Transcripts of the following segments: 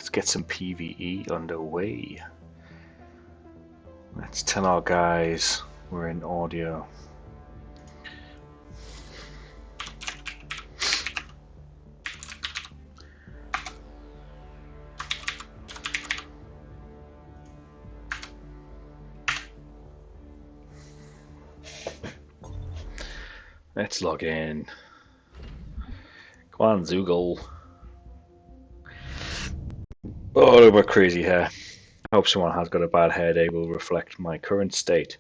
Let's get some PvE underway. Let's tell our guys we're in audio. Let's log in. Come on, Zoogle. Oh, my crazy hair. I hope someone has got a bad hair day will reflect my current state.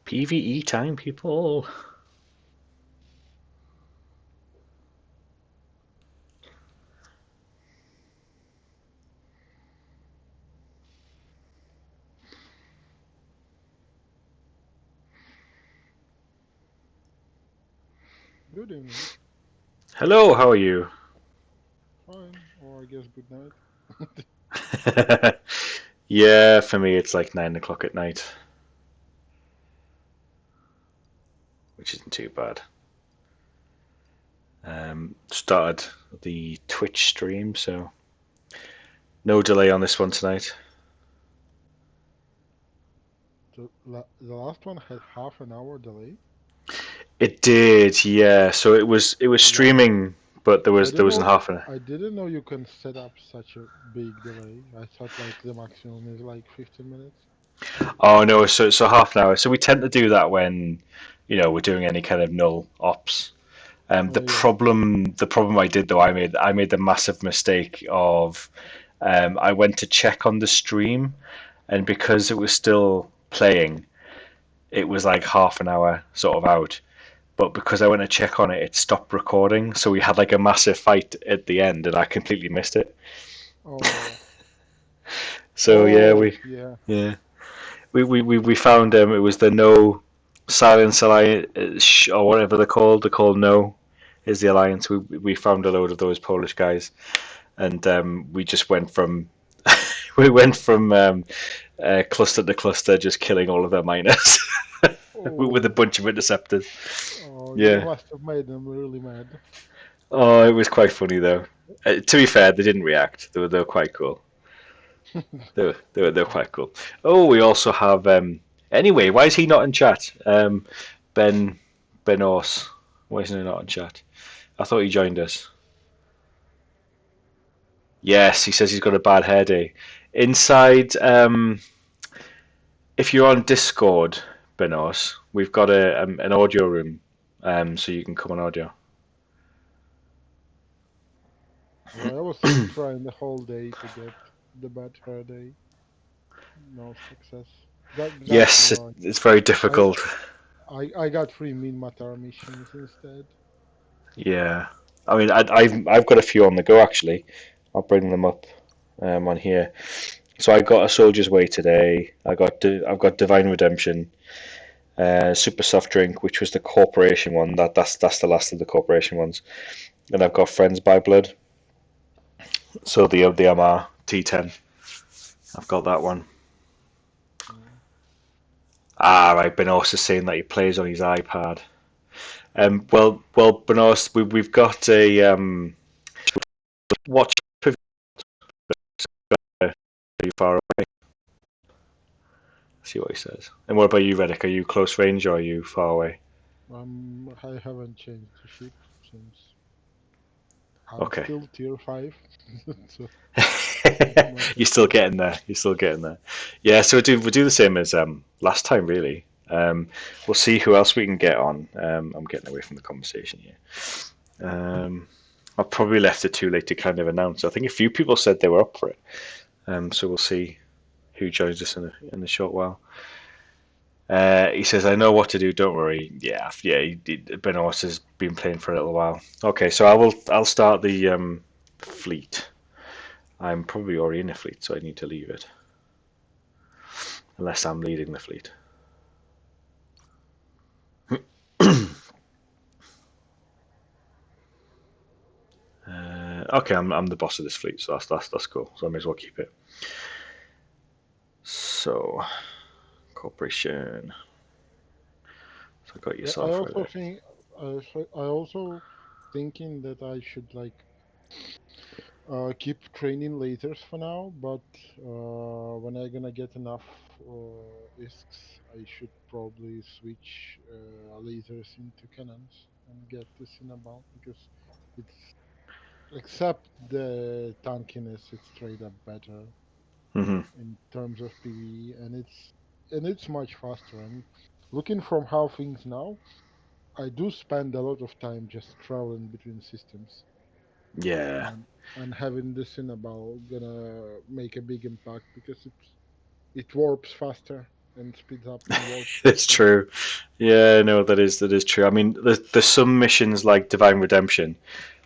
PvE time, people. Good evening. Hello, how are you? Fine, or I guess good night. Yeah, for me it's like 9 o'clock at night, which isn't too bad. Started the Twitch stream, so no delay on this one tonight. The last one had half an hour delay. It did, yeah. So it was Wow. streaming, but there I didn't wasn't know half an. I didn't know you can set up such a big delay. I thought like the maximum is like 15 minutes. Oh no, so half an hour. So we tend to do that when, we're doing any kind of null ops. The Oh yeah. problem I did though, I made the massive mistake of, I went to check on the stream, and because it was still playing, it was like half an hour sort of out. But because I went to check on it, it stopped recording. So we had like a massive fight at the end, and I completely missed it. Oh. So yeah, Oh we yeah. yeah we found it was the No Silence Alliance or whatever they're called. They're called No is the alliance. We found a load of those Polish guys, and we just went from we went from cluster to cluster, just killing all of their miners with a Oh. bunch of interceptors. Oh, you Yeah. must have made them really mad. Oh, it was quite funny though. To be fair, they didn't react. They were quite cool. They were quite cool. Oh, we also have. Anyway, why is he not in chat? Ben Benos. Why isn't he not in chat? I thought he joined us. Yes, he says he's got a bad hair day. Inside, if you're on Discord, Benos, we've got an audio room, so you can come on audio. Yeah, I was trying the whole day to get the bad hair day. No success. Got Yes, luck. it's very I difficult. I got 3 Min Matar missions instead. Yeah, I mean, I've got a few on the go actually. I'll bring them up on here. So I got a Soldier's Way today. I've got Divine Redemption, Super Soft Drink, which was the Corporation one. That's the last of the Corporation ones. And I've got Friends by Blood. So the MR T10. I've got that one. Mm. Ah, right. Benos is saying that he plays on his iPad. Well, Benos, we've got a watch pretty far away. See what he says. And what about you, Reddick? Are you close range or are you far away? I haven't changed the ship since I'm Okay. still tier 5. So not You're that still far. getting there. You're still getting there. Yeah, so we do the same as last time, really. We'll see who else we can get on. I'm getting away from the conversation here. I probably left it too late to kind of announce. I think a few people said they were up for it. So we'll see who joins us in a short while. He says, "I know what to do. Don't worry." Yeah. Benoit has been playing for a little while. Okay, so I'll start the fleet. I'm probably already in a fleet, so I need to leave it. Unless I'm leading the fleet. Okay, I'm the boss of this fleet, so that's cool. So I may as well keep it. So corporation. So I got your Yeah, I software also there. think I also thinking that I should like keep training lasers for now, but when I gonna get enough ISKs, I should probably switch lasers into cannons and get the Cinnabon because it's except the tankiness, it's straight up better Hmm. in terms of PvE, and it's much faster. And looking from how things now, I do spend a lot of time just traveling between systems, Yeah, and having the Cinnabon gonna make a big impact because it warps faster and speeds up and warps it's faster. true. Yeah, no, that is true. I mean, there's some missions like Divine Redemption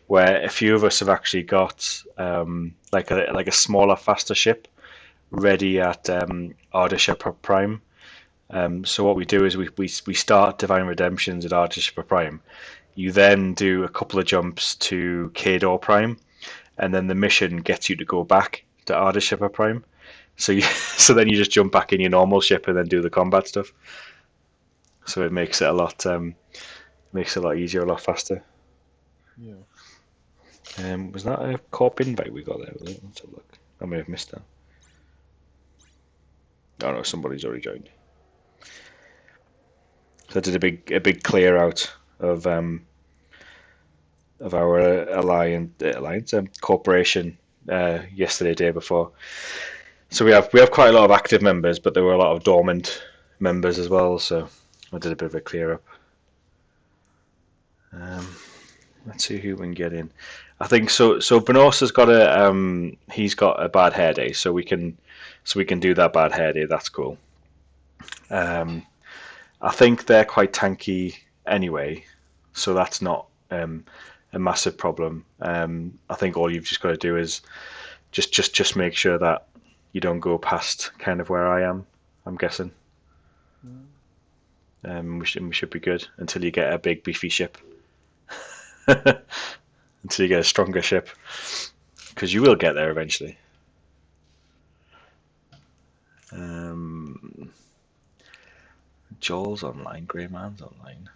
where a few of us have actually got like a smaller, faster ship ready at Ardeshir Prime. So what we do is we start Divine Redemptions at Ardeshir Prime. You then do a couple of jumps to Kador Prime, and then the mission gets you to go back to Ardeshir Prime. So you so then you just jump back in your normal ship and then do the combat stuff. So it makes it a lot easier, a lot faster. Yeah. Was that a corp invite we got there? Let's have a look. I may have missed that. Oh no, somebody's already joined. So I did a big clear out of our alliance corporation yesterday, day before. So we have quite a lot of active members, but there were a lot of dormant members as well. So I did a bit of a clear up. Um, let's see who we can get in. I think so. So Benos has got he's got a bad hair day, so we can do that bad hair day. That's cool. Um, I think they're quite tanky anyway, so that's not a massive problem. I think all you've just got to do is just make sure that you don't go past kind of where I am. I'm guessing. Mm. We should be good until you get a big beefy ship. Until you get a stronger ship, because you will get there eventually. Um, Joel's online, Greyman's online.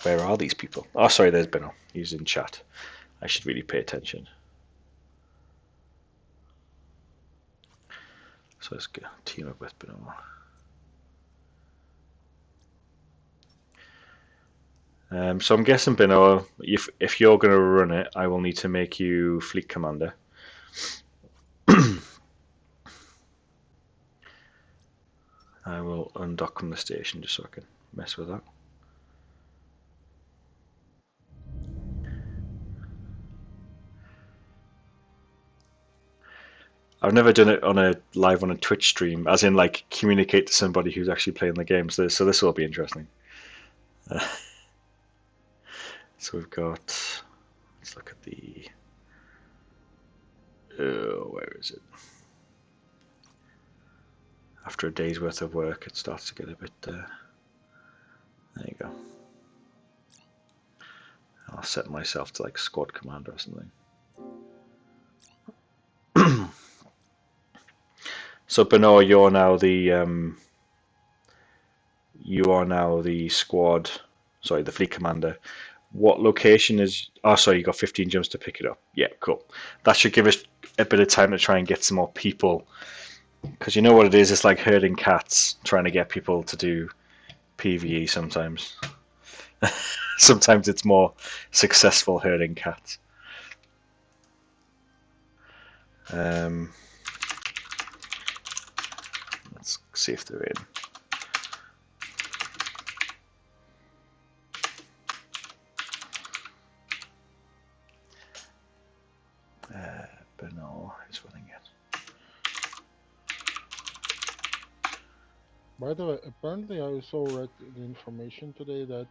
Where are these people? Oh, sorry, there's Benno. He's in chat. I should really pay attention. So let's go team up with Benno. So I'm guessing, Benno, if you're going to run it, I will need to make you fleet commander. I will undock from the station just so I can mess with that. I've never done it on a live on a Twitch stream, as in like communicate to somebody who's actually playing the game. So this will be interesting. So we've got. Let's look at the. Where is it? After a day's worth of work, it starts to get a bit. There you go. I'll set myself to like squad commander or something. So Benoit, you are now the squad. Sorry, the fleet commander. What location is? Oh, sorry, you got 15 jumps to pick it up. Yeah, cool. That should give us a bit of time to try and get some more people. Because you know what it is? It's like herding cats, trying to get people to do PvE sometimes. Sometimes it's more successful herding cats. Um, let's see if they're in. But no, who's running it? By the way, apparently I also read the information today that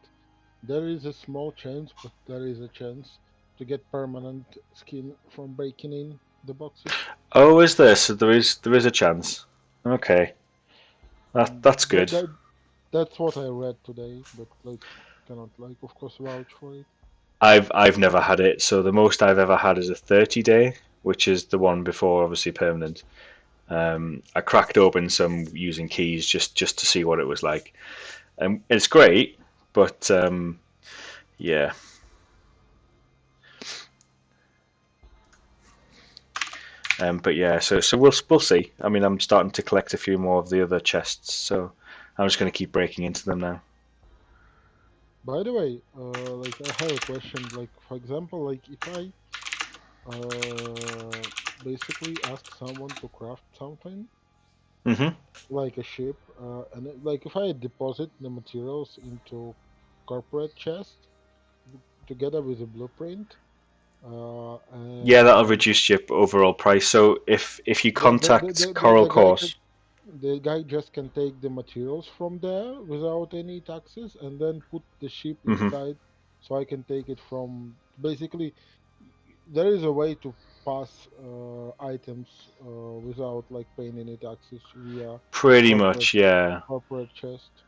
there is a small chance, but there is a chance to get permanent skin from breaking in the boxes. Oh, is there? So there is a chance. Okay, that's That, good. that that's what I read today, but like cannot like of course vouch for it. I've never had it. So the most I've ever had is a 30 day, which is the one before obviously permanent. I cracked open some using keys just to see what it was like. It's great, but yeah. But yeah, so we'll see. I mean, I'm starting to collect a few more of the other chests, so I'm just going to keep breaking into them now. By the way, like I have a question. Like for example, like if I uh basically ask someone to craft something Hmm. like a ship, like if I deposit the materials into corporate chest together with a blueprint, Yeah, that'll and reduce your overall price. So if you the the, the, contact the, Coral the guy can Course, the guy just can take the materials from there without any taxes and then put the ship hmm inside, so I can take it from basically. There is a way to pass items without like paying any taxes via pretty corporate much, yeah. corporate chest.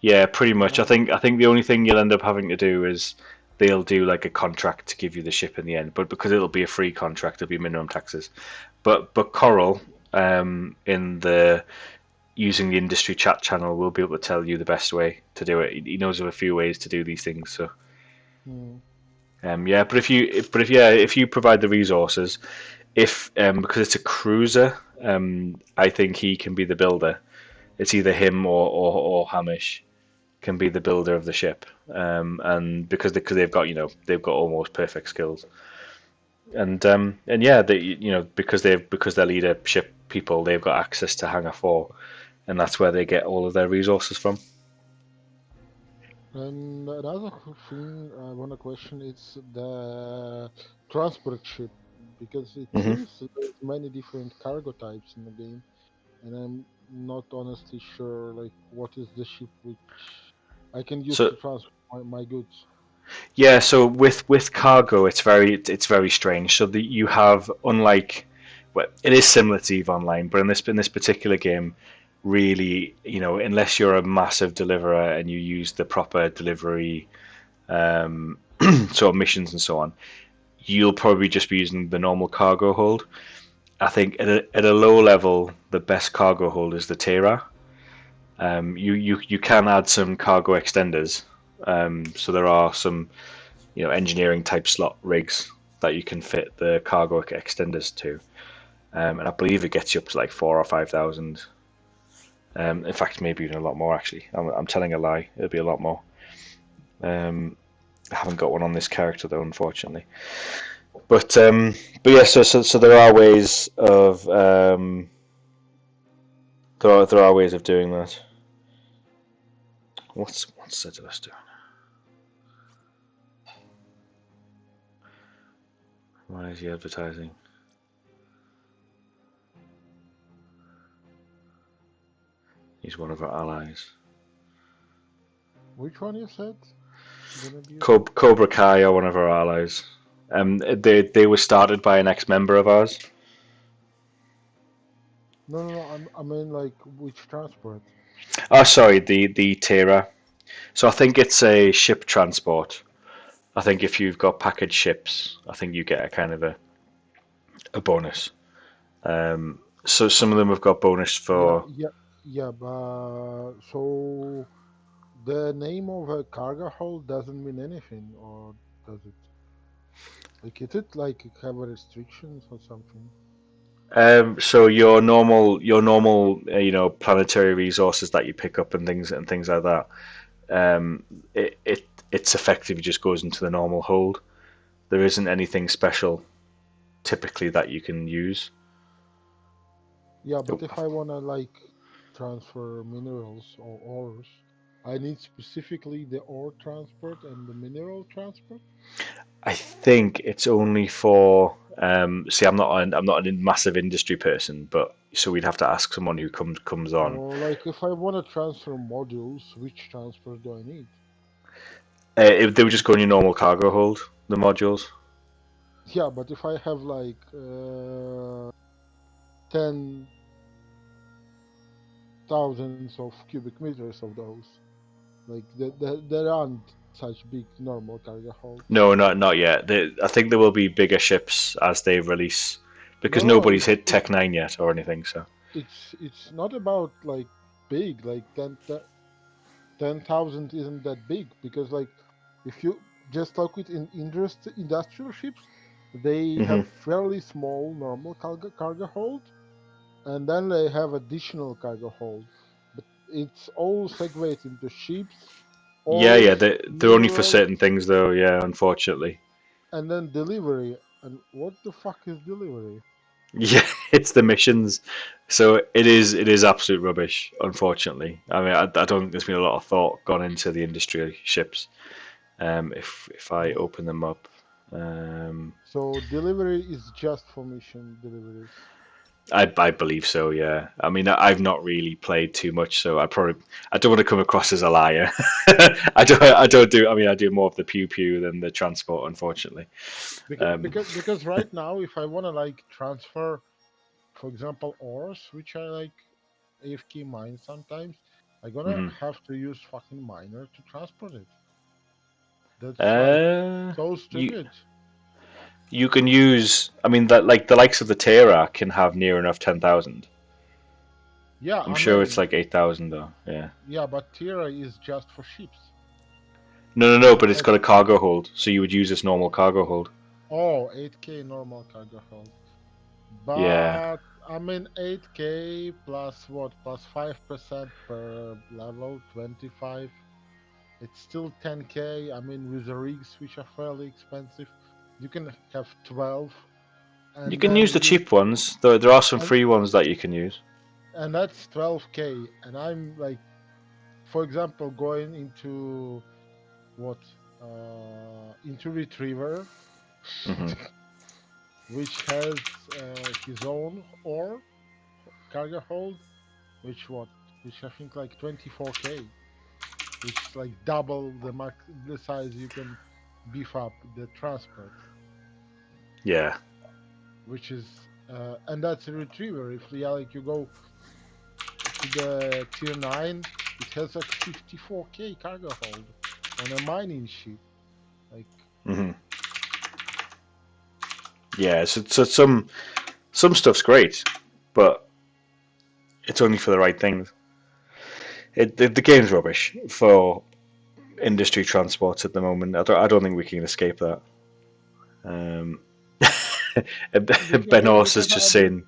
Yeah, pretty much. I Uh, think I think the only thing you'll end up having to do is they'll do like a contract to give you the ship in the end, but because it'll be a free contract, it'll be minimum taxes. But Coral, in the using the industry chat channel, will be able to tell you the best way to do it. He knows of a few ways to do these things. So hmm. yeah, if you provide the resources, if because it's a cruiser, I think he can be the builder. It's either him or Hamish can be the builder of the ship, and because they've got they've got almost perfect skills, and yeah, they because they're leadership people, they've got access to Hangar 4, and that's where they get all of their resources from. And another thing I want to question is the transport ship, because it Hmm. seems there's many different cargo types in the game, and I'm not honestly sure like what is the ship which I can use So to transfer my goods. yeah, so with cargo, it's very strange. So that you have unlike, well, it is similar to EVE Online, but in this particular game, really, unless you're a massive deliverer and you use the proper delivery um, sort of missions and so on, you'll probably just be using the normal cargo hold. I think at a low level, the best cargo hold is the Terra. You can add some cargo extenders. So there are some engineering type slot rigs that you can fit the cargo extenders to, and I believe it gets you up to like 4 or 5 thousand. In fact, maybe even a lot more. Actually, I'm telling a lie. It'll be a lot more. Um, I haven't got one on this character though, unfortunately. But yeah, so there are ways of there are ways of doing that. What's Sedulous doing? Why is he advertising? He's one of our allies. Which one you said gonna be? Cobra Kai are one of our allies. They were started by an ex-member of ours. No, no, no. I mean like which transport? Oh, sorry, the Tira. So I think it's a ship transport. I think if you've got package ships, I think you get a kind of a bonus. So some of them have got bonus Yeah, for. yeah, yeah. But so the name of a cargo hold doesn't mean anything, or does it? Like, is it like have restrictions or something? So your normal planetary resources that you pick up and things like that. Um, it's effectively just goes into the normal hold. There isn't anything special typically that you can use. Yeah, but if I wanna like transfer minerals or ores, I need specifically the ore transport and the mineral transport. I think it's only for. See, I'm not a massive industry person, but so we'd have to ask someone who comes on. Or like if I wanna transfer modules, which transport do I need? They would just go in your normal cargo hold, the modules. Yeah, but if I have like 10 thousands of cubic meters of those, like there aren't such big normal cargo holds. No, not yet. I think there will be bigger ships as they release because No, nobody's hit Tech 9 yet or anything. So. it's not about like big, like 10,000 isn't that big because like if you just talk with industrial ships, they Hmm. have fairly small normal cargo hold, and then they have additional cargo hold. But it's all segregated into ships, Yeah, yeah, ores, they're only for minerals, certain things though. Yeah, unfortunately. and then delivery. And what the fuck is delivery? Yeah, it's the missions. So it is absolute rubbish. Unfortunately, I mean, I don't think there's been a lot of thought gone into the industry ships. If I Oh, open them up, um, so delivery is just for mission deliveries. I believe so. Yeah, I mean, I've not really played too much, so I don't want to come across as a liar. I don't do. I mean, I do more of the pew pew than the transport, unfortunately. Um, Because right now, if I want to like transfer, for example, ores, which I like AFK mine sometimes, I'm gonna mhm. have to use fucking miner to transport it. That's like uh, so you stupid. you can use. I mean, that like the likes of the Terra can have near enough 10,000. Yeah, I'm I sure it's mean, like 8,000 though. Yeah. yeah, but Tira is just for ships. No, no, no. That But it's that got a cargo hold, so you would use this normal cargo hold. oh 8K normal cargo hold. Yeah. But I mean 8K plus what? Plus 5% per level, 25. It's still 10K. I mean, with the rigs, which are fairly expensive, you can have 12, You and can then use the you cheap ones. There are some and free ones that you can use. and that's 12K. And I'm like, for example, going into what? Into Retriever, Hmm. which has his own or cargo hold, which what? Which I think like 24K, which is like double the size you can beef up the transport. Yeah. Which is and that's a retriever. If like you go to the tier 9, it has like 54K cargo hold on a mining ship. Like Hmm. Yeah. So some stuff's great, but it's only for the right things. The game's rubbish for industry transports at the moment. I don't think we can escape that. Um, Ben Horse is because I just mean saying.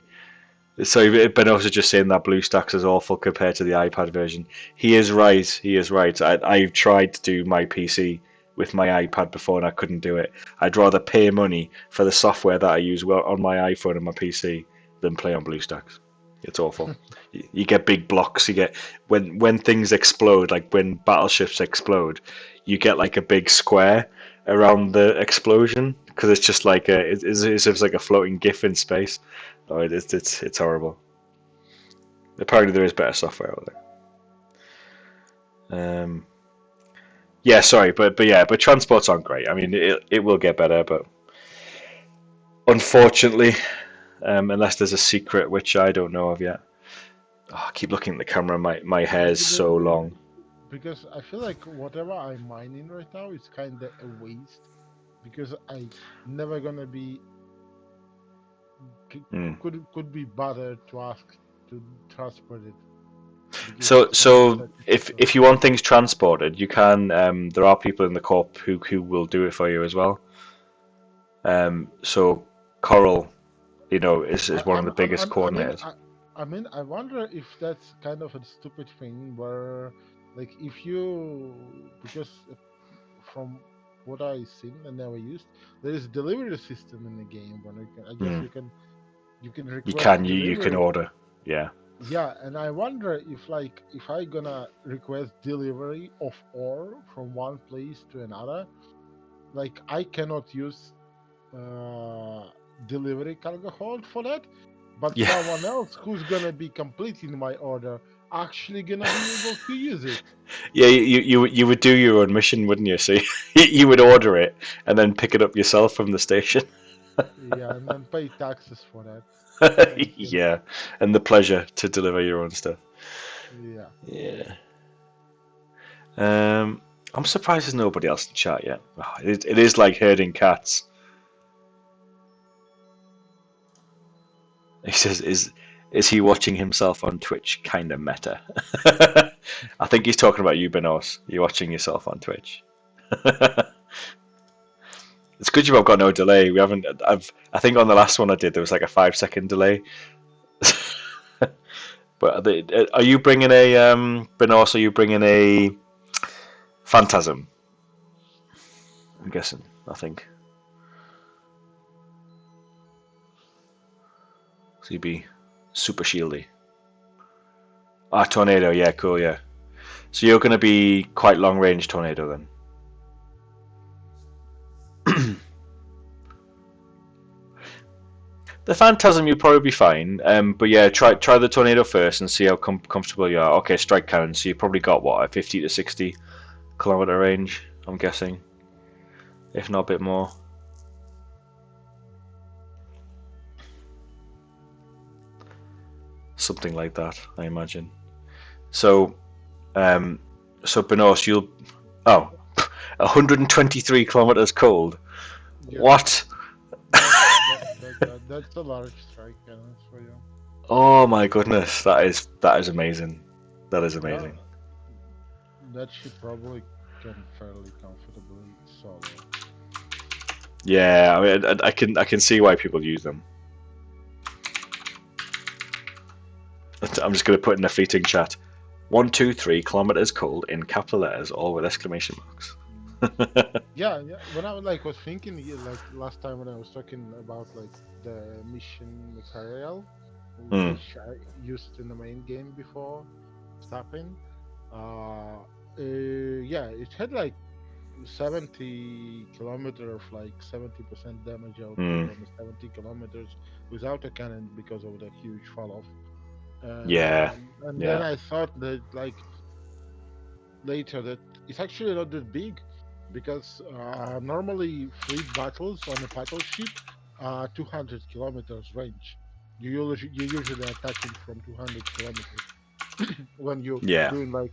Sorry, Ben Horse is just saying that BlueStacks is awful compared to the iPad version. He is right. He is right. I've tried to do my PC with my iPad before and I couldn't do it. I'd rather pay money for the software that I use on my iPhone and my PC than play on BlueStacks. It's awful. You get big blocks. You get when things explode, like when battleships explode, you get like a big square around the explosion because it's just like it's like a floating GIF in space. Oh, it's horrible. Apparently, there is better software out there. Yeah, sorry, but transports aren't great. I mean, it will get better, but unfortunately, unless there's a secret which I don't know of yet. Oh, I keep looking at the camera. My hair's so long. because I feel like whatever I'm mining right now is kind of a waste because I never gonna be Mm. could be bothered to ask to transport it because So it's kind of so sacrificial. if you want things transported, you can. There are people in the corp who will do it for you as well. So Coral, is one of the biggest I mean, coordinators. I mean, I wonder if that's kind of a stupid thing where, like, if you, because from what I seen and never used, there is delivery system in the game when you can, I guess Mm. you can You request can you can delivery. order. Yeah. Yeah, and I wonder if like if I gonna request delivery of ore from one place to another, like I cannot use uh, delivery cargo hold for that, but Yeah. someone else who's gonna be completing my order actually gonna be able to use it. Yeah, you would do your own mission, wouldn't you? So you would order it and then pick it up yourself from the station. Yeah, and then pay taxes for that. Thank you. Yeah, and the pleasure to deliver your own stuff. Yeah. Yeah. Um, I'm surprised there's nobody else in chat yet. It is like herding cats. He says, is he watching himself on Twitch? Kind of meta. I think he's talking about you, Benos. You're watching yourself on Twitch. It's good you've got no delay. We haven't. I think on the last one I did there was like a 5 second delay. But are you bringing a Benos? Are you bringing a Phantasm? I'm guessing. I think. So you'd be super shieldy. Ah, tornado. Yeah, cool. Yeah. So you're going to be quite long range tornado then. The Phantasm you'll probably be fine, but yeah, try the Tornado first and see how comfortable you are. Okay, strike cannon, so you probably got what, a 50 to 60 kilometer range, I'm guessing, if not a bit more. Something like that, I imagine. So, so Benos, you'll 123 kilometers cold. Yeah, What? that's a large strike cannon for you. Oh my goodness, that is amazing. That is Yeah, amazing. that she probably can fairly comfortably solo. Yeah, I mean, I can see why people use them. I'm just going to put in a fleeting chat. 123 kilometers cold in capital letters, all with exclamation marks. Mm. Yeah, yeah. When I was thinking, like last time when I was talking about like the mission material, Mm, which I used in the main game before stopping, yeah, it had like 70 kilometer of like 70% damage output mm, on the 70 kilometers without a cannon because of the huge fall off. yeah, And then yeah, I thought that like later that it's actually not that big because normally fleet battles on a battleship are 200 kilometers range. You're usually attacking from 200 kilometers when you're yeah, doing like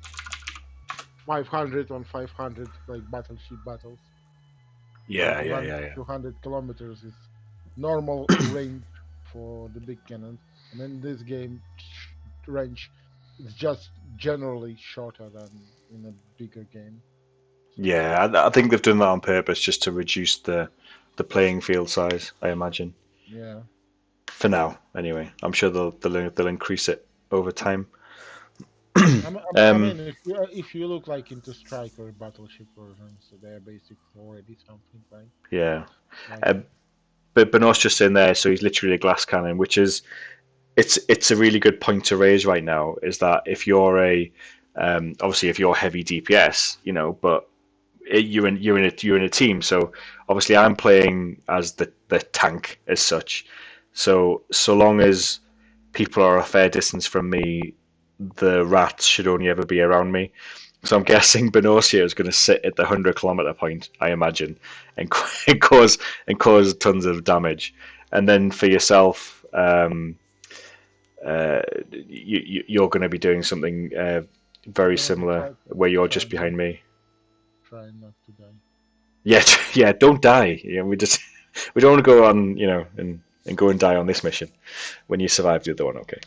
500 on 500 like battleship battles. So yeah, yeah, yeah, 200 kilometers is normal range for the big cannons. And in this game, range is just generally shorter than in a bigger game. So yeah. I think they've done that on purpose just to reduce the playing field size. I imagine yeah, for now, anyway. I'm sure they'll increase it over time. I Um, mean, if you look like into strike or battleship versions, so they're basically already something yeah. like Uh, that. but Benoit's just in there, so he's literally a glass cannon, which is it's a really good point to raise right now. Is that if you're a obviously if you're heavy DPS, but you're in a team. So obviously I'm playing as the tank as such. So long as people are a fair distance from me, the rats should only ever be around me. So I'm guessing Benosia is going to sit at the 100 kilometer point, I imagine, and, and cause tons of damage. And then for yourself, you're going to be doing something I'm very gonna be similar, where you're just trying behind me. trying not to die. Yeah, yeah. Don't die. We don't want to go on, and go and die on this mission when you survive the other one. Okay,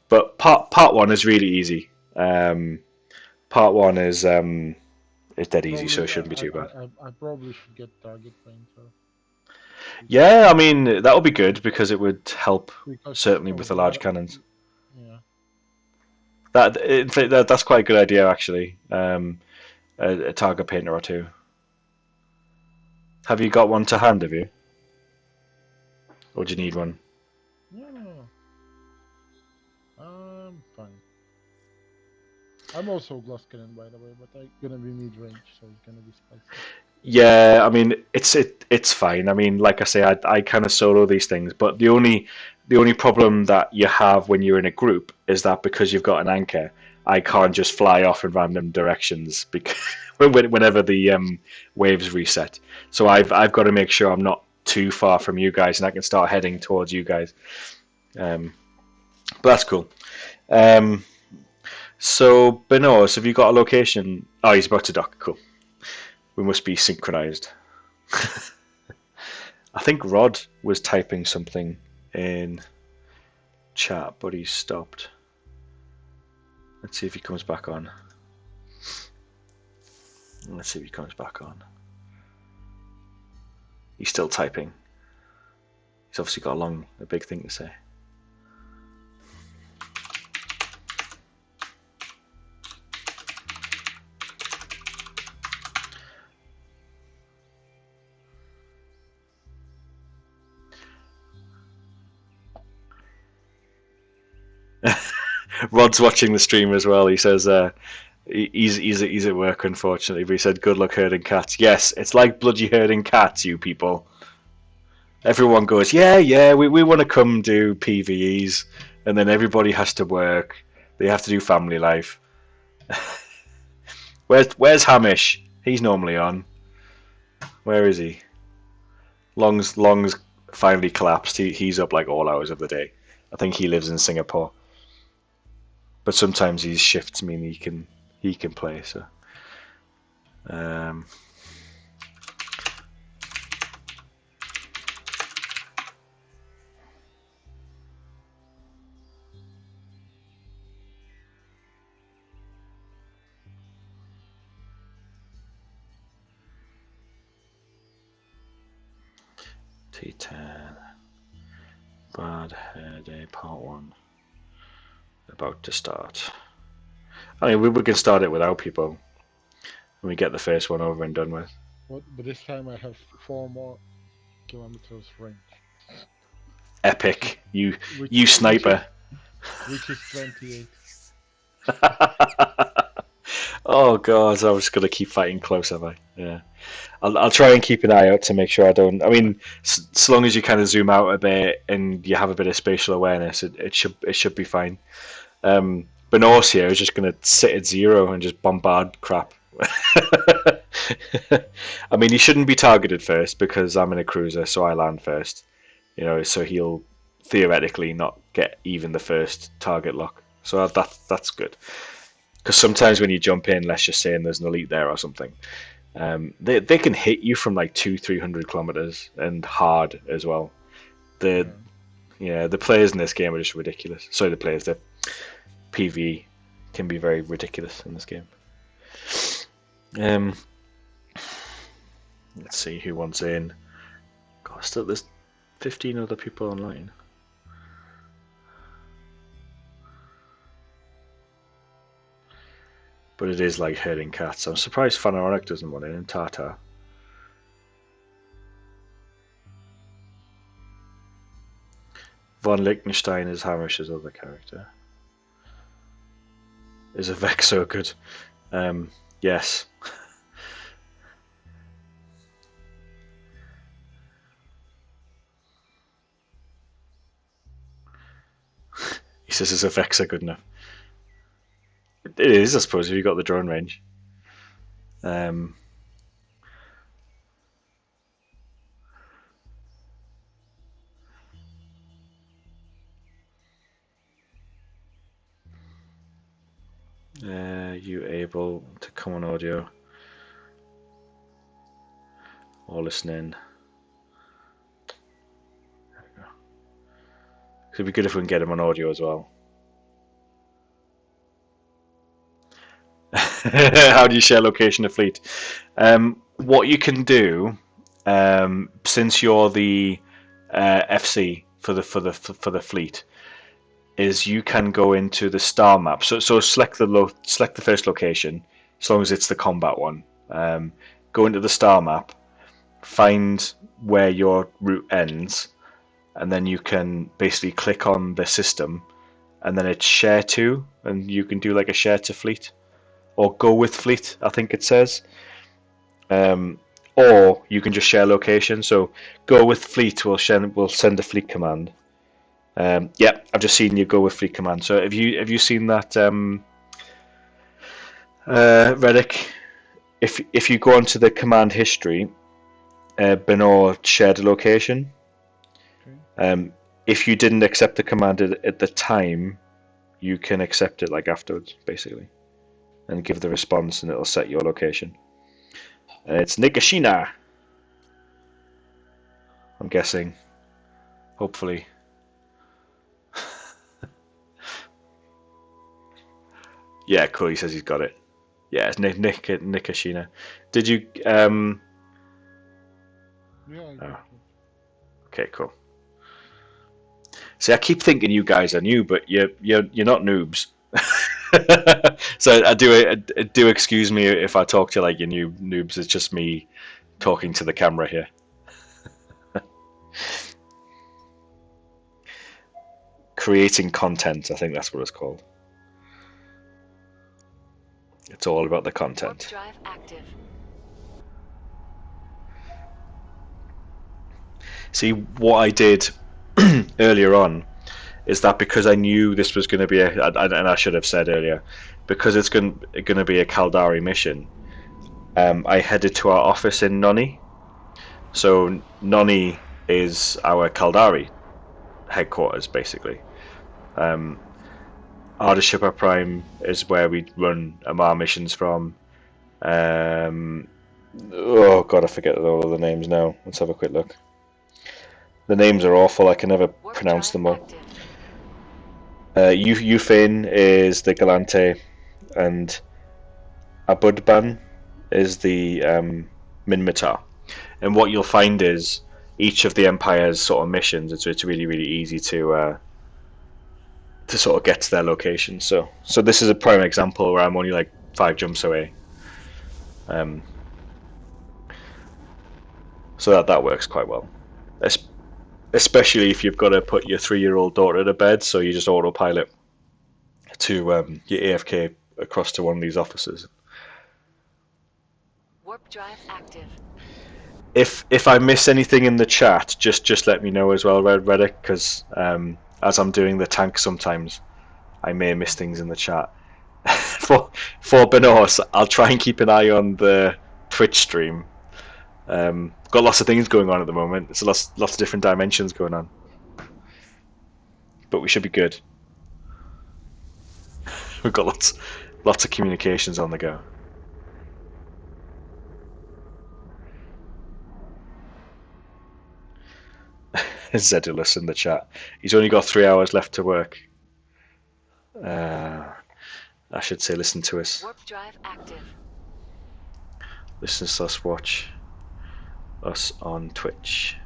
but part one is really easy. Part one is dead easy, so Probably it shouldn't be too bad. I probably should get target painter Yeah, I mean that would be good because it would help because certainly with of the the large cannons. yeah. That in fact, that's quite a good idea actually. A target painter or two. Have you got one to hand? Have you, or do you need one? No, no, no. I'm fine. I'm also glass cannon by the way, but I gonna be mid range, so it's gonna be spicy. Yeah, I mean it's fine. I mean, like I say, I kind of solo these things, but the only problem that you have when you're in a group is that because you've got an anchor, I can't just fly off in random directions because whenever the waves reset. So I've got to make sure I'm not too far from you guys, and I can start heading towards you guys. Um, but that's cool. Um, so Benos, have you got a location? Oh, he's about to dock. Cool. We must be synchronized. I think Rod was typing something in chat, but he's stopped. Let's see if he comes back on. Let's see if he comes back on. He's still typing. He's obviously got a big thing to say. Rod's watching the stream as well. He says he's at work, unfortunately, but he said good luck herding cats. Yes, it's like bloody herding cats, you people. Everyone goes, yeah, we want to come do PVEs, and then everybody has to work. They have to do family life. Where's Hamish? He's normally on. Where is he? Long's finally collapsed. He's up like all hours of the day. I think he lives in Singapore. But sometimes his shifts mean he can play. So, T10 Bad Hair Day Part 1 about to start. I mean, we can start it without people. And we get the first one over and done with. But this time I have 4 more kilometers range. Epic. You sniper. Which is 28. Oh god, I was gonna keep fighting close, have I? Yeah. I'll try and keep an eye out to make sure I don't. I mean, so long as you kind of zoom out a bit and you have a bit of spatial awareness, it should be fine. Benorse here is just gonna sit at 0 and just bombard crap. I mean, he shouldn't be targeted first because I'm in a cruiser, so I land first. You know, so he'll theoretically not get even the first target lock. So that's good. Because sometimes when you jump in, let's just say, and there's an elite there or something, they can hit you from like 200-300 kilometers and hard as well. The players in this game are just ridiculous. Sorry, the PvE can be very ridiculous in this game. Let's see who wants in. God, still there's 15 other people online. But it is like herding cats. I'm surprised Phanoronic doesn't want in, and Tata. Von Liechtenstein is Hamish's other character. Is a Vex so good? Yes. He says, is a Vexa good enough? It is, I suppose, if you got the drone range. You able to come on audio or listen in? There we go. It'd be good if we can get him on audio as well. How do you share location of fleet? What you can do, since you're the FC for the fleet, is you can go into the star map. So select the first location, as long as it's the combat one. Go into the star map, find where your route ends, and then you can basically click on the system, and then it's share to, and you can do like a share to fleet, or go with fleet, I think it says. Or you can just share location. So go with fleet will send a fleet command. Yeah, I've just seen you go with fleet command. So have you seen that, Reddick? If you go onto the command history, Benor shared a location. Okay. If you didn't accept the command at the time, you can accept it like afterwards, basically, and give the response, and it'll set your location. It's Nikashina, I'm guessing. Hopefully. Yeah, cool. He says he's got it. Yeah, it's Nick Ashina. Did you? Yeah, I got Oh, it. okay, cool. See, I keep thinking you guys are new, but you're not noobs. So I do excuse me if I talk to you like you're new noobs. It's just me talking to the camera here. Creating content, I think that's what it's called. It's all about the Warp content. drive active. See, what I did earlier on is that because I knew this was going to be and I should have said earlier, because it's going to be a Caldari mission. I headed to our office in Noni. So Noni is our Caldari headquarters, basically. Um, Ardashipper Prime is where we run our missions from. Um, oh god, I forget all of the names now. Let's have a quick look. The names are awful. I can never Warp pronounce drive them all. active. Ufin is the Galante, and Abudban is the Minmatar. And what you'll find is each of the Empire's sort of missions. It's really easy to sort of get to their location. So this is a prime example where I'm only like 5 jumps away. Um, so that works quite well. Especially if you've got to put your 3-year-old daughter to bed, so you just autopilot to your AFK across to one of these offices. Warp drive active. If I miss anything in the chat, just let me know as well, Reddick, because as I'm doing the tank sometimes, I may miss things in the chat. For Benos, I'll try and keep an eye on the Twitch stream. Got lots of things going on at the moment. There's lots of different dimensions going on, but we should be good. We've got lots of communications on the go. Zedulus in the chat. He's only got 3 hours left to work. Uh, I should say, listen to us. Warp drive active. Listen to us watch us on Twitch.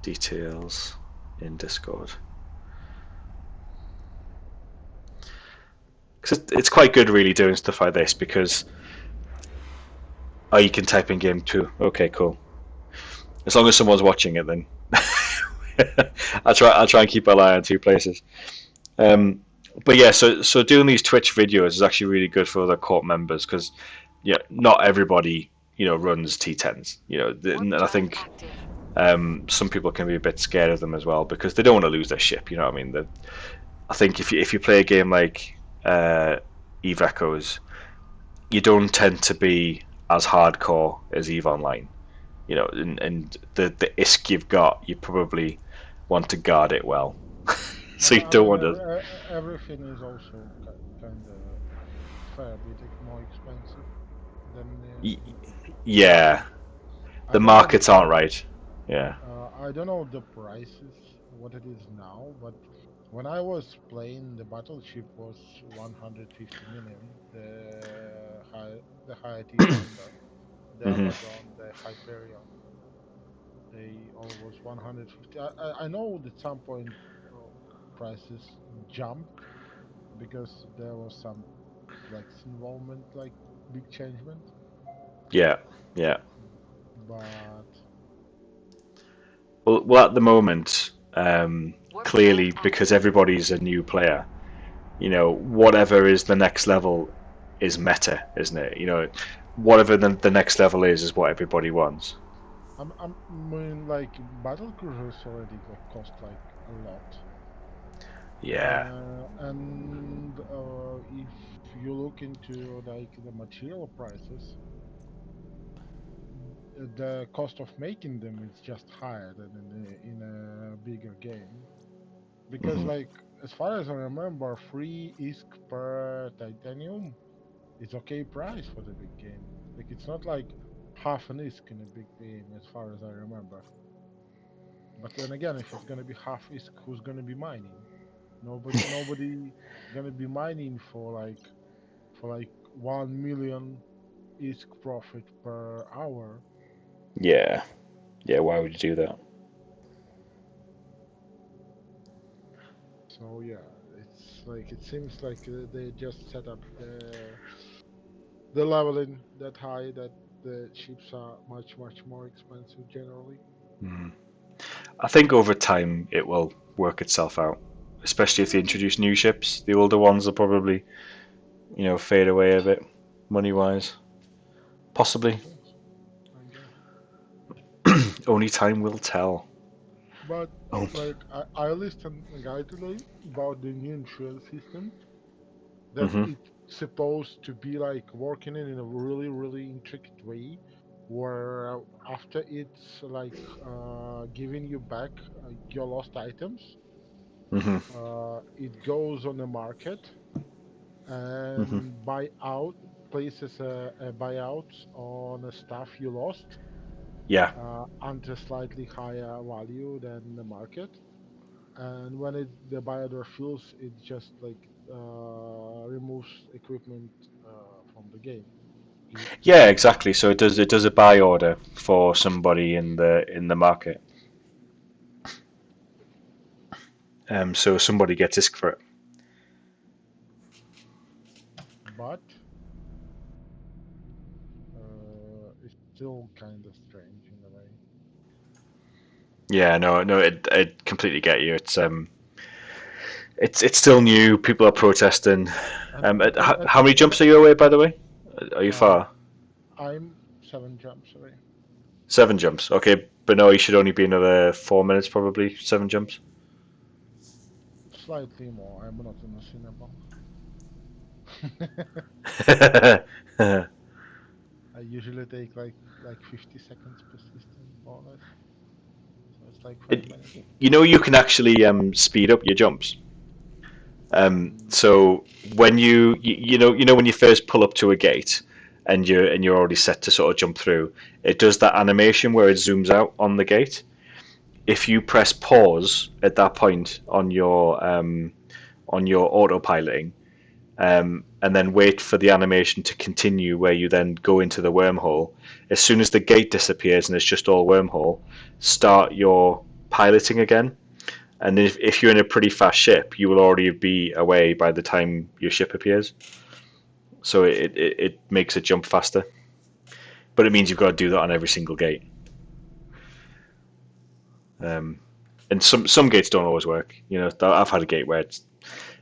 Details in Discord. Because it's quite good, really, doing stuff like this because you can type in game 2. Okay, cool. As long as someone's watching it, then I'll try and keep an eye on 2 places. But yeah, so doing these Twitch videos is actually really good for the court members because not everybody runs T10s. And I think some people can be a bit scared of them as well because they don't want to lose their ship. You know what I mean? I think if you play a game like Eve Echoes, you don't tend to be as hardcore as Eve Online. And the ISK you've got, you probably want to guard it well. So you I don't mean, want to. everything is also kind of fair bit more expensive than Yeah, I the don't know the markets aren't price. right. Yeah. I don't know the prices, what it is now, but when I was playing, the battleship was 150 million. The high T-Thunder, the Hmm. Abaddon, the Hyperion, they all was 150. I know at some point uh, prices jumped because there was some flex involvement, like big changement, Yeah, yeah. but Well, at the moment, Warp drive clearly because active. everybody's a new player, whatever is the next level is meta, isn't it? Whatever the next level is what everybody wants. I mean, like battle cruisers already cost like a lot. Yeah, And if you look into like the material prices, the cost of making them is just higher than in a bigger game. Because hmm, like as far as I remember, 3 ISK per titanium is okay price for the big game. Like it's not like half an ISK in a big game, as far as I remember. But then again, if it's gonna be half ISK, who's gonna be mining? Nobody gonna be mining for like 1 million ISK profit per hour. Yeah, yeah. Why would you do that? So yeah, it's like it seems like they just set up the leveling that high that the chips are much more expensive generally. Mm. I think over time it will work itself out, especially if they introduce new ships. The older ones will probably, fade away a bit, money wise. I Possibly. guess, I guess. Only time will tell. But Oh. like I listened a guy today about the new insurance system that Mhm. it's supposed to be like working in a really intricate way where after it's like giving you back your lost items, Mhm. it goes on the market Mhm. and places a buyout on the stuff you lost Yeah. under slightly higher value than the market. And when the buyer fills, it just like removes equipment from the game. Yeah. Exactly. So it does a buy order for somebody in the market. So somebody gets disc for it. But it's still kind of strange in a way. Yeah. No. No. I completely get you. It's still new. People are protesting. And and and and, How many and jumps are you away, by the way? Are you uh, far? I'm 7 jumps away. 7 jumps. Okay, but no, you should only be another 4 minutes, probably. 7 jumps. Slightly more. I'm not in a Cinnabon. I usually take like 50 seconds per system, more or less. So it's like it, 5 minutes. you can actually speed up your jumps. Mm, So when you know when you first pull up to a gate, and you're already set to sort of jump through, it does that animation where it zooms out on the gate. If you press pause at that point on your autopiloting, and then wait for the animation to continue where you then go into the wormhole. As soon as the gate disappears and it's just all wormhole, start your piloting again. And if you're in a pretty fast ship, you will already be away by the time your ship appears. So it makes it jump faster. But it means you've got to do that on every single gate. Um, and some gates don't always work. I've had a gate where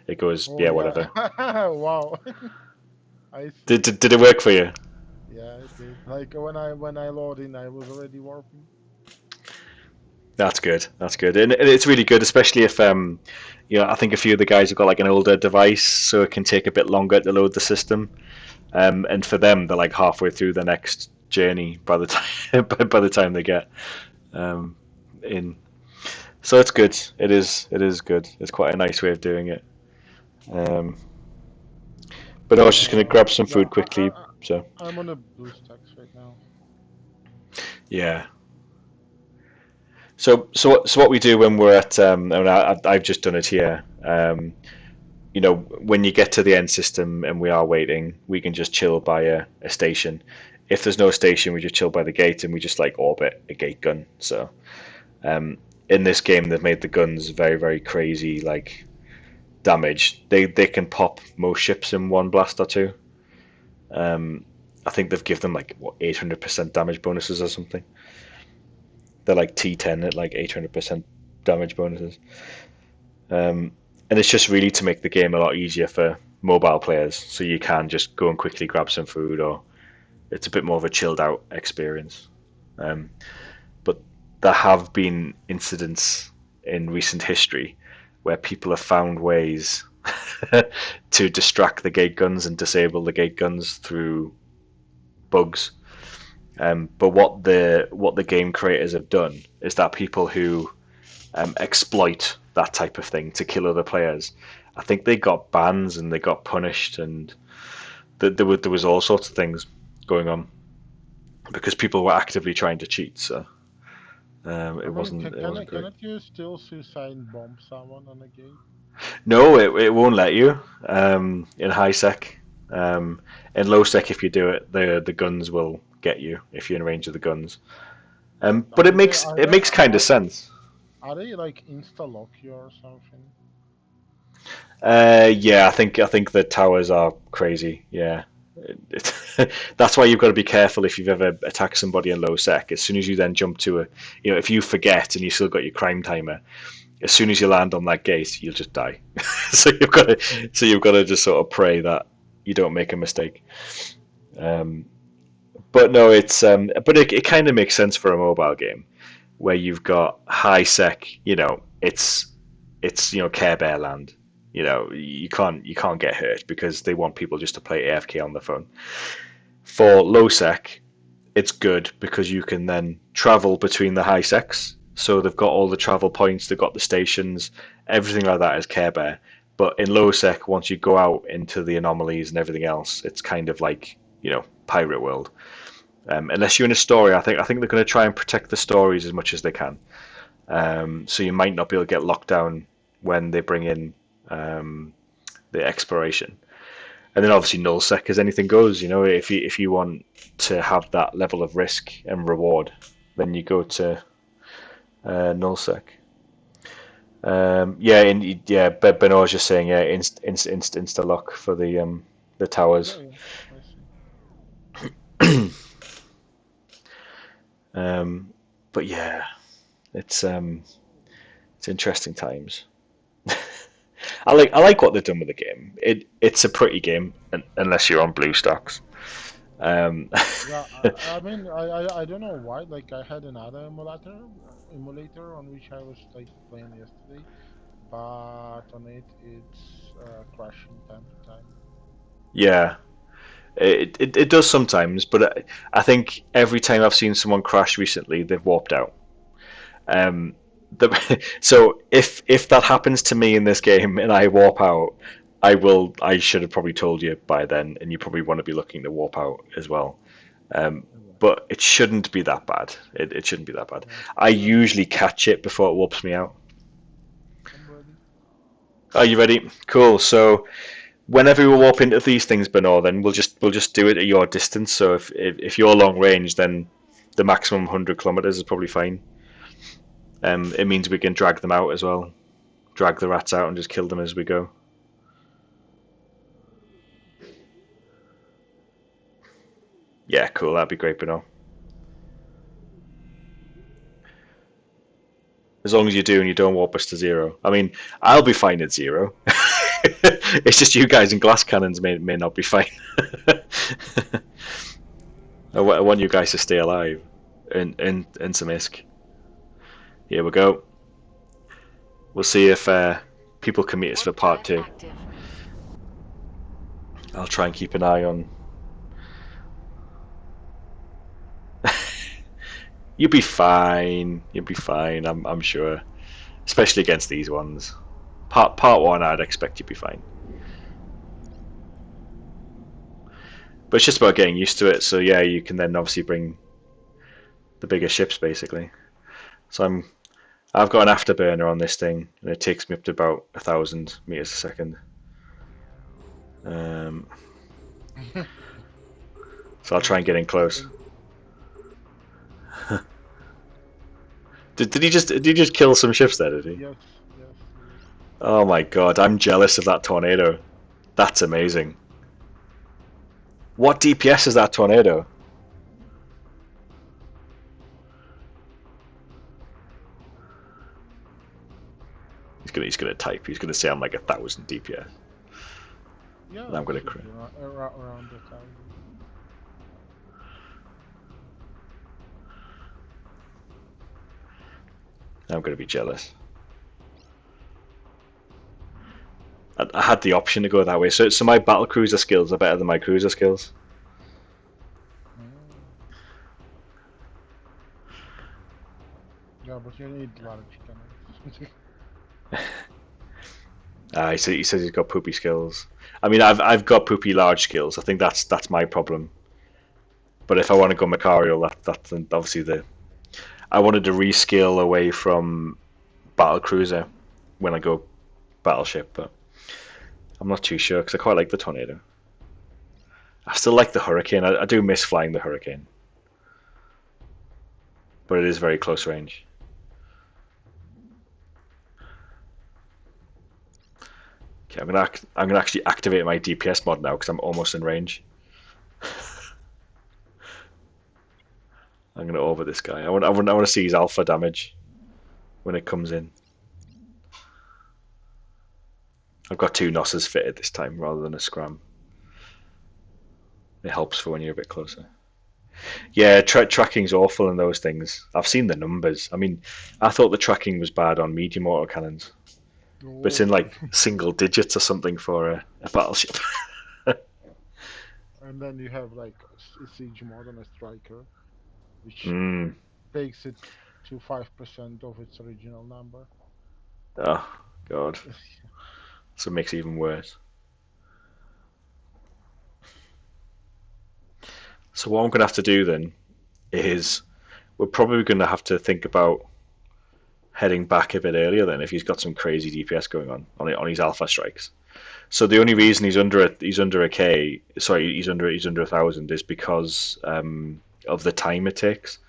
it goes, oh yeah, yeah. whatever. Wow. I Did, see. did, did it work for you? Yeah, it did. Like when I logged in, I was already warping. That's good. That's good, and it's really good, especially if I think a few of the guys have got like an older device, so it can take a bit longer to load the system. And for them, they're like halfway through the next journey by the time by the time they get um, in. So it's good. It is. It is good. It's quite a nice way of doing it. Um, but I was just going to grab some Yeah, food quickly. So I'm on a BlueStacks right now. yeah. So what we do when we're at and I've just done it here. When you get to the end system and we are waiting, we can just chill by a station. If there's no station, we just chill by the gate and we just like orbit a gate gun. So um, in this game, they've made the guns very, very crazy, like damage. They can pop most ships in one blast or two. Um, I think they've given them like what 800% damage bonuses or something. They're like T10 at like 800% damage bonuses. Um, and it's just really to make the game a lot easier for mobile players, so you can just go and quickly grab some food, or it's a bit more of a chilled out experience. Um, but there have been incidents in recent history where people have found ways to distract the gate guns and disable the gate guns through bugs. But what the game creators have done is that people who exploit that type of thing to kill other players, I think they got bans and they got punished, and there was all sorts of things going on because people were actively trying to cheat. So I It mean, wasn't great. cannot you still suicide bomb someone on a gate? No, it won't let you in high sec. Um, in low sec, if you do it, the guns will get you if you're in range of the guns. But But it makes kind of sense. are they like insta lock you or something? Yeah, I think the towers are crazy. Yeah, that's why you've got to be careful if you've ever attacked somebody in low sec. As soon as you then jump to a, if you forget and you still got your crime timer, as soon as you land on that gate, you'll just die. So you've got to just sort of pray that you don't make a mistake. Um, but no, it kind of makes sense for a mobile game where you've got high sec. It's Care Bear land. You can't get hurt because they want people just to play AFK on the phone. For low sec, it's good because you can then travel between the high secs. So they've got all the travel points, they've got the stations, everything like that is Care Bear. But in low sec, once you go out into the anomalies and everything else, it's kind of like pirate world. Unless you're in a story, I think they're going to try and protect the stories as much as they can. So you might not be able to get locked down when they bring in the exploration. And then obviously nullsec as anything goes. If you want to have that level of risk and reward, then you go to nullsec. Yeah, yeah. Benoit was just saying, yeah, insta lock for the Yeah, towers. yeah, I see. But yeah, it's interesting times. I like what they've done with the game. It's a pretty game, unless you're on blue stocks. Um, Yeah, I mean, I don't know why. Like, I had another emulator on which I was like playing yesterday, but on it it's crashing time to time. yeah, it does sometimes, but I think every time I've seen someone crash recently, they've warped out. Um, so if that happens to me in this game and I warp out, I should have probably told you by then, and you probably want to be looking to warp out as well. Um, Yeah, but it shouldn't be that bad. It shouldn't be that bad. yeah. I Yeah, usually catch it before it warps me out. I'm ready. Are you ready? Cool. So whenever we warp into these things, Bernard, then we'll just do it at your distance. So if you're long range, then the maximum 100 kilometers is probably fine. It means we can drag them out as well. Drag the rats out and just kill them as we go. Yeah, cool. That'd be great, Bernard. As long as you do and you don't warp us to zero. I mean, I'll be fine at zero. It's just you guys in glass cannons may not be fine. I want you guys to stay alive in some ISK. Here we go. We'll see if people can meet us for Warp part drive two. active. I'll try and keep an eye on. You'll be fine. You'll be fine. I'm sure. Especially against these ones. Part one, I'd expect you'd be fine. But it's just about getting used to it. So yeah, you can then obviously bring the bigger ships basically. So I've got an afterburner on this thing, and it takes me up to about 1,000 meters a second. Um, so I'll try and get in I close. think Did he just kill some ships there? Did he? yes, yes, yes. Oh my god, I'm jealous of that tornado. That's amazing. What DPS is that tornado? He's gonna type. He's gonna say I'm like 1,000 DPS, and Yeah, I'm it gonna should cry. be around 1,000. I'm gonna be jealous. I had the option to go that way, so my battle cruiser skills are better than my cruiser skills. Mm. Yeah, but you need large cannons. He says he's got poopy skills. I mean, I've got poopy large skills. I think that's my problem. But if I want to go Macarial, that's obviously the. I wanted to rescale away from battle cruiser when I go battleship, but I'm not too sure because I quite like the tornado. I still like the hurricane. I do miss flying the hurricane, but it is very close range. Okay, I'm gonna actually activate my DPS mod now because I'm almost in range. I'm gonna orbit this guy. I want to see his alpha damage when it comes in. I've got 2 Nosses fitted this time rather than a Scram. It helps for when you're a bit closer. Yeah, tracking's awful in those things. I've seen the numbers. I mean, I thought the tracking was bad on medium autocannons, but it's in Oh. like single digits or something for a battleship. And then you have like a siege mod on a striker, which Mm. takes it to 5% of its original number. Oh, God. So it makes it even worse. So what I'm going to have to do then is we're probably going to have to think about heading back a bit earlier then if he's got some crazy DPS going on his alpha strikes. So the only reason he's under a K, sorry, he's under 1,000 is because of the time it takes.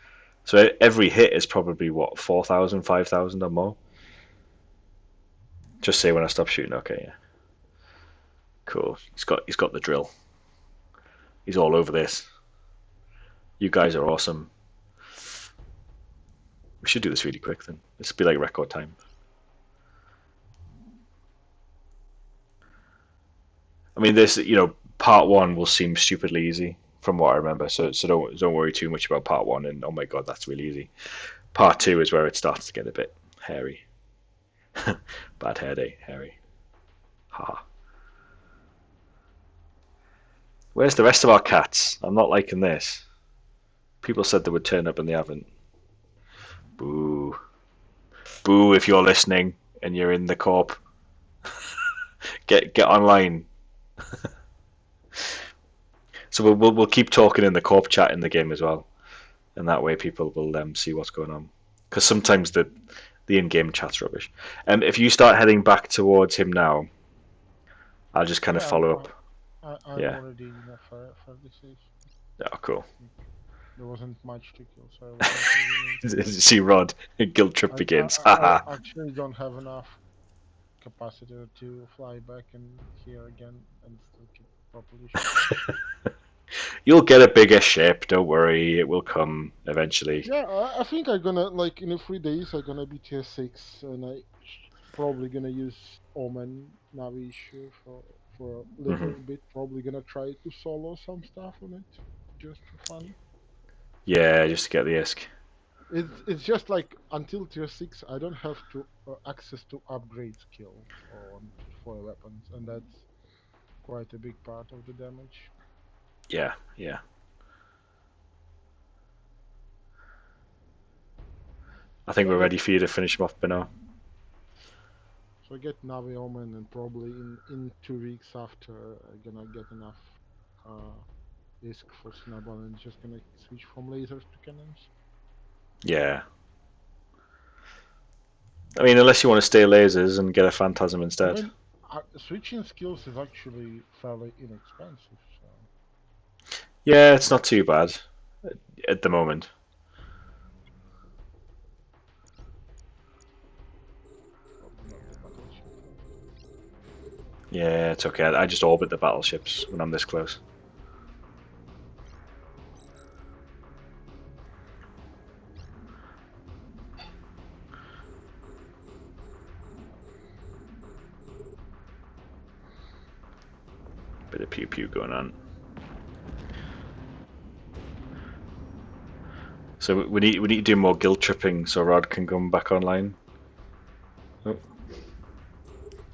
So every hit is probably what 4,000, 5,000 or more. Just say when I stop shooting. Okay, yeah, cool. He's got the drill. He's all over this. You guys are awesome. We should do this really quick then. This will be like record time. I mean, this part 1 will seem stupidly easy from what I remember. So don't worry too much about part 1. And oh my god, that's really easy. Part 2 is where it starts to get a bit hairy. Bad hair day, hairy. Ha. Where's the rest of our cats? I'm not liking this. People said they would turn up and they haven't. Boo. Boo if you're listening and you're in the corp. Get online. So we'll keep talking in the corp chat in the game as well, and that way people will see what's going on. Because sometimes the in-game chat's rubbish. If you start heading back towards him now, I'll just kind of follow up. I'm Yeah. already in a fairly safe. Oh, cool. There wasn't much to kill, so I wasn't See Rod, guilt trip begins. I actually don't have enough capacity to fly back and here again and still keep properly shooting. You'll get a bigger ship. Don't worry, it will come eventually. Yeah, I think I'm gonna like in a 3 days I'm gonna be tier 6 and I probably gonna use Omen Navi issue for a little bit. Probably gonna try to solo some stuff on it just for fun. Yeah, just to get the ISK. It's just like until tier 6 I don't have to access to upgrade skill for weapons, and that's quite a big part of the damage. Yeah, yeah. I think we're ready for you to finish him off, Beno. So I get Navi Omen, and probably in 2 weeks after I'm gonna get enough disc for Snowball, and just gonna switch from lasers to cannons. Yeah. I mean, unless you want to stay lasers and get a phantasm instead. I mean, switching skills is actually fairly inexpensive, so Yeah, it's not too bad at the moment. probably not the battleship. Yeah, it's okay. I just orbit the battleships when I'm this close. Bit of pew pew going on. So we need to do more guilt tripping so Rod can come back online.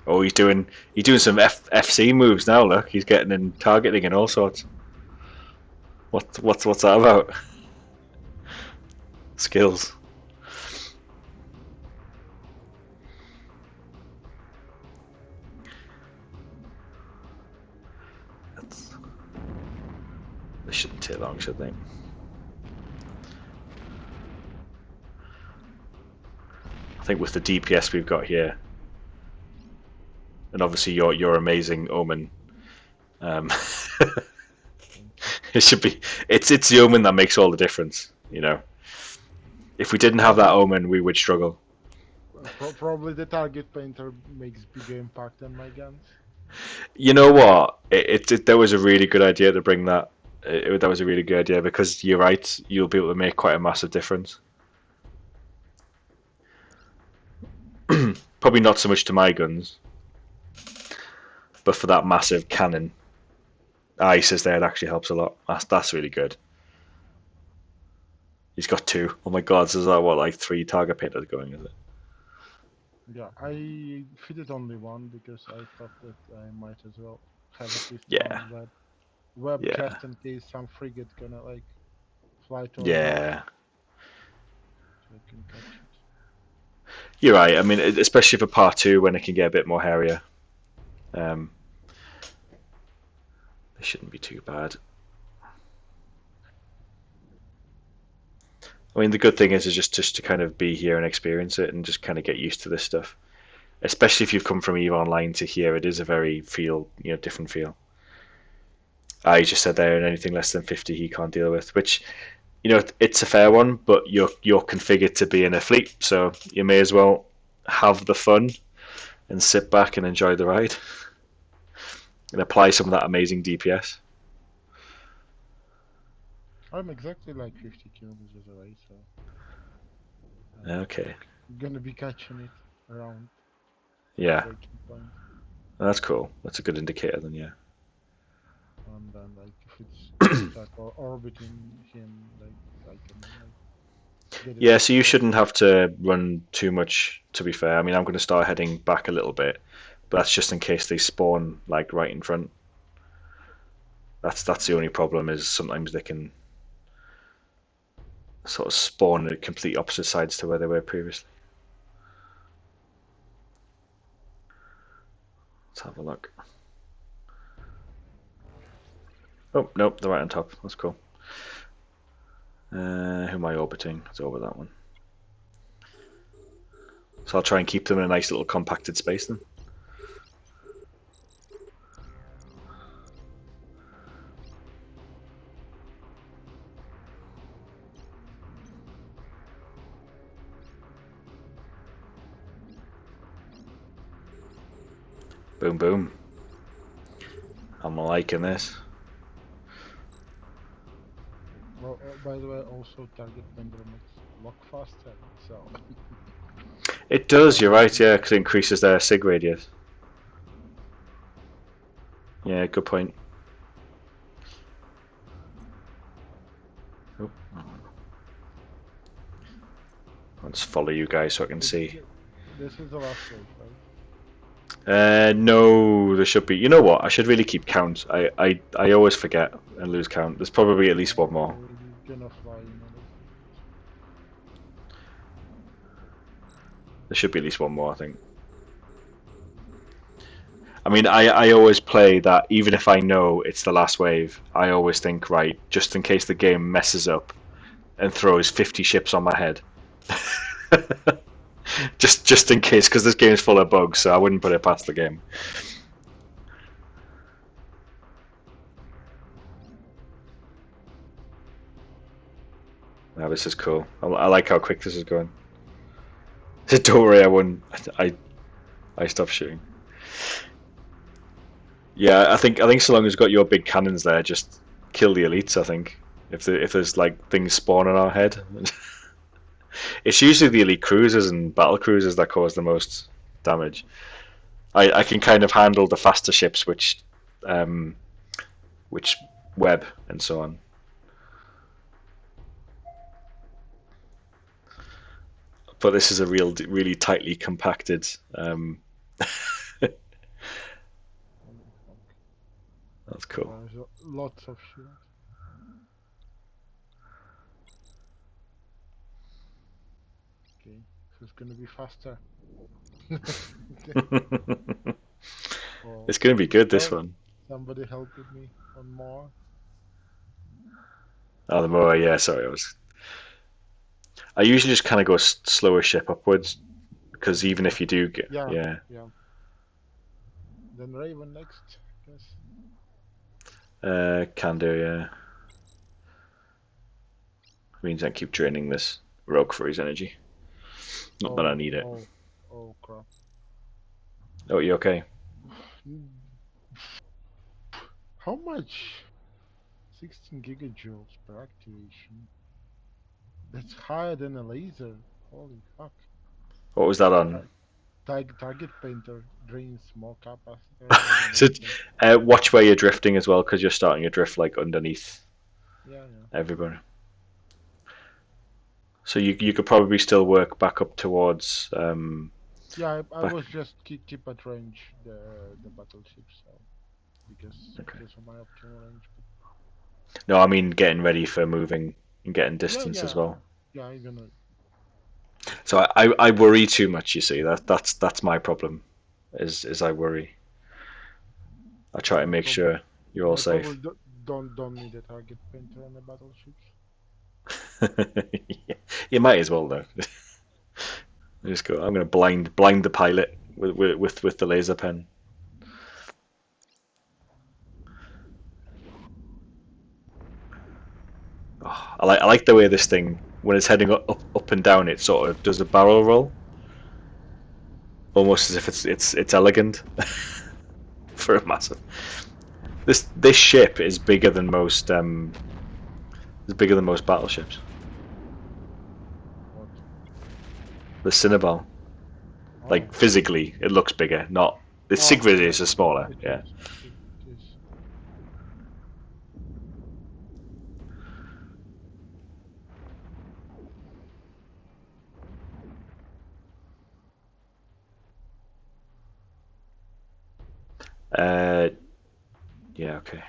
Oh, he's doing some FC moves now. Look, he's getting in targeting and all sorts. What's that about? Skills. This shouldn't take long, should they? I think with the DPS we've got here, and obviously your amazing Omen, um, Thank you. it should be. It's the Omen that makes all the difference. You know, if we didn't have that Probably, Omen, we would struggle. probably the target painter makes bigger impact than my guns. You know what? That was a really good idea to bring that. That was a really good idea because you're right. You'll be able to make quite a massive difference. Probably not so much to my guns, but for that massive cannon, he says there it actually helps a lot. That's really good. He's got two. Oh my god, so is that what, like three target painters going, is it? Yeah, I fitted only one because I thought that I might as well have at least Yeah, one web yeah, just in case some frigate gonna like fly toward me yeah. so I can catch it. You're right. I mean, especially for part two when it can get a bit more hairier. Um, it shouldn't be too bad. I mean, the good thing is just to kind of be here and experience it and just kind of get used to this stuff. Especially if you've come from EVE Online to here, it is a very different feel. I just said there, and anything less than 50 he can't deal with, which it's a fair one, but you're configured to be in a fleet, so you may as well have the fun and sit back and enjoy the ride and apply some of that amazing DPS. I'm exactly like 50 kilometers away, so I'm Okay, gonna be catching it around the yeah, breaking point. that's cool. That's a good indicator then, yeah. And then like if it's gonna start orbiting him, like I can like get it Yeah, off so you course. shouldn't have to run too much, to be fair. I mean, I'm going to start heading back a little bit, but that's just in case they spawn like right in front. That's the only problem is sometimes they can sort of spawn at complete opposite sides to where they were previously. Let's have a look. Oh, nope, they're right on top. That's cool. Who am I orbiting? It's over that one. So I'll try and keep them in a nice little compacted space then. Boom, boom. I'm liking this. Well, by the way, also target bender makes lock faster, so It does, I'm you're right, using yeah, that. because it increases their sig radius. Yeah, good point. Oh, let's follow you guys so I can see. This is the last wave, right? No, there should be. You know what? I should really keep count. I always forget and lose count. There's probably at least one more. He's gonna fly in on us. There should be at least one more, I think. I mean, I always play that even if I know it's the last wave, I always think, right, just in case the game messes up and throws 50 ships on my head. just in case, because this game is full of bugs, so I wouldn't put it past the game. Now this is cool. I like how quick this is going. Don't worry, I won. I stopped shooting. Yeah, I think so long as you've got your big cannons there, just kill the elites. I think if there's like things spawn on our head, it's usually the elite cruisers and battle cruisers that cause the most damage. I can kind of handle the faster ships, um, which web and so on. But this is a really tightly compacted. Holy fuck. That's cool. There's lots of shield. Okay, so it's gonna be faster. Oh, It's going to be good, this oh, one. somebody helped me on more. Oh, the mower, yeah. Sorry, I usually just kind of go slower ship upwards, because even if you do get, Yeah, yeah, yeah. Then Raven next, guess. can do, yeah. Means I keep draining this rogue for his energy. Not that I Oh, need it. oh, oh, crap. Oh, you okay? How much? 16 gigajoules per activation. That's higher than a laser. Holy fuck. What was that on? Target painter drains more capacitor than a So, laser. watch where you're drifting as well, because you're starting to drift like underneath Yeah, yeah. everybody. So you could probably still work back up towards Yeah, I back. was just keep at range the battleship, so Okay. because of my optimal range. But No, I mean getting ready for moving and getting yeah, distance as yeah, well. yeah. I'm gonna. So I worry too much. You see, that's my problem. Is I worry. I try to Yeah, make sure you're all I probably safe. don't need a target painter on the battleships. You might as well though. Just go. I'm going to blind the pilot with the laser pen. Oh, I like the way this thing, when it's heading up and down, it sort of does a barrel roll, almost as if it's elegant for a massive. This ship is bigger than most battleships. What? The Cinnabal, like Oh, physically, it looks bigger. Not the oh, Sigrid yeah. is smaller. It Yeah. is. It is. Uh, yeah. Okay.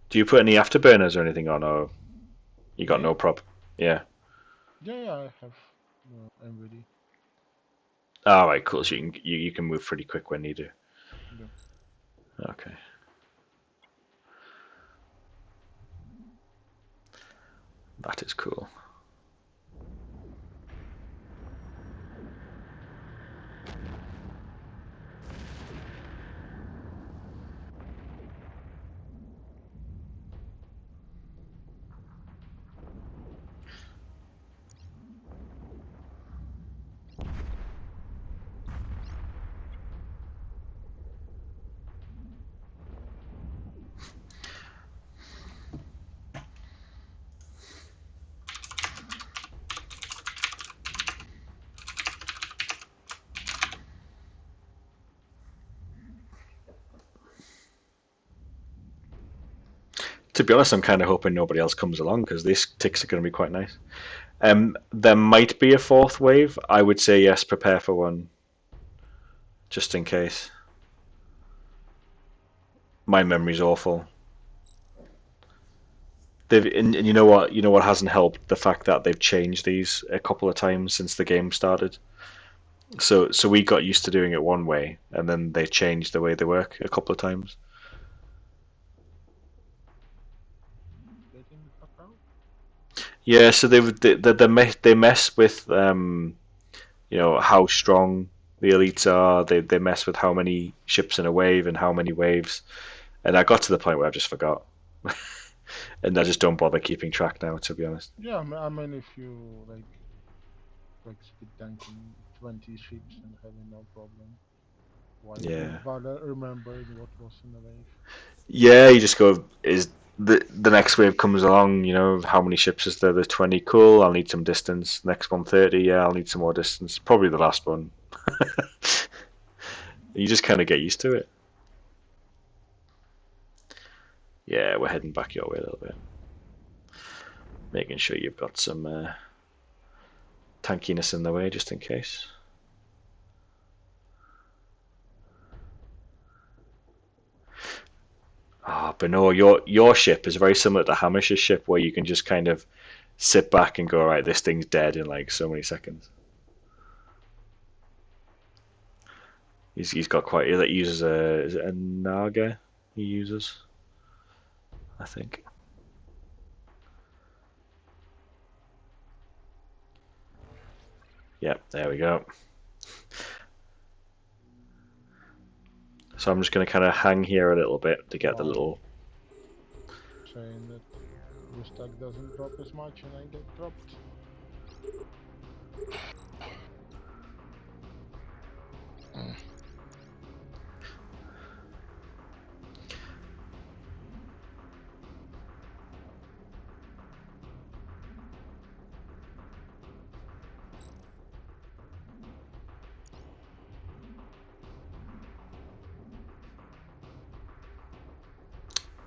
Do you put any afterburners or anything on, or you got Me? no prop? Yeah. Yeah, yeah. I have. I'm ready. All right. Cool. So you can move pretty quick when you do. Yeah. Okay. That is cool. To be honest, I'm kind of hoping nobody else comes along because these ticks are going to be quite nice. There might be a fourth wave. I would say yes, prepare for one, just in case. My memory's awful. And you know what? You know what hasn't helped? The fact that they've changed these a couple of times since the game started. So we got used to doing it one way, and then they changed the way they work a couple of times. Getting the fuck out. Yeah, so they mess with how strong the elites are. They mess with how many ships in a wave and how many waves. And I got to the point where I just forgot, and I just don't bother keeping track now, to be honest. Yeah, I mean, if you like speed tanking 20 ships and having no problem, why Yeah, bother remembering what was in the wave? yeah. You just go. Is the next wave comes along? How many ships is there? There's 20. Cool. I'll need some distance. Next one 30. Yeah, I'll need some more distance. Probably the last one. You just kind of get used to it. Yeah, we're heading back your way a little bit, making sure you've got some tankiness in the way just in case. But no, your ship is very similar to Hamish's ship, where you can just kind of sit back and go, right, this thing's dead in like so many seconds. He's got quite. He uses a is it a Naga? He uses, I think. Yep, there we go. So I'm just going to kind of hang here a little bit to get the Wow. little... Saying that your stack doesn't drop as much and I get dropped.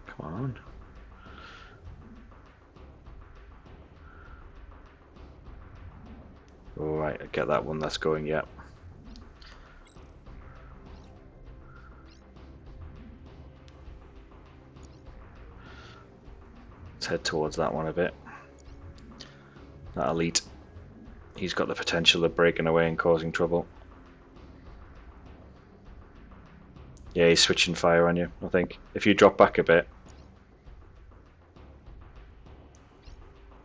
Come on. Alright, I get that one, that's going, yeah. Let's head towards that one a bit. That elite. He's got the potential of breaking away and causing trouble. Yeah, he's switching fire on you, I think. If you drop back a bit.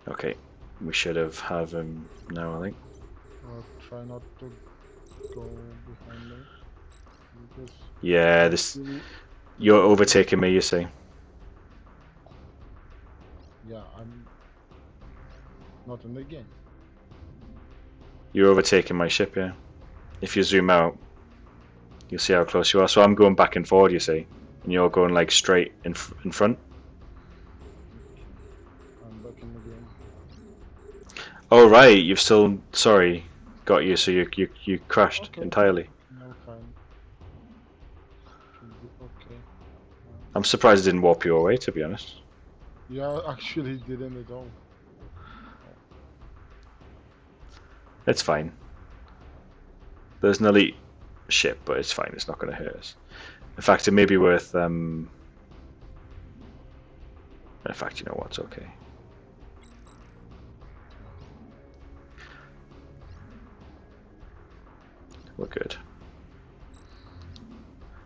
Okay, we should have him now, I think. Try not to go behind me because Yeah, you're overtaking me, you see. yeah, I'm not in the game. You're overtaking my ship, yeah. If you zoom out, you'll see how close you are. So I'm going back and forward, you see, and you're going like straight in front. Okay, I'm back in the game. Oh right, you've still got you. So you crashed Okay, entirely. I'm fine. Should be okay. I'm surprised it didn't warp you away, to be honest. Yeah, actually didn't at all. Oh. It's fine. There's an elite ship, but it's fine. It's not going to hurt us. In fact, it may be worth. In fact, you know what's okay. We're good.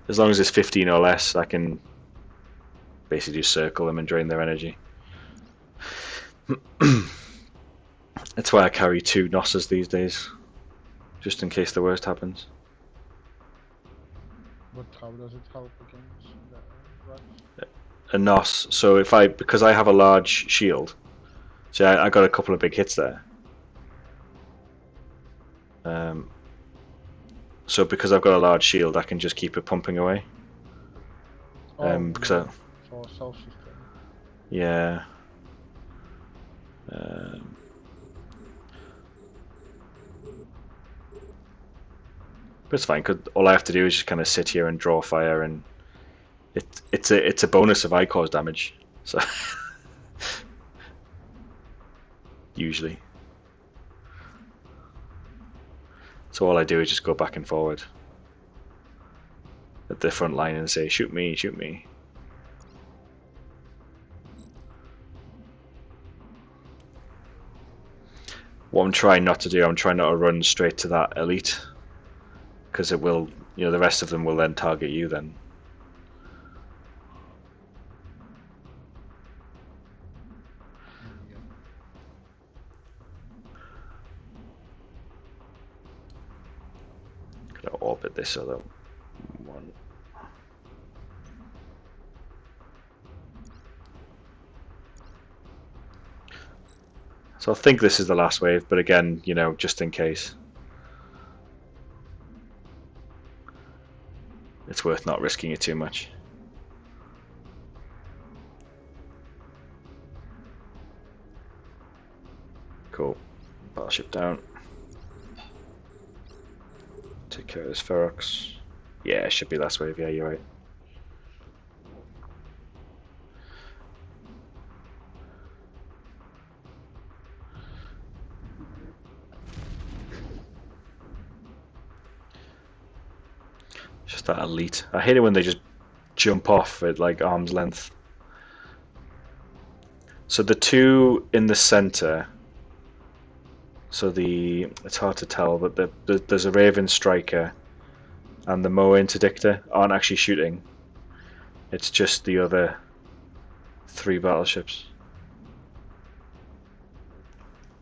As long as it's 15 or less, I can basically just circle them and drain their energy. That's why I carry 2 NOSs these days, just in case the worst happens. But how does it help against the rats? A NOS, so because I have a large shield, so I got a couple of big hits there. So because I've got a large shield, I can just keep it pumping away. Oh, Because for self-sustain. Yeah. But it's fine, because all I have to do is just kind of sit here and draw fire, and it's a bonus if I cause damage. So usually. So all I do is just go back and forward at the front line and say, shoot me, shoot me. What I'm trying not to do, I'm trying not to run straight to that elite, because it will, the rest of them will then target you then. Yeah. Gonna orbit this other one. So I think this is the last wave, but again, just in case. It's worth not risking it too much. Cool. Battleship down. Take care of this Ferox. Yeah, it should be last wave, yeah, you're right. Just that elite. I hate it when they just jump off at like arm's length. So the 2 in the center. So it's hard to tell, but there's a Raven Striker and the Moa Interdictor aren't actually shooting. It's just the other 3 battleships.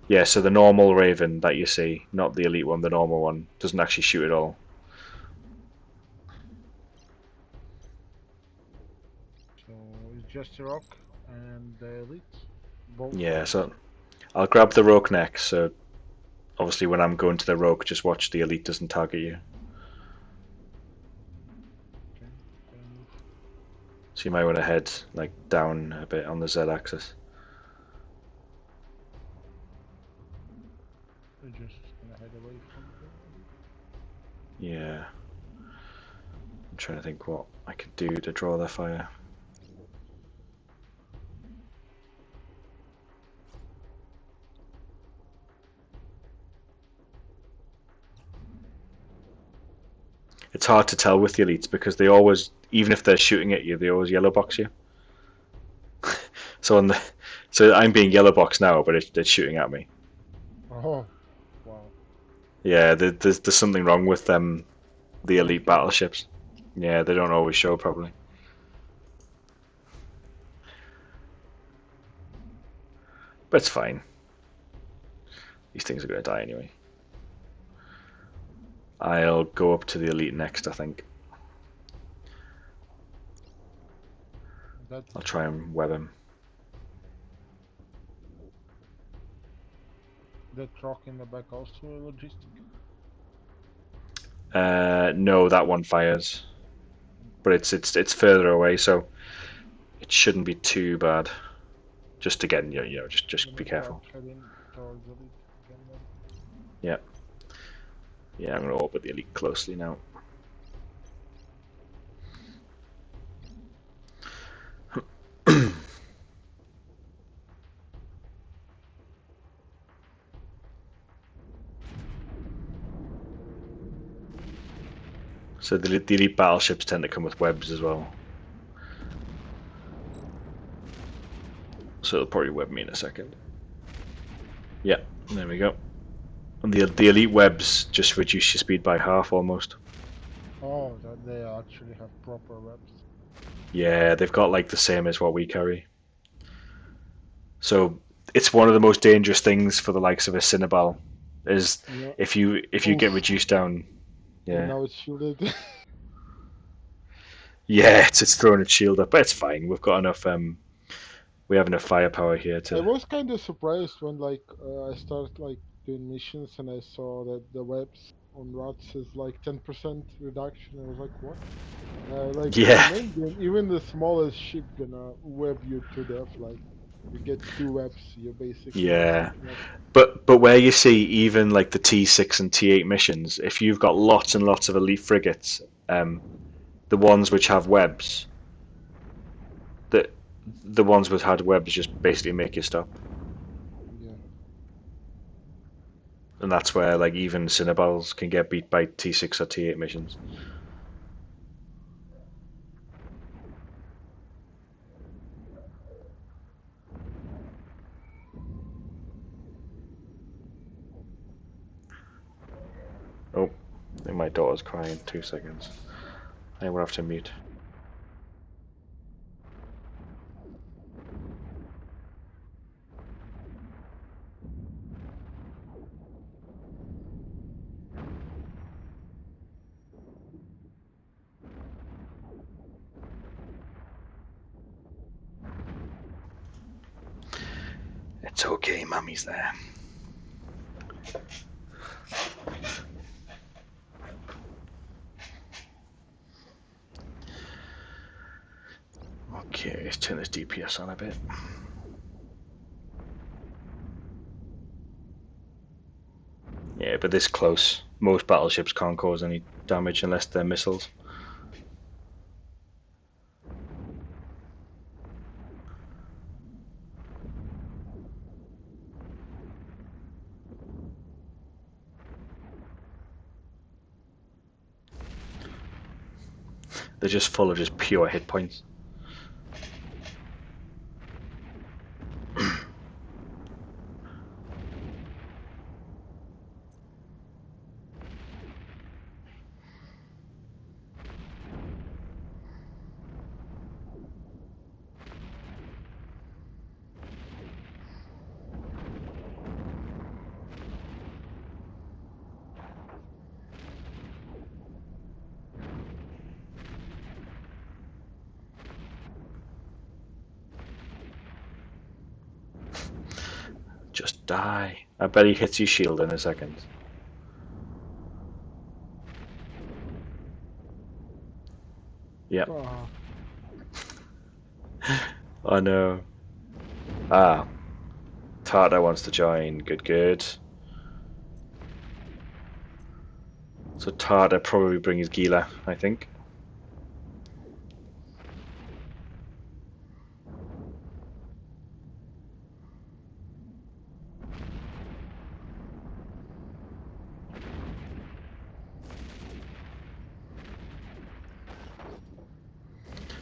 Yeah, so the normal Raven that you see, not the elite one, the normal one, doesn't actually shoot at all. So it's just a rock and the elite, both. Yeah, so I'll grab the Rogue next, so obviously when I'm going to the Rogue, just watch the elite doesn't target you. Okay, can I move? So you might want to head like down a bit on the Z axis. I'm just gonna head away from the elite. Yeah. I'm trying to think what I could do to draw their fire. It's hard to tell with the elites because they always, even if they're shooting at you, they always yellow box you. So on the, so I'm being yellow boxed now, but it's shooting at me. Oh, wow. Yeah, there's something wrong with the elite Okay. battleships. Yeah, they don't always show properly. But it's fine. These things are going to die anyway. I'll go up to the elite next, I think. That I'll try and web him. that rock in the back also a logistic. No, that one fires, but it's further away, so it shouldn't be too bad. Just again, just Gonna be start careful. heading towards elite again then. Yeah, yeah. I'm gonna orbit the elite closely now. So the elite battleships tend to come with webs as well. So it'll probably web me in a second. Yeah, there we go. And the elite webs just reduce your speed by half almost. Oh, that they actually have proper reps. Yeah, they've got like the same as what we carry. So it's one of the most dangerous things for the likes of a Cinnabal is Yeah. if you get Oof. reduced down. Yeah, Yeah, now it's shielded. yeah, it's throwing its shield up, but it's fine. We've got enough. We have enough firepower here I to. was kind of surprised when I started like doing missions and I saw that the webs on rats is like 10% reduction. I was like, what? Like in the Yeah, main game, even the smallest ship gonna web you to death. Like you get two webs, you're basically yeah. dead. But where you see even like the T6 and T8 missions, if you've got lots and lots of elite frigates, the ones which have webs, the the ones which had webs just basically make you stop, Yeah. and that's where like even Cinnabals can get beat by T6 or T8 missions. Oh, I think my daughter's crying. 2 seconds. I will have to mute. It's okay, Mummy's there. Okay, let's turn this DPS on a bit. Yeah, but this close, most battleships can't cause any damage unless they're missiles. They're just full of just pure hit points. Die. I bet he hits your shield in a second. Yep. Ah, Oh no. Ah. Tartar wants to join. Good, good. So Tartar probably brings Gila, I think.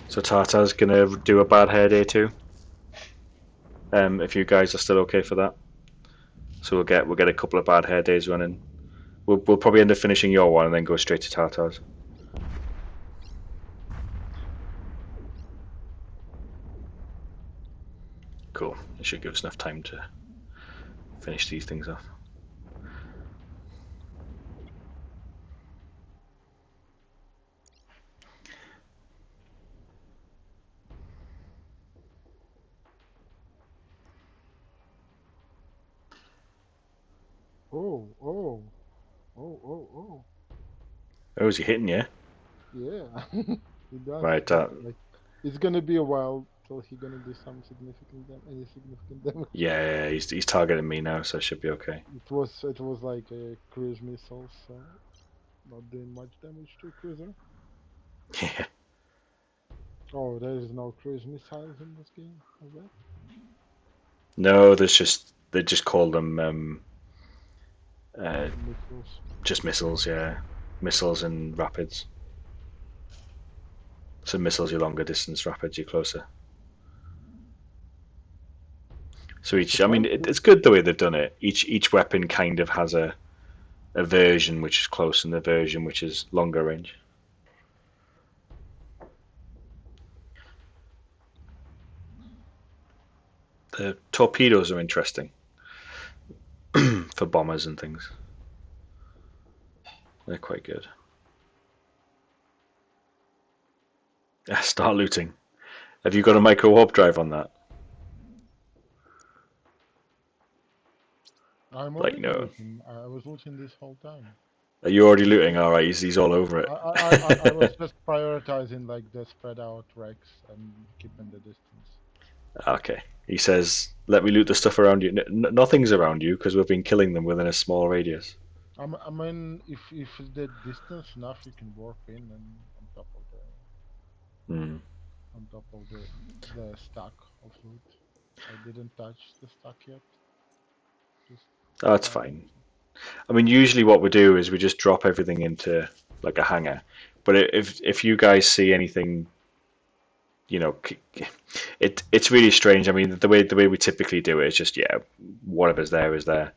So Tartar's gonna do a bad hair day too. If you guys are still okay for that. So we'll get a couple of bad hair days running. We'll probably end up finishing your one and then go straight to Tartar's. Cool. It should give us enough time to finish these things off. oh, oh, oh, oh, oh. Oh, is he hitting you? Yeah, he does. Right. But like, it's gonna be a while till he gonna do some any significant damage. Yeah, he's targeting me now, so I should be okay. It was like a cruise missile, so not doing much damage to a cruiser. Yeah. Oh, there is no cruise missiles in this game, I bet. No, they just call them uh, Missiles. just missiles. Yeah, missiles and rapids. So missiles your longer distance, rapids your closer. So I mean, Surprisingly, it's good the way they've done it. Each weapon kind of has a version which is close and a version which is longer range. The torpedoes are interesting for bombers and things. They're quite good. Start looting. Have you got a micro warp drive on that? I'm Like, already no. looting. I was looting this whole time. Are you already looting? All right, he's all over it. I was just prioritizing like the spread out wrecks and keeping the distance. Okay. He says, "Let me loot the stuff around you." Nothing's around you because we've been killing them within a small radius. I mean, if the distance enough, you can warp in and Hmm. on top of the stack of loot. I didn't touch the stack yet. Just Oh, that's started. fine. I mean, usually what we do is we just drop everything into like a hangar. But if you guys see anything, you know, it's really strange. I mean, the way we typically do it is just whatever's there is there.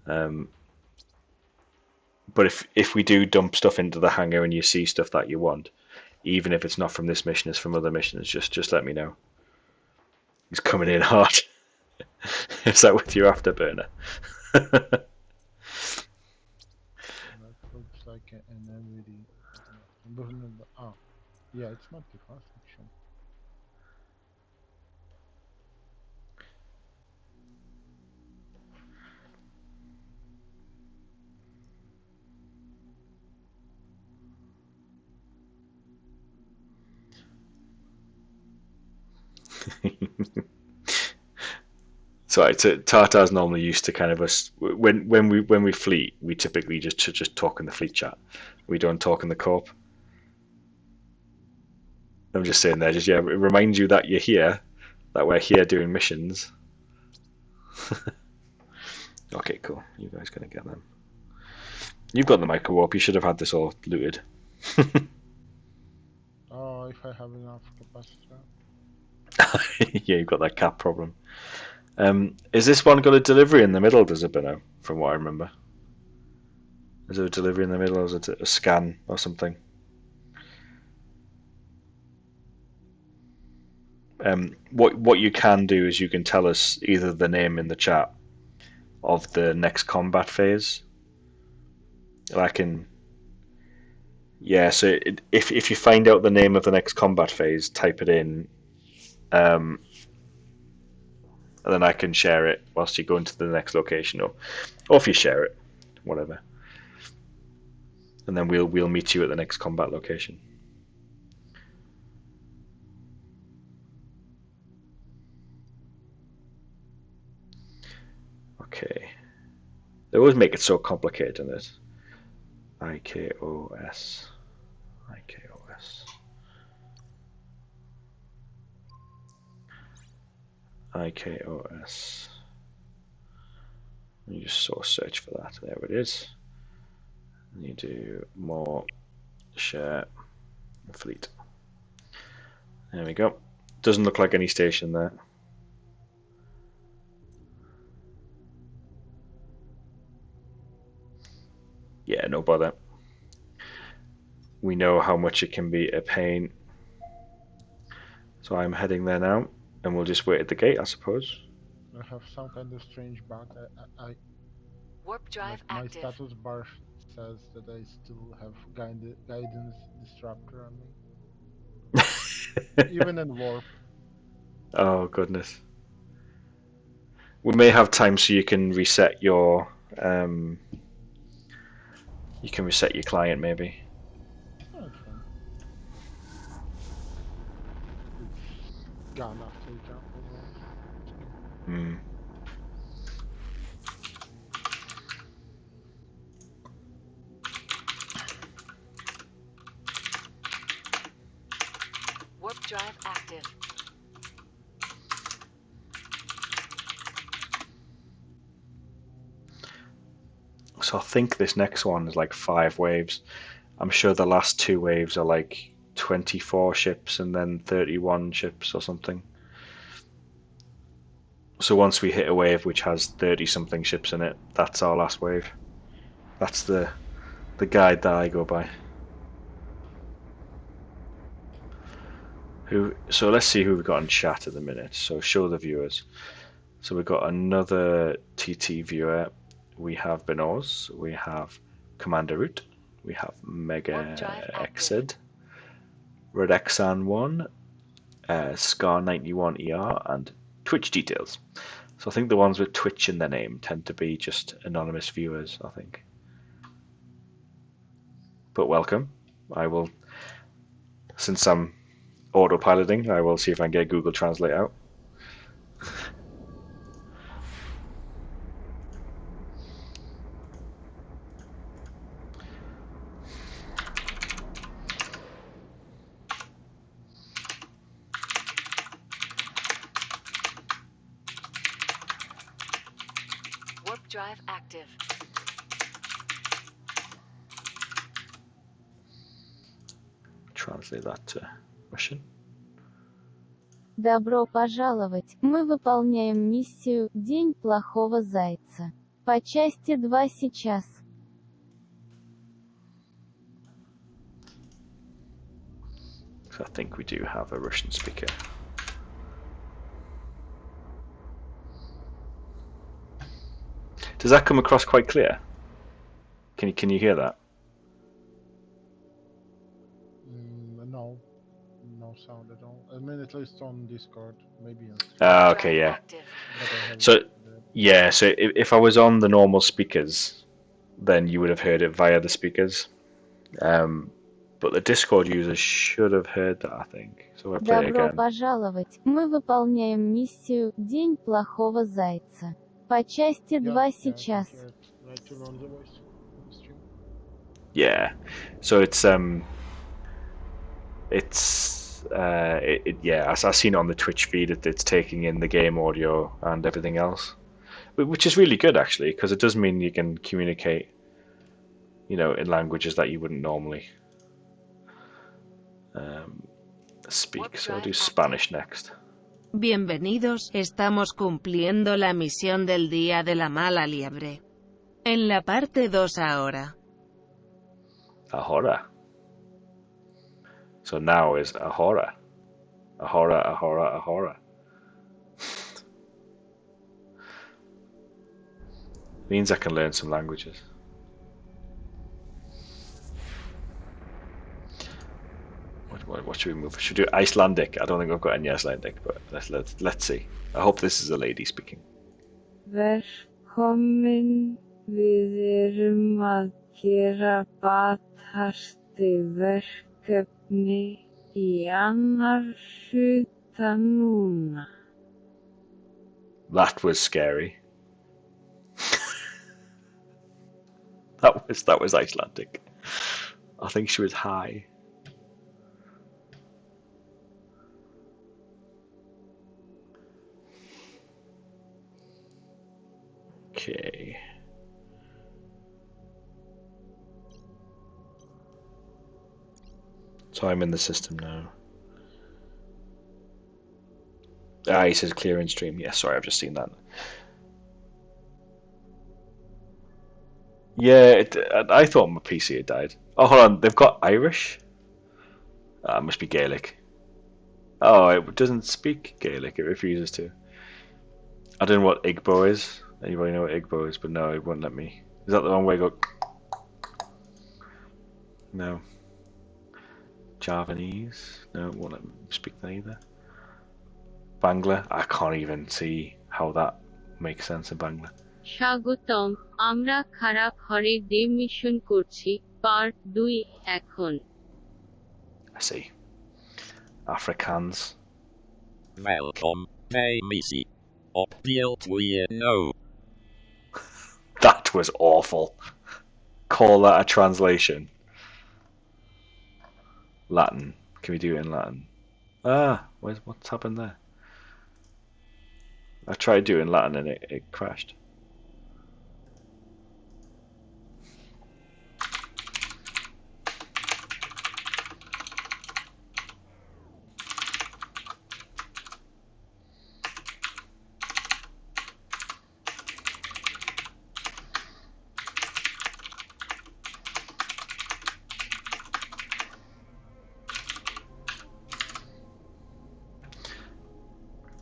Um, but if we do dump stuff into the hangar and you see stuff that you want, even if it's not from this mission, it's from other missions, just let me know. He's coming in hard. Is that with your afterburner? That looks like an MVD. Ah, yeah, it's not too fast actually. So Tartar's normally used to kind of us when we fleet, we typically just talk in the fleet chat. We don't talk in the corp. I'm just saying there, just it reminds you that you're here, that we're here doing missions. Okay, cool. You guys gonna get them. You've got the micro warp. You should have had this all looted. Oh, if I have enough capacitor. Yeah, you've got that cap problem. Is this one got a delivery in the middle, does it, Benno? From what I remember. Is there a delivery in the middle, or is it a scan or something? What you can do is you can tell us either the name in the chat of the next combat phase. I can, yeah. So if you find out the name of the next combat phase, type it in, um, and then I can share it whilst you go into the next location, or if you share it, whatever. And then we'll meet you at the next combat location. Okay. They always make it so complicated in this. IKOS. IKOS. IKOS. You just sort of search for that. There it is. And you do more share fleet. There we go. Doesn't look like any station there. Yeah, no bother. We know how much it can be a pain. So I'm heading there now, and we'll just wait at the gate, I suppose. I have some kind of strange bug. Warp drive my active. status bar says that I still have guidance disruptor on me, even in warp. Oh goodness. We may have time so you can reset your client maybe. Oh, it's fine. It's gone after you jump over. It's okay. Hmm. Warp drive active. So I think this next one is like 5 waves. I'm sure the last 2 waves are like 24 ships and then 31 ships or something. So once we hit a wave which has 30 something ships in it, that's our last wave. That's the guide that I go by. So let's see who we've got in chat at the minute. So show the viewers. So we've got another TT viewer. We have Benoz. We have Commander Root. We have Mega Exed. Redexan1. Scar91ER. And Twitch details. So I think the ones with Twitch in their name tend to be just anonymous viewers, I think. But welcome. I will, since I'm autopiloting, I will see if I can get Google Translate out. Warp drive active. Translate that to Russian. Добро пожаловать! Мы выполняем миссию «День плохого зайца». По части 2 сейчас. So I think we do have a Russian speaker. Does that come across quite clear? Can you hear that? No sound at all. I mean, at least on Discord, maybe on stream. Ah, okay, yeah. So yeah, so if I was on the normal speakers, then you would have heard it via the speakers. But the Discord users should have heard that, I think. So we'll play it Добро again. пожаловать! Мы выполняем миссию «День плохого зайца». По части 2 сейчас. Yeah. So yeah, as I've seen it on the Twitch feed, it's taking in the game audio and everything else, which is really good actually, because it does mean you can communicate, in languages that you wouldn't normally speak. So I'll do Spanish next. Bienvenidos, estamos cumpliendo la misión del día de la mala liebre. En la parte 2 ahora. Ahora. So now is ahora. Ahora, ahora, ahora. Means I can learn some languages. What what should we move? Should we do Icelandic? I don't think I've got any Icelandic, but let's see. I hope this is a lady speaking. Velkomin, við erum að gera batasti verkefni í annar hluta núna. That was scary. that was Icelandic. I think she was high. Okay. So I'm in the system now. Ah, he says clear in stream. Yeah, sorry, I've just seen that. Yeah, I thought my PC had died. Oh, hold on, they've got Irish? Ah, it must be Gaelic. Oh, it doesn't speak Gaelic, it refuses to. I don't know what Igbo is. Anybody know what Igbo is? But no, it won't let me. Is that the one where I go... No. Javanese? No, it won't let me speak that either. Bangla? I can't even see how that makes sense in Bangla. স্বাগতম, আমরা খারাপ ঘরে day mission করছি, part 2 এখন। I see. Afrikaans. Welkom bij missie. Op beeld we know. That was awful. Call that a translation. Latin. Can we do it in Latin? Ah, what's happened there? I tried doing Latin and it crashed.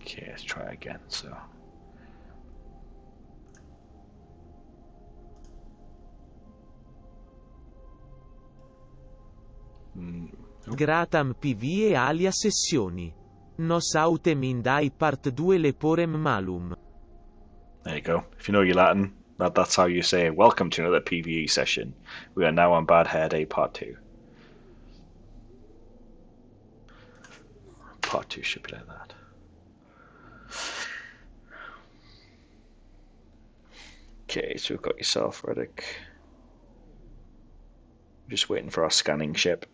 Okay, let's try again. So. Gratam PV e alia sessioni. Nos autem indai part 2 leporem malum. There you go. If you know your Latin, that's how you say welcome to another PvE session. We are now on Bad Hair Day Part 2. Part 2 should be like that. Okay, so we've got yourself, Reddick. Just waiting for our scanning ship.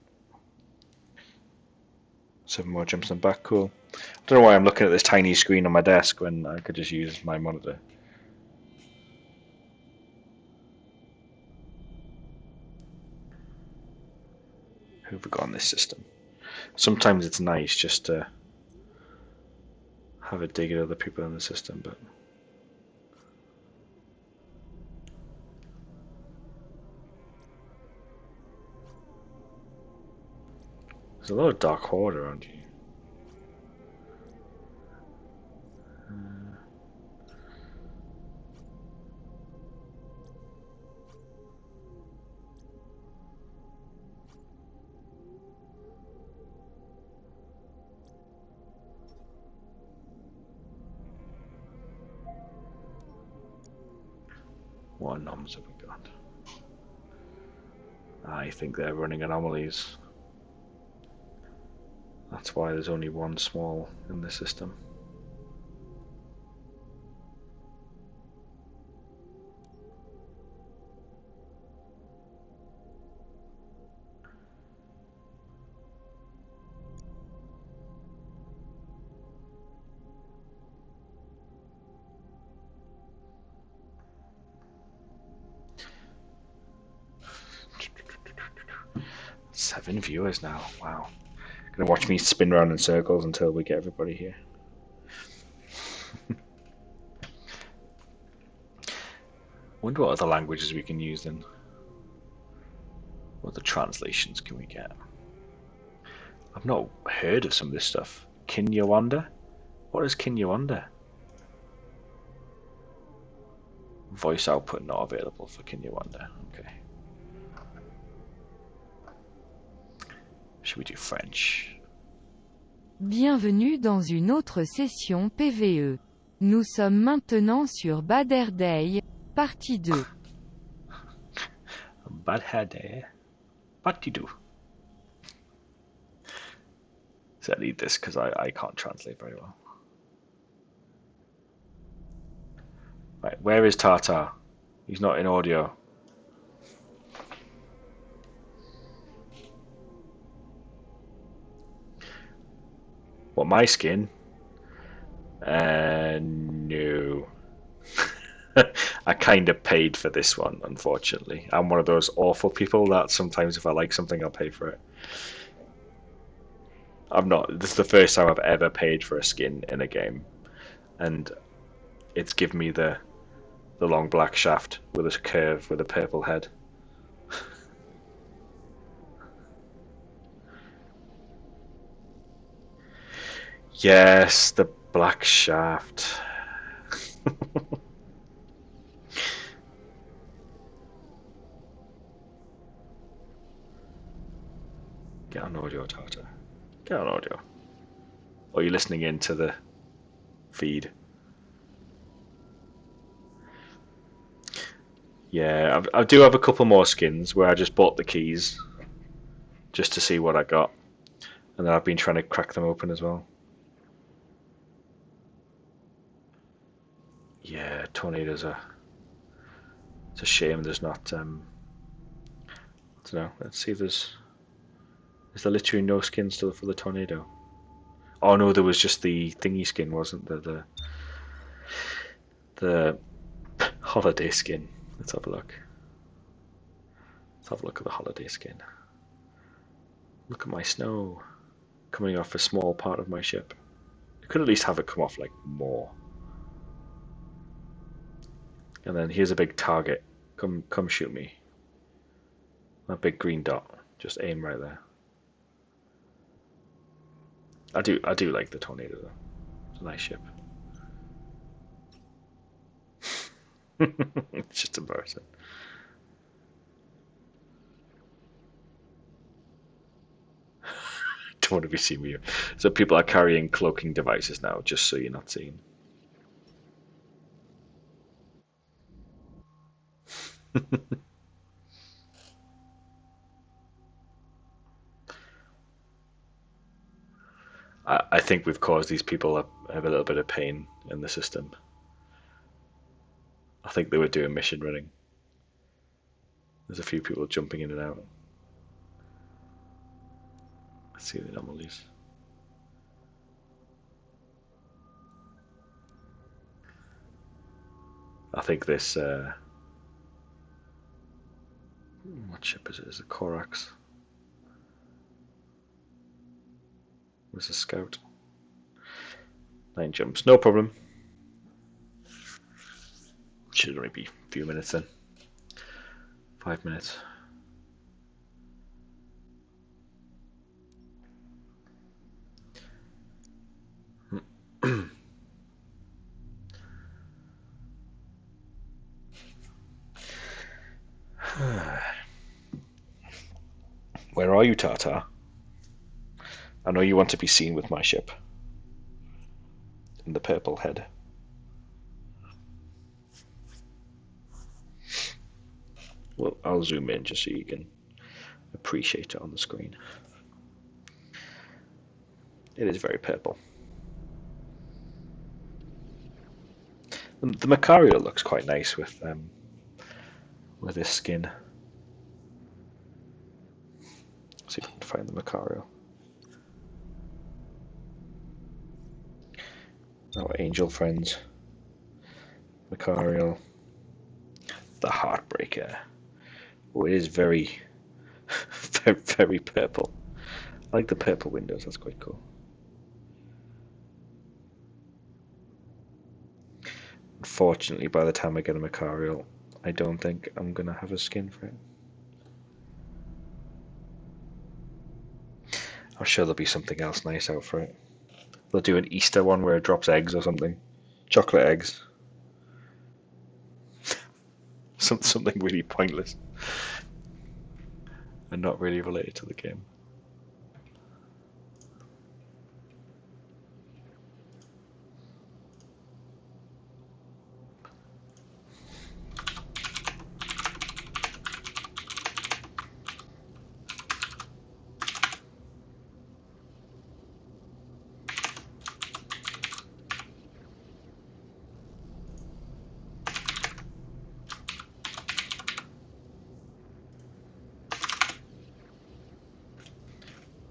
7 more jumps and back, cool. I don't know why I'm looking at this tiny screen on my desk when I could just use my monitor. Who have we got on this system? Sometimes it's nice just to have a dig at other people in the system, but there's a lot of Dark Horde around you. What noms have we got? I think they're running anomalies. That's why there's only one small in the system. Seven viewers now, wow. Gonna watch me spin around in circles until we get everybody here. Wonder what other languages we can use then. What other translations can we get? I've not heard of some of this stuff. Kinyarwanda? What is Kinyarwanda? Voice output not available for Kinyarwanda. Okay. Should we do French? Bienvenue dans une autre session PvE. Nous sommes maintenant sur Bad Hair Day, partie 2. Bad hair day. What do you do? So I need this because I can't translate very well. Right, where is Tata? He's not in audio. What, my skin? No. I kind of paid for this one, unfortunately. I'm one of those awful people that sometimes if I like something, I'll pay for it. I'm not. This is the first time I've ever paid for a skin in a game, and it's given me the long black shaft with a curve with a purple head. Yes, the black shaft. Get on audio, Tata. Get on audio. Or you're listening into the feed. Yeah, I do have a couple more skins where I just bought the keys just to see what I got. And then I've been trying to crack them open as well. Yeah, tornadoes are... It's a shame there's not... I don't know, let's see if there's... Is there literally no skin still for the tornado? Oh no, there was just the thingy skin, wasn't there? The holiday skin. Let's have a look. Let's have a look at the holiday skin. Look at my snow coming off a small part of my ship. I could at least have it come off like more. And then here's a big target. Come shoot me. That big green dot. Just aim right there. I do like the tornado though. It's a nice ship. It's just embarrassing. Don't want to be seen with you. So people are carrying cloaking devices now, just so you're not seen. I think we've caused these people a little bit of pain in the system. I think they were doing mission running. There's a few people jumping in and out. Let's see the anomalies. I think this... what ship is it? Is it Corax? Where's the scout? 9 jumps, no problem. Should only be a few minutes then. 5 minutes. Where are you, Tata? I know you want to be seen with my ship. And the purple head. Well, I'll zoom in just so you can appreciate it on the screen. It is very purple. The Macario looks quite nice with this skin. Let's see if I can find the Macario. Our angel friends. Macario. The Heartbreaker. Oh, it is very, very purple. I like the purple windows, that's quite cool. Unfortunately, by the time I get a Macario, I don't think I'm going to have a skin for it. I'm sure there'll be something else nice out for it. They'll do an Easter one where it drops eggs or something. Chocolate eggs. Something really pointless. And not really related to the game.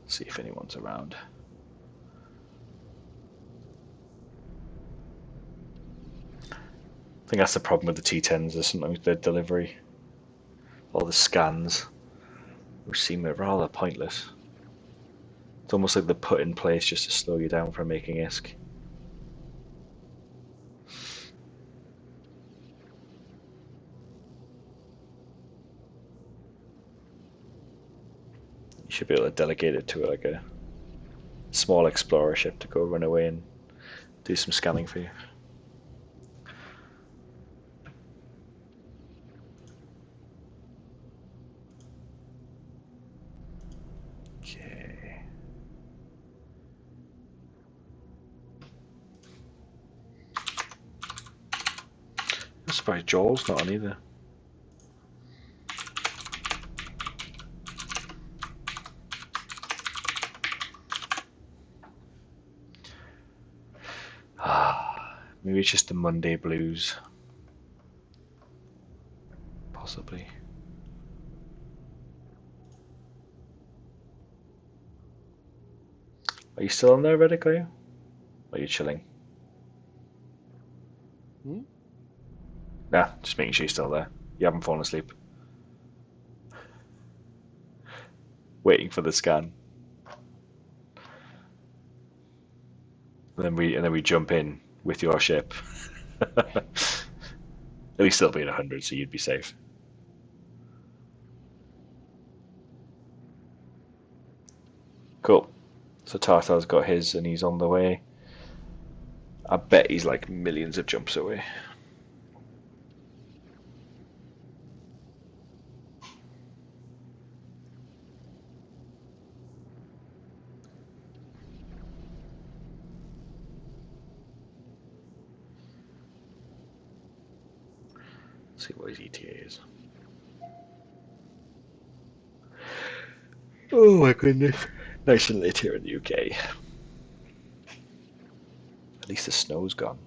See if anyone's around. I think that's the problem with the T10s, is sometimes their delivery, all the scans, which seem rather pointless. It's almost like they're put in place just to slow you down from making ISK. You should be able to delegate it to like a small explorer ship to go run away and do some scanning for you. Okay. I'm surprised Joel's not on either. Maybe it's just the Monday blues. Possibly. Are you still on there, Reddick, are you? Or are you chilling? Nah, just making sure you're still there. You haven't fallen asleep. Waiting for the scan. And then we jump in with your ship. At least it'll be at 100, so you'd be safe. Cool. So Tartar's got his and he's on the way. I bet he's like millions of jumps away. Let's see what his ETA is. Oh my goodness. Nice and late here in the UK. At least the snow's gone.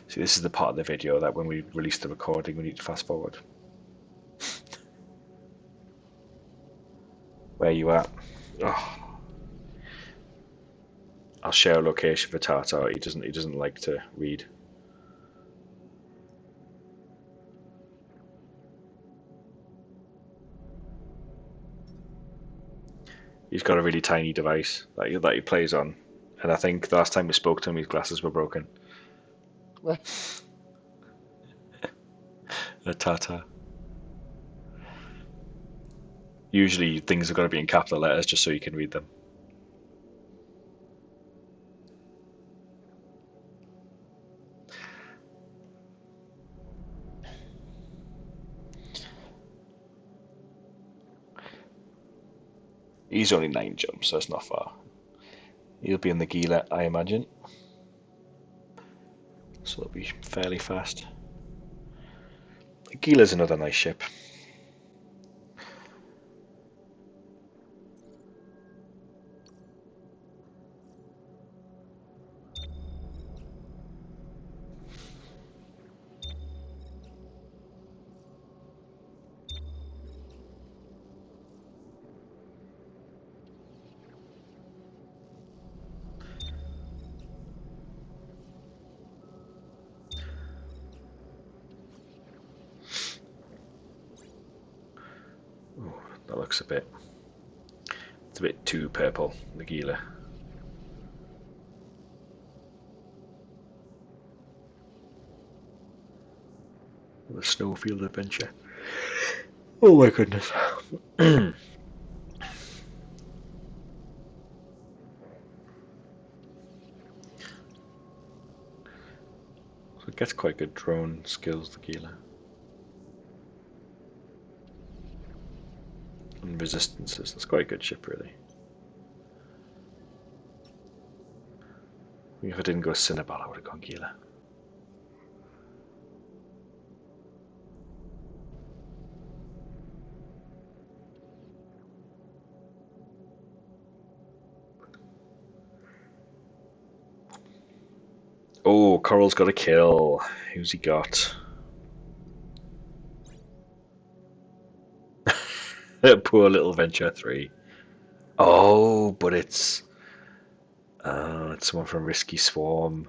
See, this is the part of the video that when we release the recording, we need to fast forward. Where you at? Oh. I'll share a location for Tartar. He doesn't like to read. He's got a really tiny device that he plays on, and I think the last time we spoke to him, his glasses were broken. A Tartar. Usually things have got to be in capital letters just so you can read them. He's only 9 jumps, so it's not far. He'll be in the Gila, I imagine. So it'll be fairly fast. The Gila's another nice ship. Ooh, that looks it's a bit too purple, the Gila. The Snowfield Adventure. Oh my goodness. So it gets quite good drone skills, the Gila. And resistances, that's quite a good ship really. If I didn't go Cinnabal, I would have gone Gila. Coral's got a kill. Who's he got? Poor little Venture 3. Oh, but it's someone from Risky Swarm.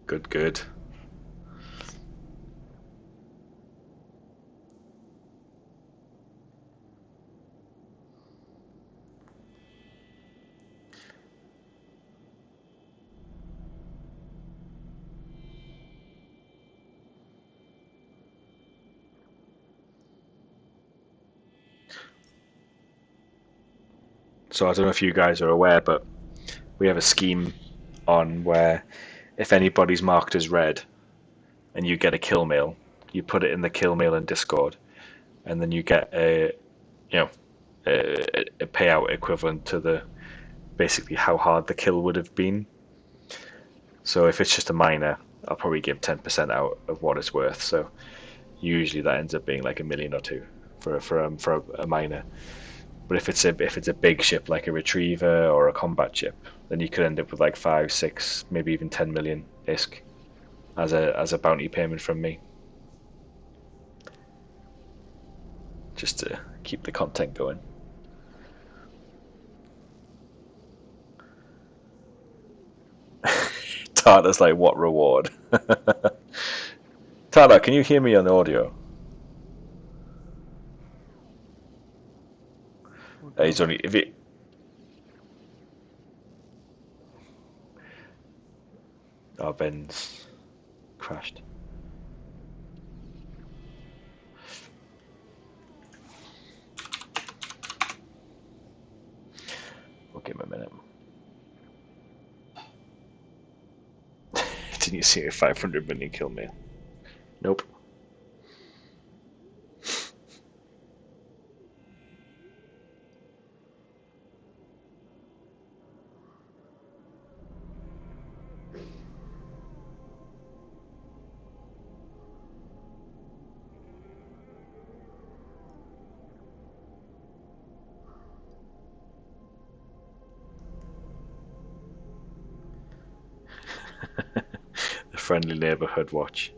Good, good. So I don't know if you guys are aware, but we have a scheme on where if anybody's marked as red and you get a kill mail, you put it in the kill mail in Discord, and then you get a payout equivalent to the basically how hard the kill would have been. So if it's just a minor, I'll probably give 10% out of what it's worth. So usually that ends up being like $1 million or $2 million for a minor. But if it's a big ship like a retriever or a combat ship, then you could end up with like 5, 6, maybe even 10 million ISK as a bounty payment from me, just to keep the content going. Tata's like, what reward? Tata, can you hear me on the audio? He's only if it. Oh, Ben's crashed. We'll give him a minute. Didn't you see a 500 million kill me? Nope. The friendly neighborhood watch.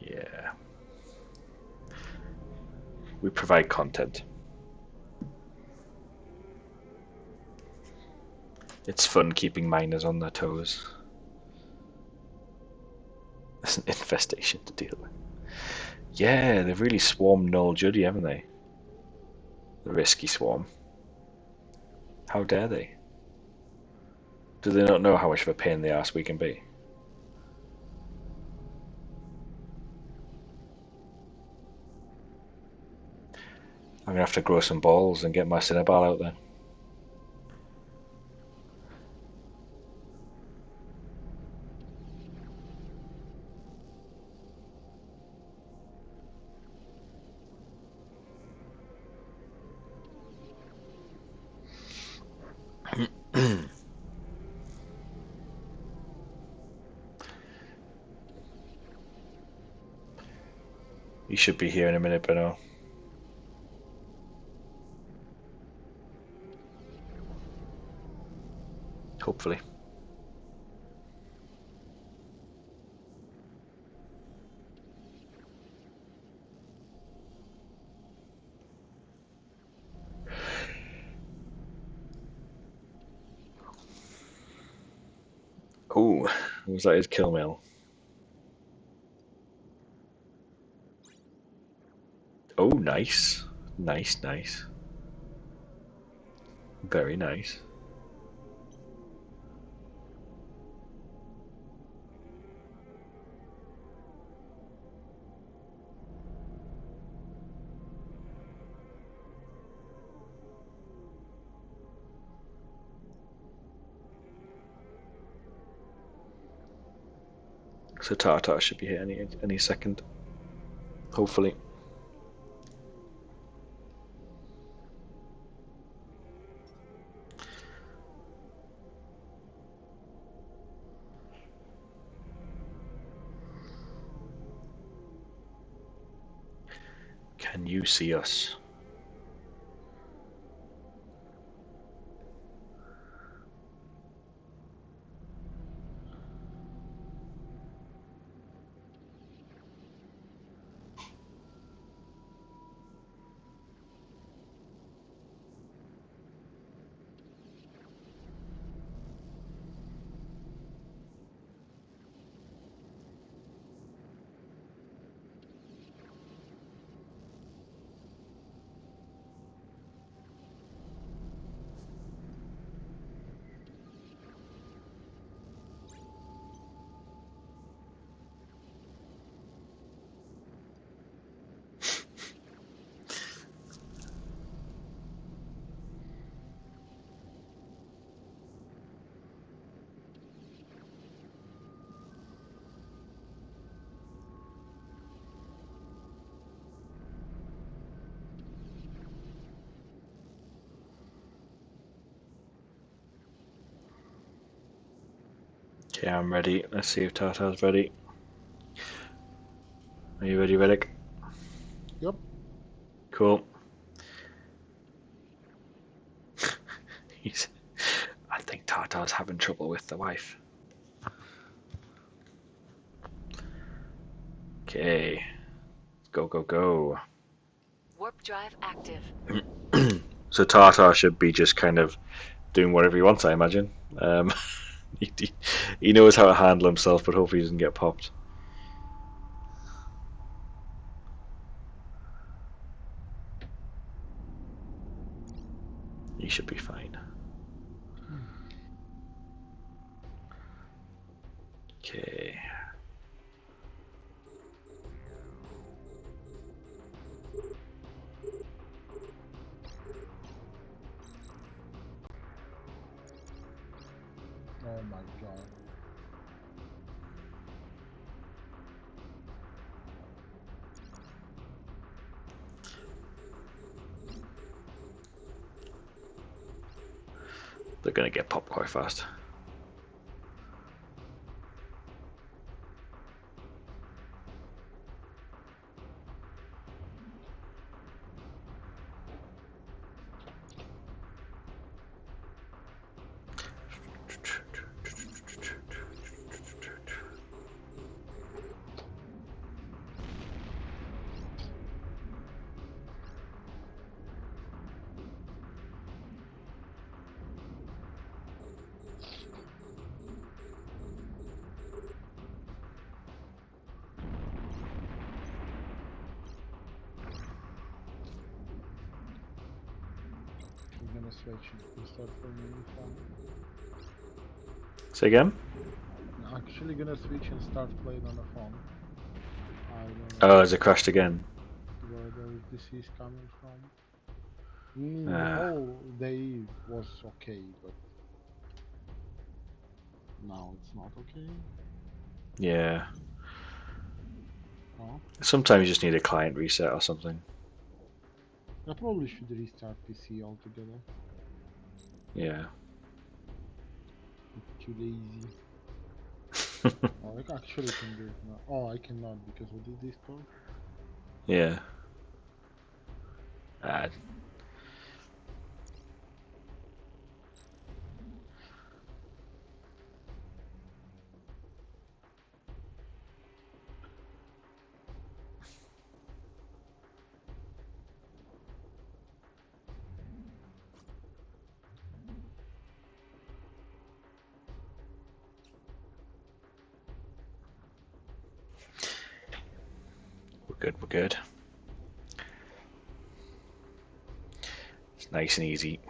Yeah. We provide content. It's fun keeping miners on their toes. It's an infestation to deal with. Yeah, they've really swarmed Noel Juddy, haven't they? The risky swarm. How dare they? Do they not know how much of a pain in the ass we can be? I'm gonna have to grow some balls and get my Cinnaball out there. You should be here in a minute, Beno. Hopefully. Oh, was that his kill mail? Oh, nice. Nice, nice. Very nice. So Tata should be here any second. Hopefully. Can you see us? Okay, I'm ready. Let's see if Tartar's ready. Are you ready, Relic? Yep. Cool. I think Tartar's having trouble with the wife. Okay. Go, go, go. Warp drive active. So Tartar should be just kind of doing whatever he wants, I imagine. He knows how to handle himself, but hopefully he doesn't get popped. He should be fine. Okay. Oh my god. They're gonna get popped quite fast. We're gonna switch and start playing on the phone. Say again? I'm actually gonna switch and start playing on the phone. I don't Oh, know has it crashed again? where this is coming from. The Ah, whole day was okay, but now it's not okay. yeah. Oh, Sometimes you just need a client reset or something. I probably should restart PC altogether. Yeah. I'm too lazy. Oh, I actually can do it now. Oh, I cannot because of the Discord. Yeah. Ah, we're good, we're good. It's nice and easy.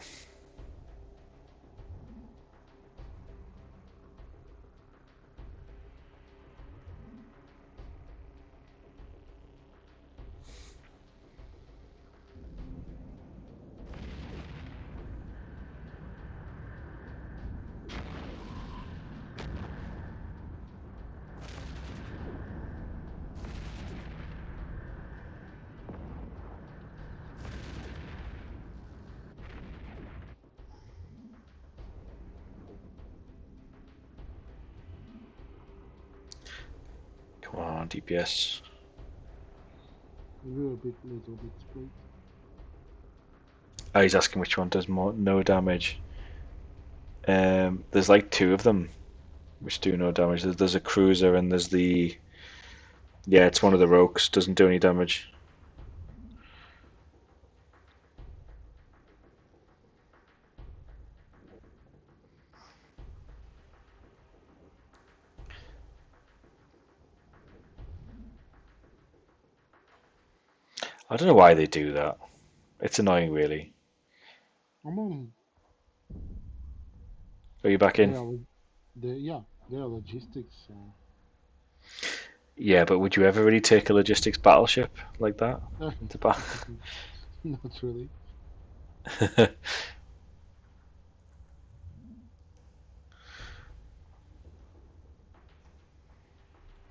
Come on, DPS. We're a little bit split. Oh, he's asking which one does more no damage. There's like two of them which do no damage. There's a cruiser and there's the yeah, it's one of the rogues. Doesn't do any damage. I don't know why they do that. It's annoying, really. I'm on. Are you back in? Yeah, they are logistics. So. Yeah, but would you ever really take a logistics battleship like that into battle? Not really.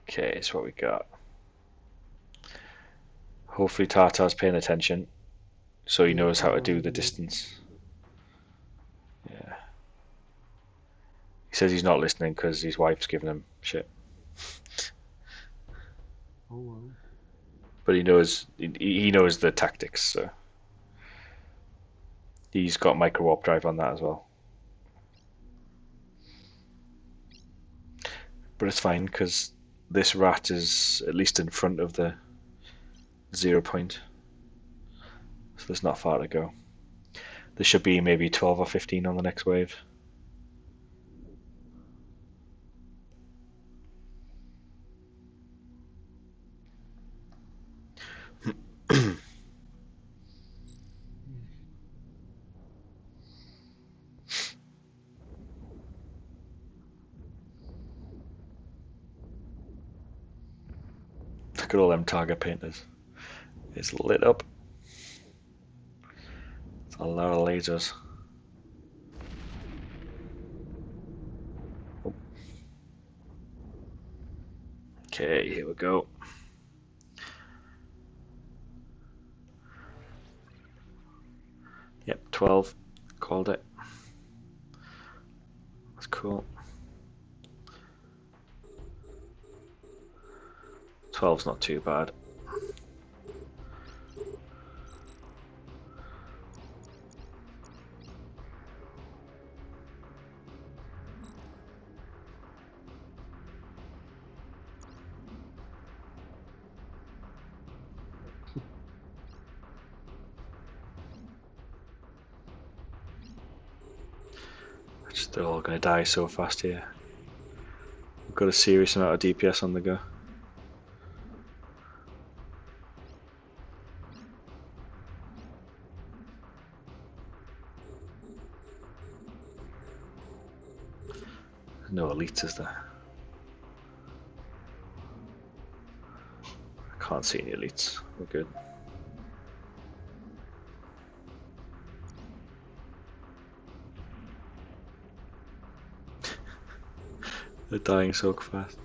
Okay, so what we got. Hopefully Tartar's paying attention, so he Yeah, knows how to do the probably. distance. Yeah. He says he's not listening because his wife's giving him shit. Oh well. But he knows the tactics, so he's got micro warp drive on that as well. But it's fine because this rat is at least in front of the 0 point, so there's not far to go. There should be maybe 12 or 15 on the next wave. Look at all them target painters. It's lit up. It's a lot of lasers. Okay, here we go. Yep, 12. Called it. That's cool. 12's not too bad. They're all going to die so fast here. We've got a serious amount of DPS on the go. No elites, is there? I can't see any elites. We're good. They're dying so fast.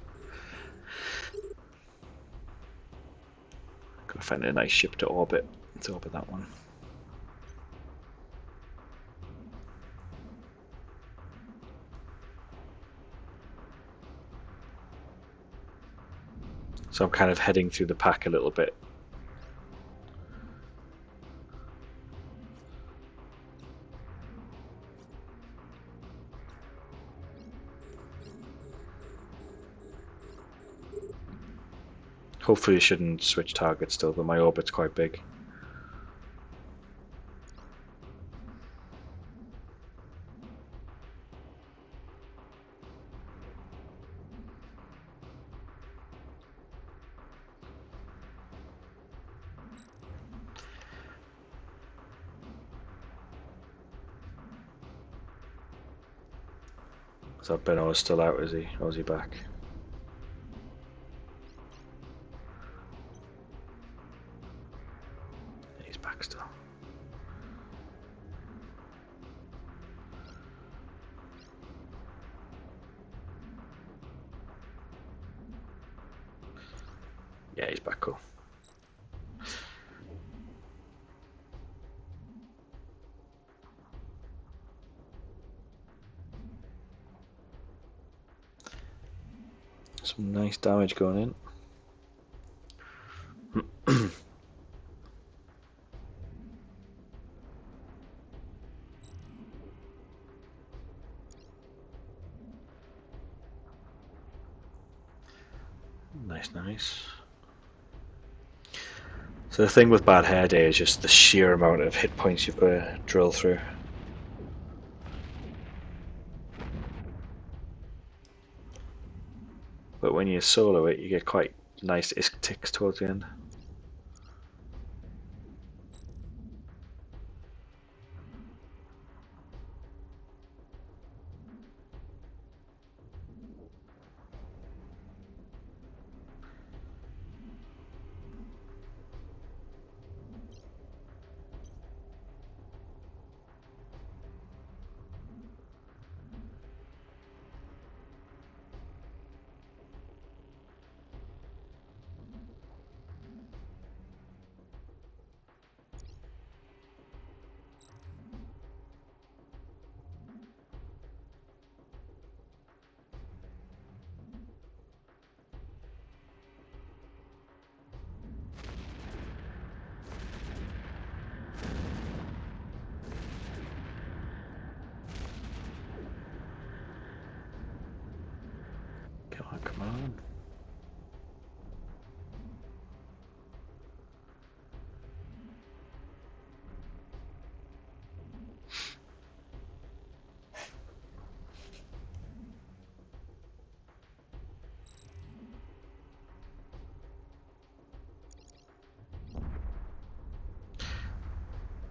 Gotta find a nice ship to orbit. Let's orbit that one. So I'm kind of heading through the pack a little bit. Hopefully I shouldn't switch targets still, but my orbit's quite big. So Benno's still out, is he? Or is he back? He's back still. Yeah, he's back, cool. Some nice damage going in. Nice, nice. So the thing with bad hair day is just the sheer amount of hit points you've got to drill through. But when you solo it, you get quite nice ISK ticks towards the end.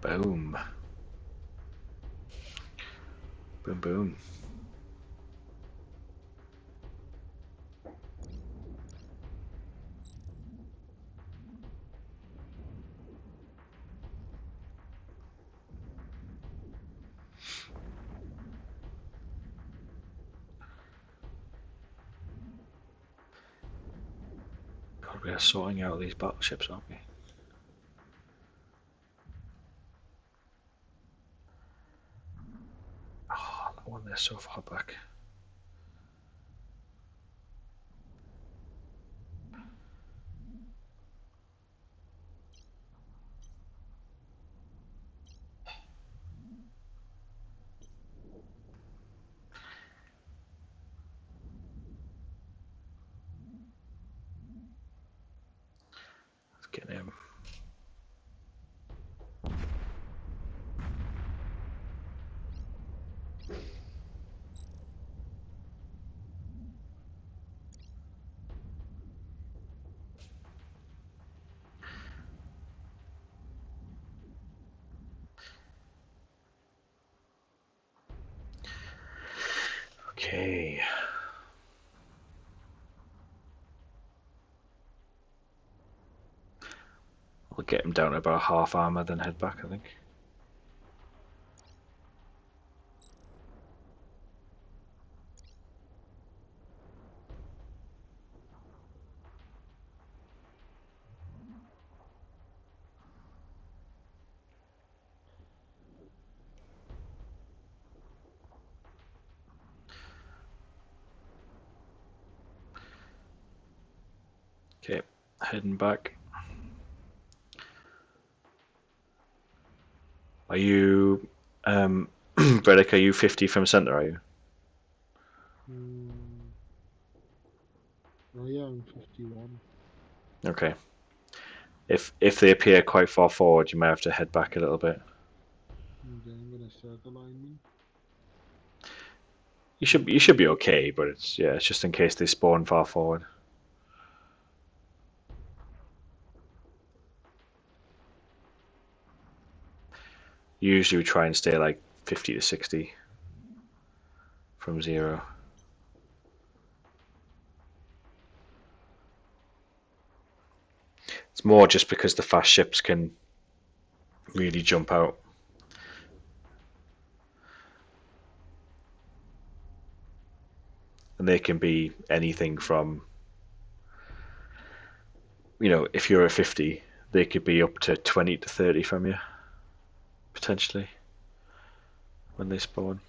Boom. Boom, boom. God, we are sorting out these battleships, aren't we? Oh, that one, they're so far back. Let's get him. Okay. We'll get him down to about half armor, then head back, I think. Okay, heading back. Are you, Bredick, are you 50 from center, are you? Oh yeah, I'm 51. Okay. If they appear quite far forward, you may have to head back a little bit. Okay, I'm gonna start alignment. You should be okay, but it's just in case they spawn far forward. Usually we try and stay like 50 to 60 from 0. It's more just because the fast ships can really jump out. And they can be anything from, if you're a 50, they could be up to 20 to 30 from you, potentially, when they spawn.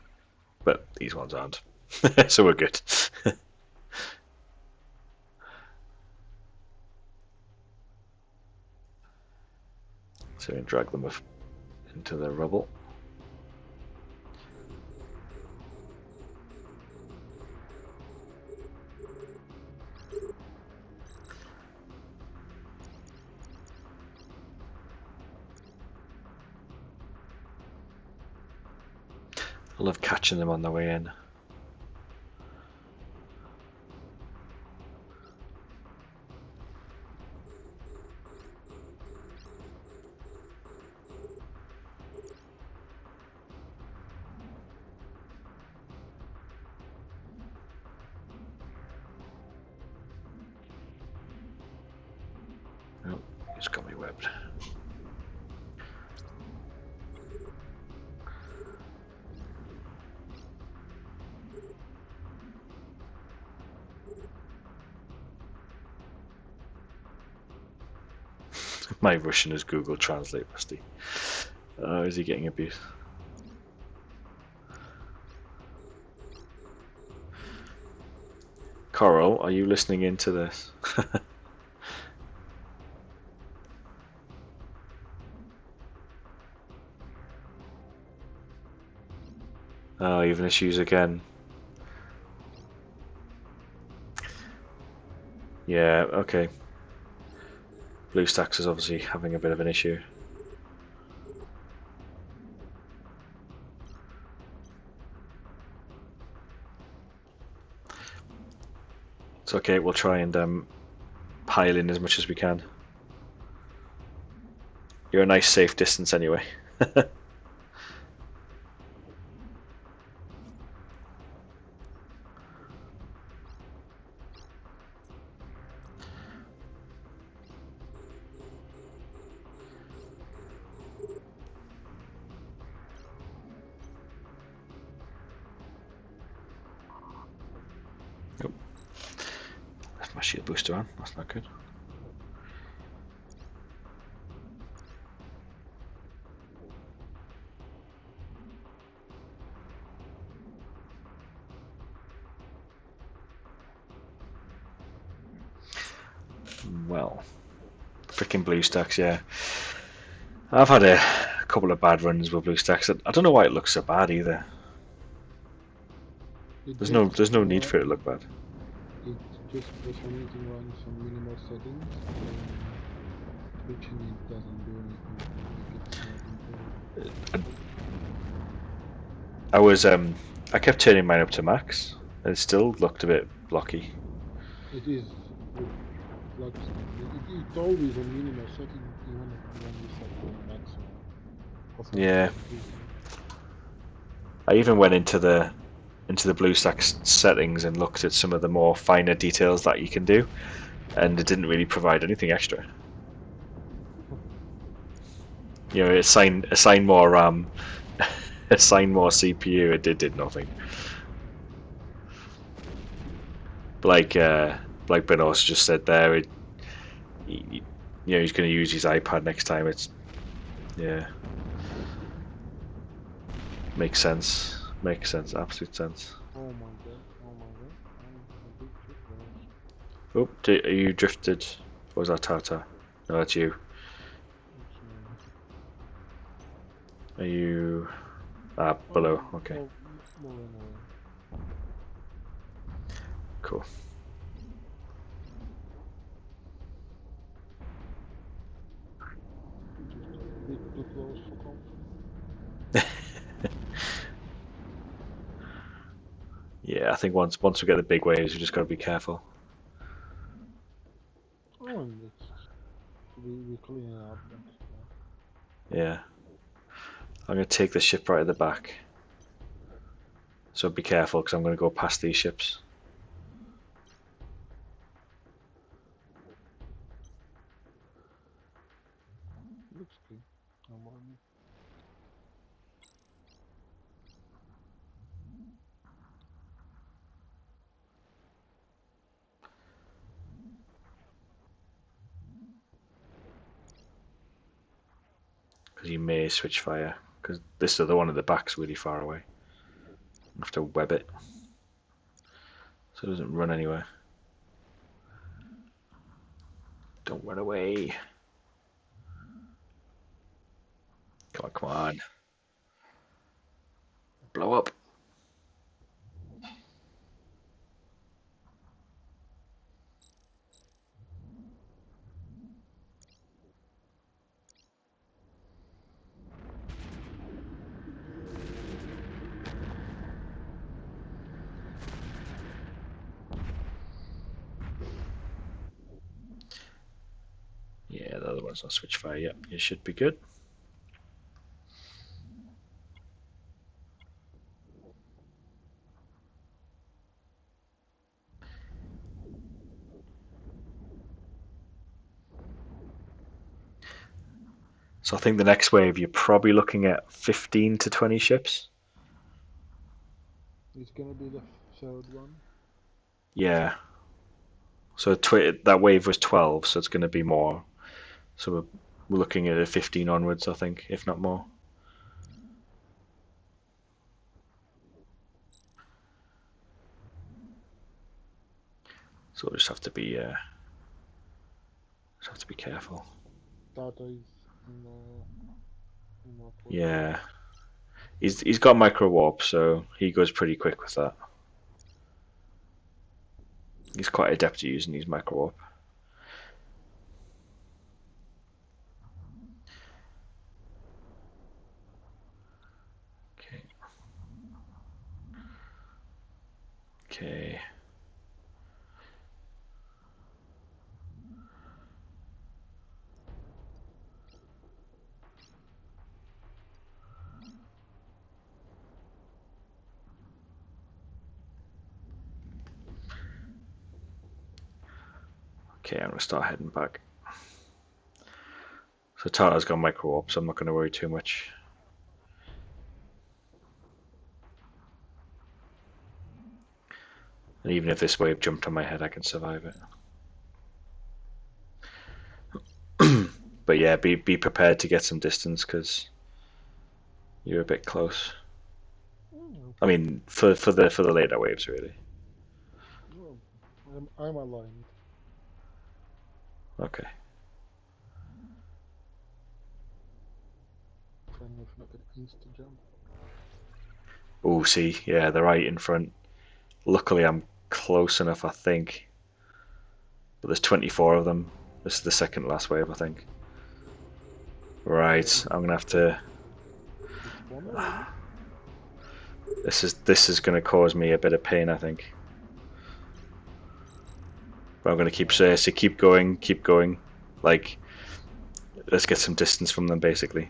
But these ones aren't. So we're good. So we can drag them into the rubble. I love catching them on the way in. Oh, he's got me webbed. My Russian is Google Translate, Rusty. Is he getting abused? Coral, are you listening into this? Oh, even issues again. Yeah, okay. BlueStacks is obviously having a bit of an issue. It's okay, we'll try and pile in as much as we can. You're a nice safe distance anyway. Nope. Left my shield booster on. That's not good. Well, freaking BlueStacks, yeah. I've had a couple of bad runs with BlueStacks. I don't know why it looks so bad either. There's no need for it to look bad. It just for some reason runs on minimal settings, and switching it doesn't do anything. Like it's not important. I kept turning mine up to max, and it still looked a bit blocky. It is like it's always a minimal setting, even when you set the maximum. For some Yeah. reason. I even went into the BlueStacks settings and looked at some of the more finer details that you can do, and it didn't really provide anything extra. You know, assign more RAM, assign more CPU. It did nothing. Like Ben also just said there, you know, he's going to use his iPad next time. Yeah, makes sense. Makes sense. Absolute sense. Oh my god! I'm a bit too close. Oh, are you drifted? Or was that Tata? No, that's you. It's Are you below? Okay, moving away. cool. Just a bit too close for comfort. Yeah, I think once we get the big waves, we just got to be careful. Oh, and we clean it up, but Yeah, I'm going to take the ship right at the back. So be careful, because I'm going to go past these ships. looks good. I'm on it. Because you may switch fire. Because this other one at the back's really far away. I have to web it. So it doesn't run anywhere. Don't run away. Come on. Blow up. Yeah, the other one's not switch fire yet. You should be good. So I think the next wave you're probably looking at 15 to 20 ships. It's gonna be the third one. Yeah. So that wave was 12, so it's going to be more. So we're looking at a 15 onwards, I think, if not more. So we'll just have to be careful. Data is not what Yeah. He's got micro warp, so he goes pretty quick with that. He's quite adept at using his micro warp. Okay. Okay. Okay, I'm gonna start heading back. So Tata's got micro warp, so I'm not gonna worry too much. And even if this wave jumped on my head, I can survive it. But yeah, be prepared to get some distance because you're a bit close. I mean, for the later waves, really. Well, I'm aligned. Okay. Kind of like an insta jump. Oh, see, yeah, they're right in front. Luckily, I'm close enough, I think. But there's 24 of them. This is the second last wave, I think. Right, I'm gonna have to. It's spawn already? This is gonna cause me a bit of pain, I think. But I'm gonna keep keep going. Like, let's get some distance from them, basically.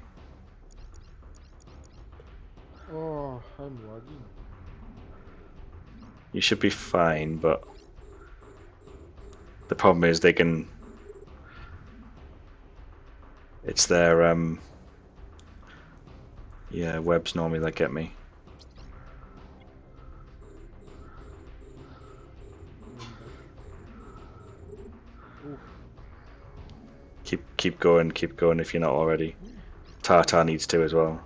Oh, I'm lagging. You should be fine, but the problem is they can. It's their yeah, webs normally that get me. I'm back. Oof. Keep going if you're not already. Tata needs to as well.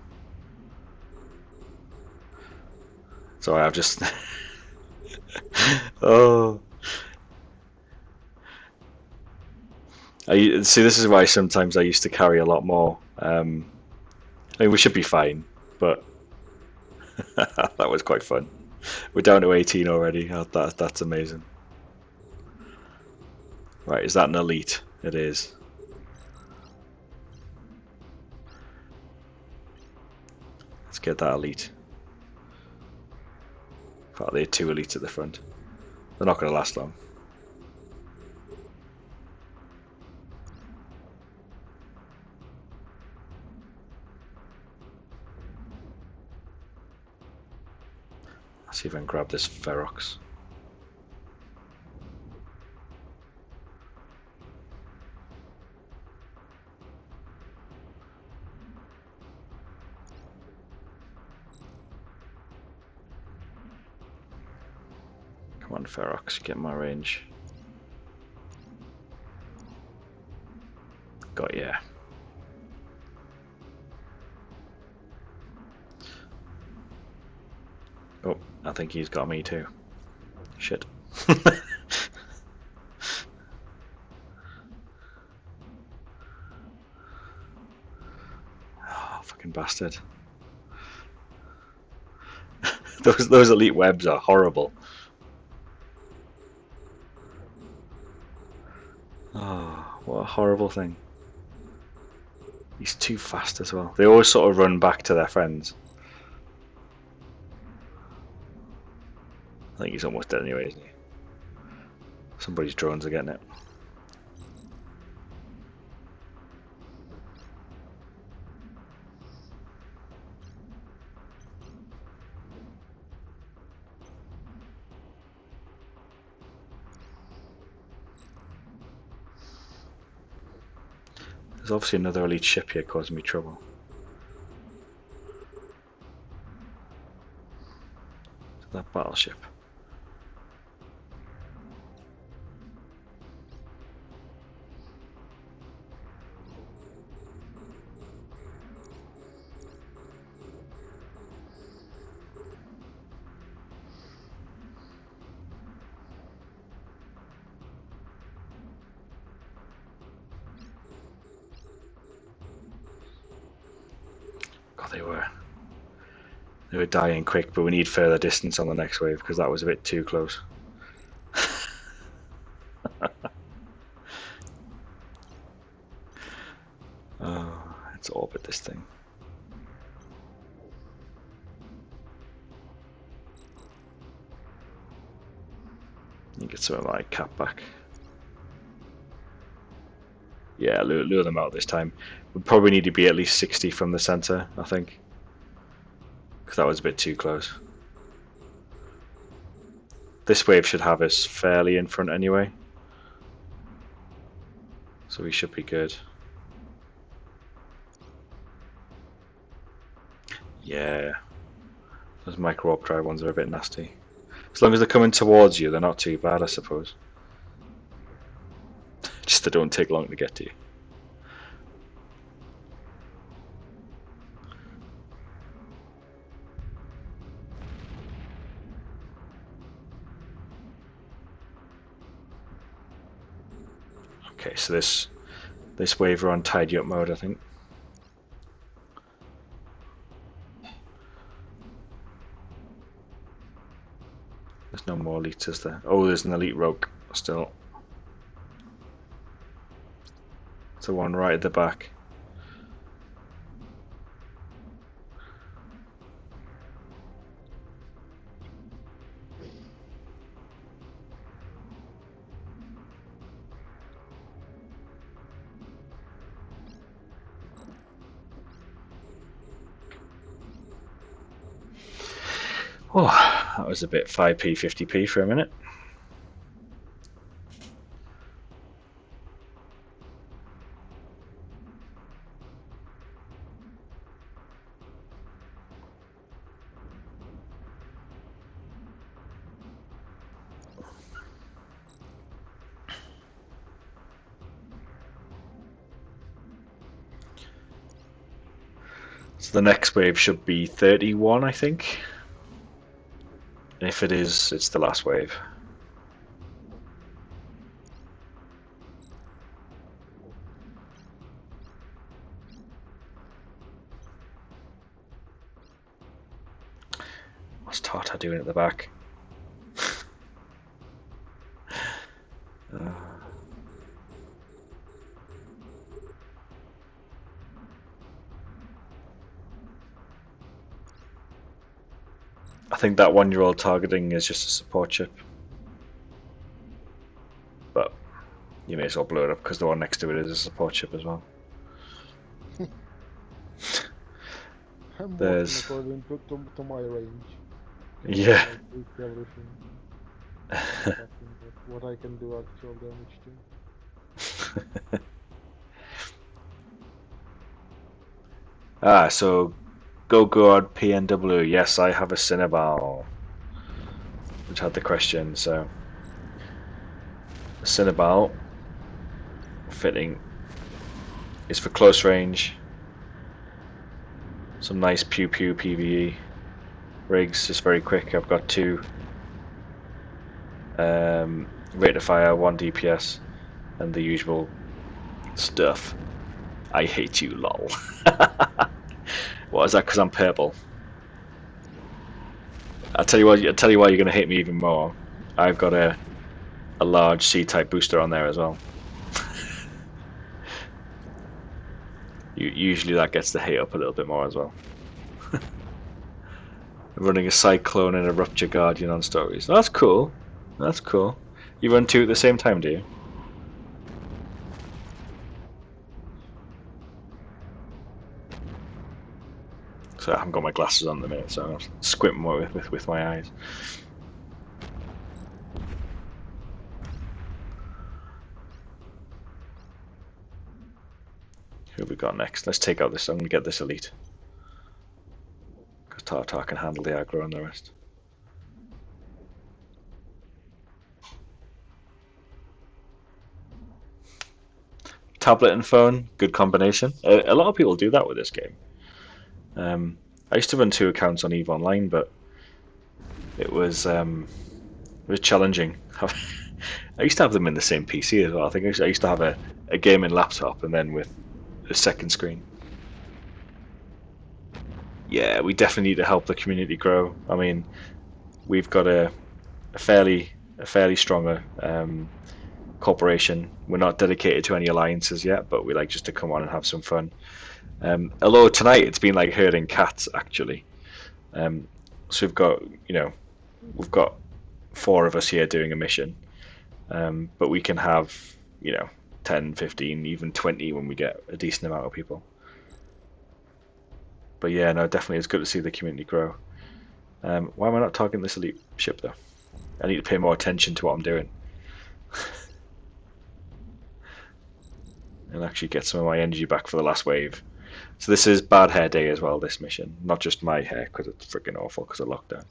Sorry, I've just. Oh. See, this is why sometimes I used to carry a lot more. I mean, we should be fine, but that was quite fun. We're down to 18 already. Oh, that's amazing. Right, is that an elite? It is. Let's get that elite. In fact, there are 2 elites at the front. They're not going to last long. Let's see if I can grab this Ferox. Come on, Ferox, get my range. Got ya. Oh, I think he's got me too. Shit. Oh, fucking bastard. Those elite webs are horrible. Oh, what a horrible thing. He's too fast as well. They always sort of run back to their friends. I think he's almost dead anyway, isn't he? Somebody's drones are getting it. There's obviously another elite ship here causing me trouble. That battleship. God, they were dying quick, but we need further distance on the next wave because that was a bit too close. Oh, let's orbit this thing. You get some of my cap back. Yeah, lure them out this time. We probably need to be at least 60 from the center, I think. Because that was a bit too close. This wave should have us fairly in front anyway. So we should be good. Yeah. Those micro warp drive ones are a bit nasty. As long as they're coming towards you, they're not too bad, I suppose. Just they don't take long to get to you. Okay, so this wave are on tidy up mode, I think. There's no more elites, is there? Oh, there's an elite rogue still. It's the one right at the back. Oh, that was a bit 5p, 50p for a minute. So the next wave should be 31, I think. And if it is, it's the last wave. What's Tata doing at the back? I think that 1-year-old targeting is just a support chip. But you may as well blow it up because the one next to it is a support chip as well. I'm There's- working according to my range. Yeah. I take everything. What I can do actual damage to. Ah, so Go God PNW. Yes, I have a Cinnabal. Which had the question, so a Cinnabal fitting is for close range. Some nice pew pew PvE rigs, just very quick. I've got 2 rate of fire, 1 DPS, and the usual stuff. I hate you, lol. What is that? Because I'm purple. I'll tell you what. I'll tell you why you're gonna hate me even more. I've got a large C-type booster on there as well. Usually that gets the hate up a little bit more as well. Running a Cyclone and a Rupture Guardian on stories. That's cool. That's cool. You run 2 at the same time, do you? So I haven't got my glasses on at the minute, so I'm squinting more with my eyes. Who have we got next? Let's take out this. I'm going to get this elite. Because Tartar can handle the aggro and the rest. Tablet and phone, good combination. A lot of people do that with this game. I used to run 2 accounts on EVE Online, but it was challenging. I used to have them in the same PC as well. I think I used to have a gaming laptop and then with a second screen. Yeah, we definitely need to help the community grow. I mean, we've got a fairly strong corporation. We're not dedicated to any alliances yet, but we like just to come on and have some fun. Although tonight it's been like herding cats actually. So we've got 4 of us here doing a mission, but we can have 10, 15, even 20 when we get a decent amount of people. But yeah, no, definitely it's good to see the community grow. Why am I not targeting this elite ship though? I need to pay more attention to what I'm doing. and actually get some of my energy back for the last wave. So this is bad hair day as well, this mission. Not just my hair, because it's freaking awful because of lockdown.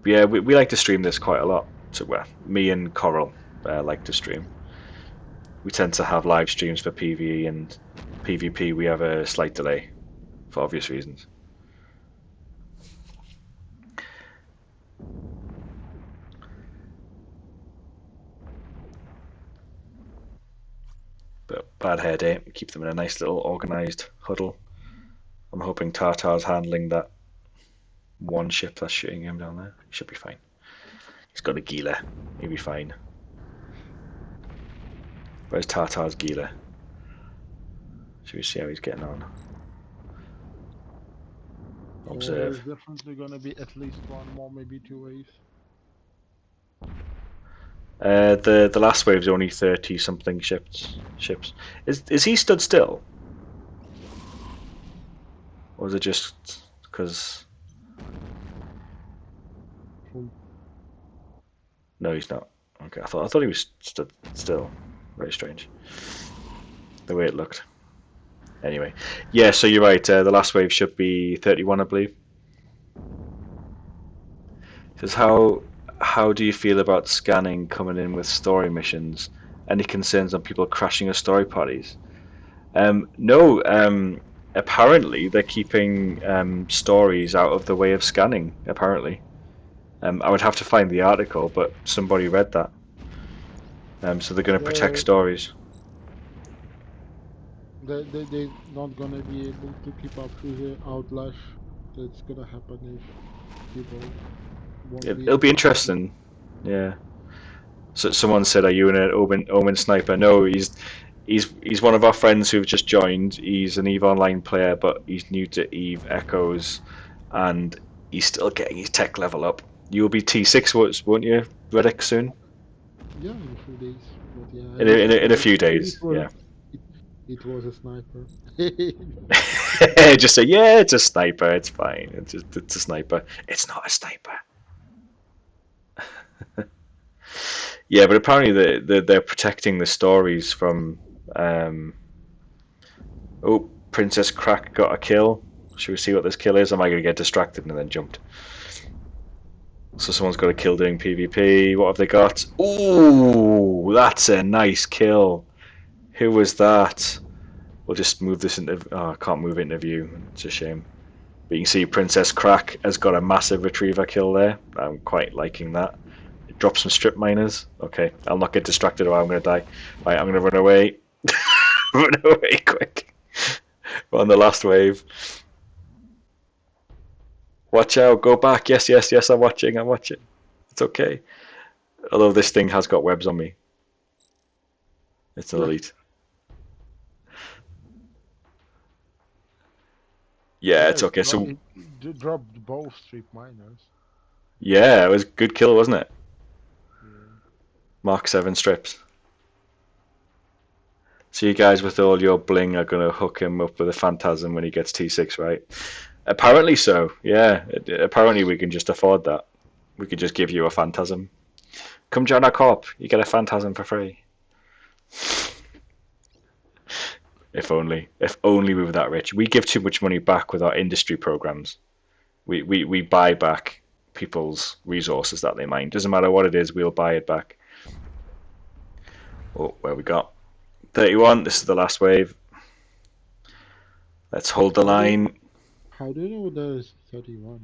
But yeah, we like to stream this quite a lot. So me and Coral like to stream. We tend to have live streams for PvE, and PvP we have a slight delay for obvious reasons. But bad hair day, keep them in a nice little organised huddle. I'm hoping Tartar's handling that one ship that's shooting him down there. He should be fine. He's got a Gila. He'll be fine. Where's Tartar's Gila? Should we see how he's getting on? Observe. There's definitely gonna be at least one more, maybe 2 waves. The last wave's only 30 something ships. Is he stood still? Or is it just because? No, he's not. Okay, I thought he was stood still. Very strange. The way it looked. Anyway, yeah. So you're right. The last wave should be 31, I believe. Says how do you feel about scanning coming in with story missions? Any concerns on people crashing your story parties? No. Apparently they're keeping stories out of the way of scanning. Apparently. I would have to find the article, but somebody read that. So they're going to protect stories. They're not gonna be able to keep up with the outlash. That's gonna happen if people won't It'll be interesting. Yeah. So someone said, "Are you an Omen sniper?" No, he's one of our friends who've just joined. He's an EVE Online player, but he's new to EVE Echoes, and he's still getting his tech level up. You'll be T6, won't you, Reddick, soon? Yeah, in a few days. But yeah, In a few days, yeah. It was a sniper. Just say, yeah, it's a sniper. It's fine. It's a sniper. It's not a sniper. Yeah, but apparently they're protecting the stories from. Oh, Princess Crack got a kill. Should we see what this kill is? Am I going to get distracted and then jumped? So someone's got a kill doing PvP. What have they got? Ooh, that's a nice kill. Who was that? We'll just move this into. Oh, I can't move it into view. It's a shame. But you can see Princess Crack has got a massive retriever kill there. I'm quite liking that. Drop some strip miners. Okay, I'll not get distracted or I'm going to die. Right, I'm going to run away. Run away quick. We're on the last wave. Watch out, go back. Yes, I'm watching. It's okay. Although this thing has got webs on me. It's an elite. Yeah, it's okay. So it dropped both strip miners. Yeah, it was a good kill, wasn't it? Yeah. Mark 7 strips. So you guys with all your bling are going to hook him up with a phantasm when he gets T6, right? Apparently so, yeah. Apparently we can just afford that. We could just give you a phantasm. Come join our corp, you get a phantasm for free. If only we were that rich. We give too much money back with our industry programs. We buy back people's resources that they mine. Doesn't matter what it is, we'll buy it back. Oh, where we got? 31, this is the last wave. Let's hold the line. How do you know there's 31?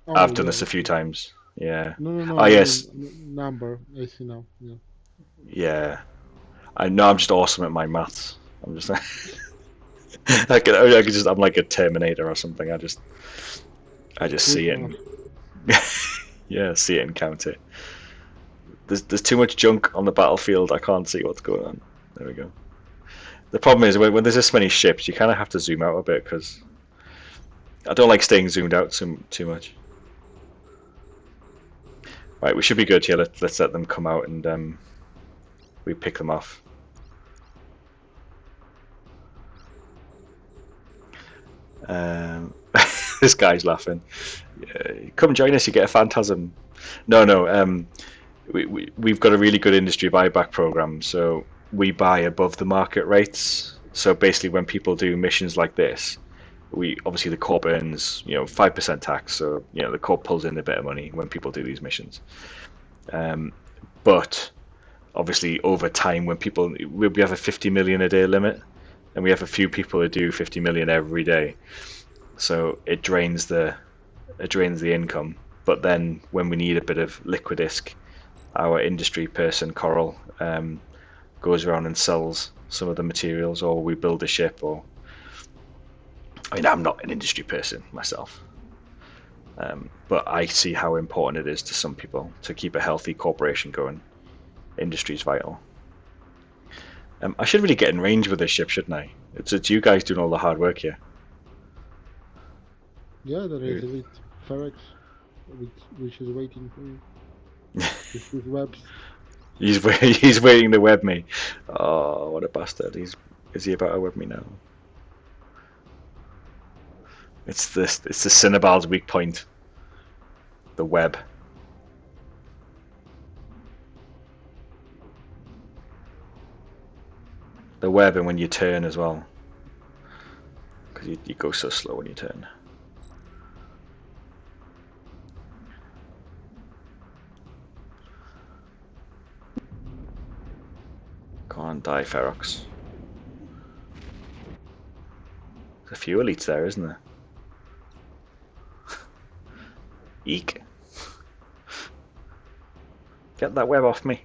Oh, I've done this a few times. Yeah. No. Oh, yes. Number, I see now. Yeah. Yeah. I know I'm just awesome at my maths. I'm just I could just I'm like a Terminator or something. I just see it and yeah, see it and count it. There's too much junk on the battlefield. I can't see what's going on. There we go. The problem is when there's this many ships, you kind of have to zoom out a bit because I don't like staying zoomed out too much. Right, we should be good here. Let's let them come out and we pick them off. This guy's laughing. Come join us. You get a phantasm. No. we've got a really good industry buyback program, so we buy above the market rates. So basically, when people do missions like this, we obviously the corp earns 5% tax, so the corp pulls in a bit of money when people do these missions. But obviously, over time, when we have a 50 million a day limit, and we have a few people who do 50 million every day, so it drains the income. But then when we need a bit of liquid ISK, our industry person Coral goes around and sells some of the materials, or we build a ship. Or I mean, I'm not an industry person myself, but I see how important it is to some people to keep a healthy corporation going. Industry is vital. I should really get in range with this ship, shouldn't I? It's you guys doing all the hard work here. Yeah, there is Elite Ferex, which is waiting for you. With his webs. He's waiting to web me. Oh, what a bastard! Is he about to web me now? It's the Cinnabal's weak point. The web. The web, and when you turn as well, because you go so slow when you turn. Come on, die, Ferox. There's a few elites there, isn't there? Eek. Get that web off me.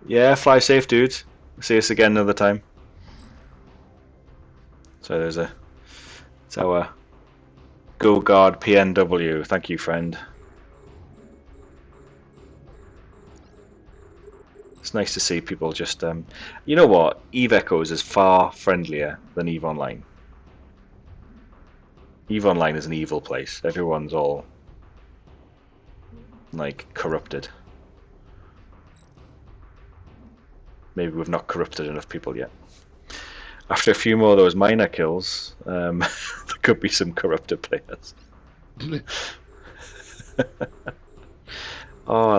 Yeah, fly safe, dudes. See us again another time. So it's our Go Guard PNW. Thank you, friend. It's nice to see people just, you know what? EVE Echoes is far friendlier than EVE Online. EVE Online is an evil place. Everyone's all, like, corrupted. Maybe we've not corrupted enough people yet. After a few more of those minor kills, there could be some corrupted players. Oh, I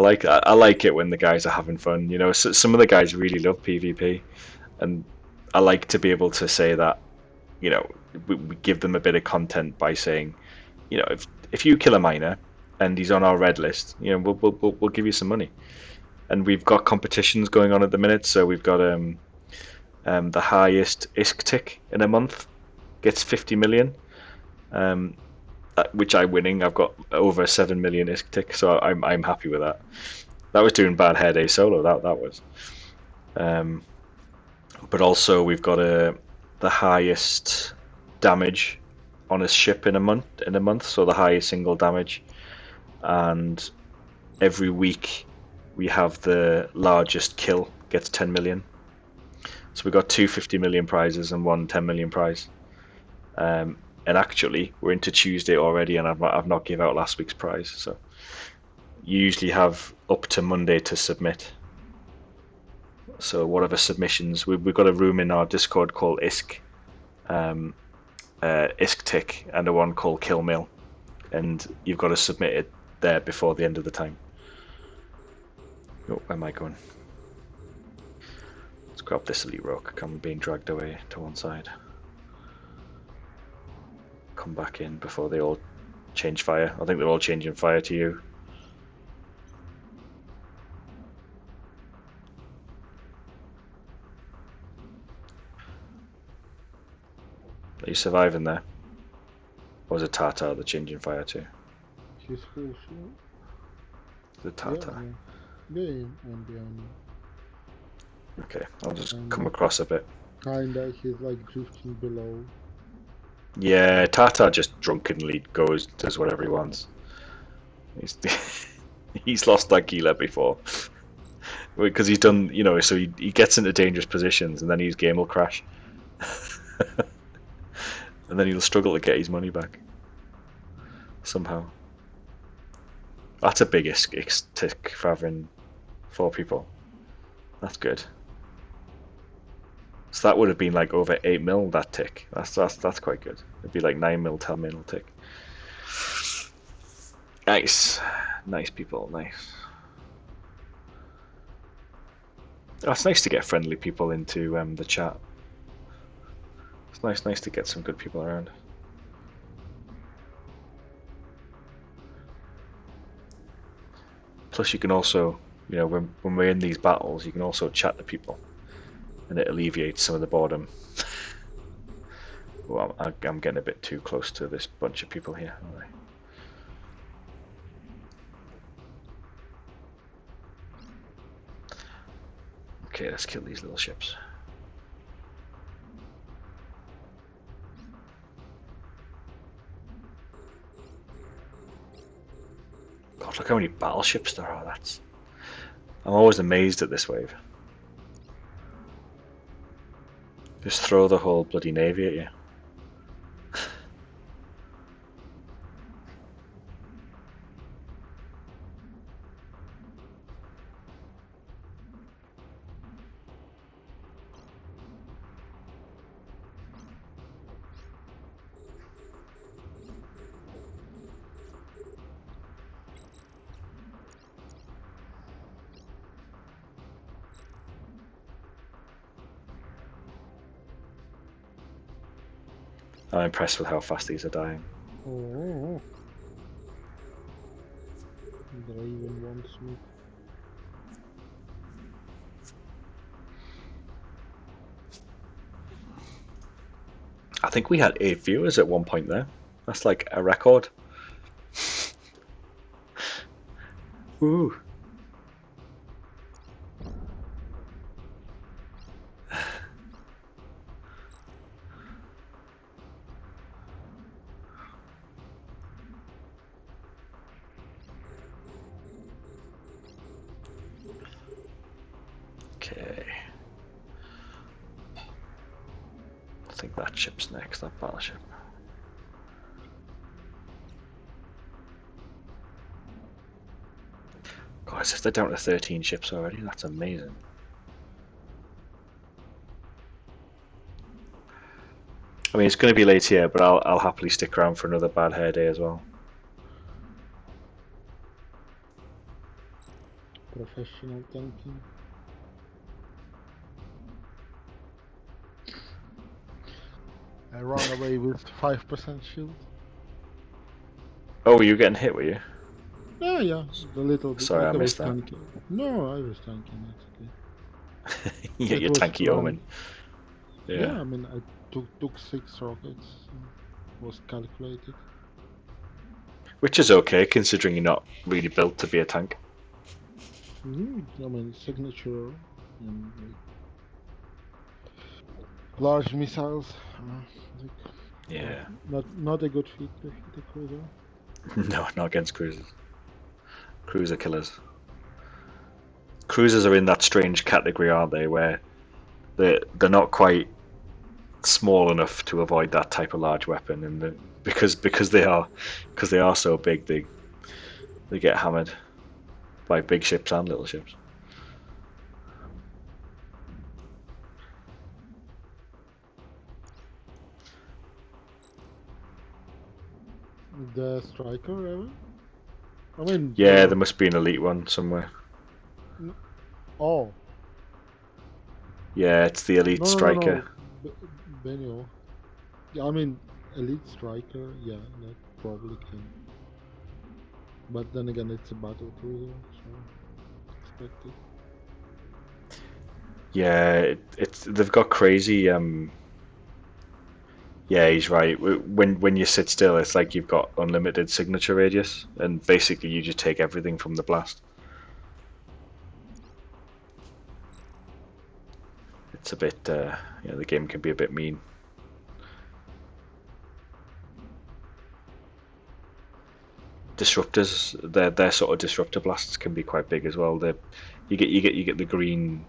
like it when the guys are having fun. Some of the guys really love PvP, and I like to be able to say that, we give them a bit of content by saying, if you kill a miner and he's on our red list, we'll give you some money. And we've got competitions going on at the minute, so we've got the highest ISK tick in a month gets 50 million. Which I'm winning. I've got over 7 million ISK tick, so I'm happy with that. That was doing bad hair day solo. That was. But also we've got the highest damage on a ship in a month, so the highest single damage, and every week we have the largest kill gets 10 million. So we got 2 50 million prizes and 1 10 million prize. And actually, we're into Tuesday already, and I've not give out last week's prize. So you usually have up to Monday to submit. So whatever submissions, we've got a room in our Discord called ISK, ISK Tick, and a one called Kill Mill, and you've got to submit it there before the end of the time. Oh, where am I going? Let's grab this elite rock. I'm being dragged away to one side. Come back in before they all change fire. I think they're all changing fire to you. Are you surviving there? Or is it Tata they're changing fire to? He's full shoot. The Tata. Yeah, I'm behind him. Okay, I'll just come across a bit. Kinda, he's like drifting below. Yeah, Tata just drunkenly does whatever he wants. He's lost that Gila before. Because he's done, so he gets into dangerous positions and then his game will crash. And then he'll struggle to get his money back. Somehow. That's a big tick for having 4 people. That's good. So that would have been like over 8 mil, that tick. That's quite good. It'd be like 9 mil, 10 mil tick. Nice. Nice people, nice. Oh, it's nice to get friendly people into the chat. It's nice to get some good people around. Plus, you can also, when we're in these battles, you can also chat to people, and it alleviates some of the boredom. Well, I'm getting a bit too close to this bunch of people here, aren't I? Okay, let's kill these little ships. God, look how many battleships there are. I'm always amazed at this wave. Just throw the whole bloody navy at you. I'm impressed with how fast these are dying. Oh. Draven wants me. I think we had 8 viewers at one point there. That's like a record. Woo! Okay. I think that ship's next, that battleship. God, as if they're down to 13 ships already. That's amazing. I mean, it's going to be late here, but I'll happily stick around for another bad hair day as well. Professional tanking. I ran away with 5% shield. Oh, were you getting hit, were you? Yeah, the little bit. Sorry, but I missed was that. tanking. No, I was tanking. It's okay. You get It your was tanky fun. omen. Yeah, I mean, I took 6 rockets. Was calculated. Which is okay, considering you're not really built to be a tank. I mean, signature and like, large missiles. Like, Yeah. not a good fit to hit a cruiser. No, not against cruisers. Cruiser killers. Cruisers are in that strange category, aren't they, where they're not quite small enough to avoid that type of large weapon, and because they are so big, they get hammered by big ships and little ships. The striker ever? I mean, Yeah, there must be an elite one somewhere. Oh. Yeah, it's the elite striker. No. Benio. Yeah, I mean, elite striker. Yeah, that probably can. But then again, it's a battle cruiser, so expect it. Yeah, they've got crazy. Yeah, he's right. When you sit still, it's like you've got unlimited signature radius, and basically you just take everything from the blast. It's a bit, the game can be a bit mean. Disruptors, their sort of disruptor blasts can be quite big as well. You get the green.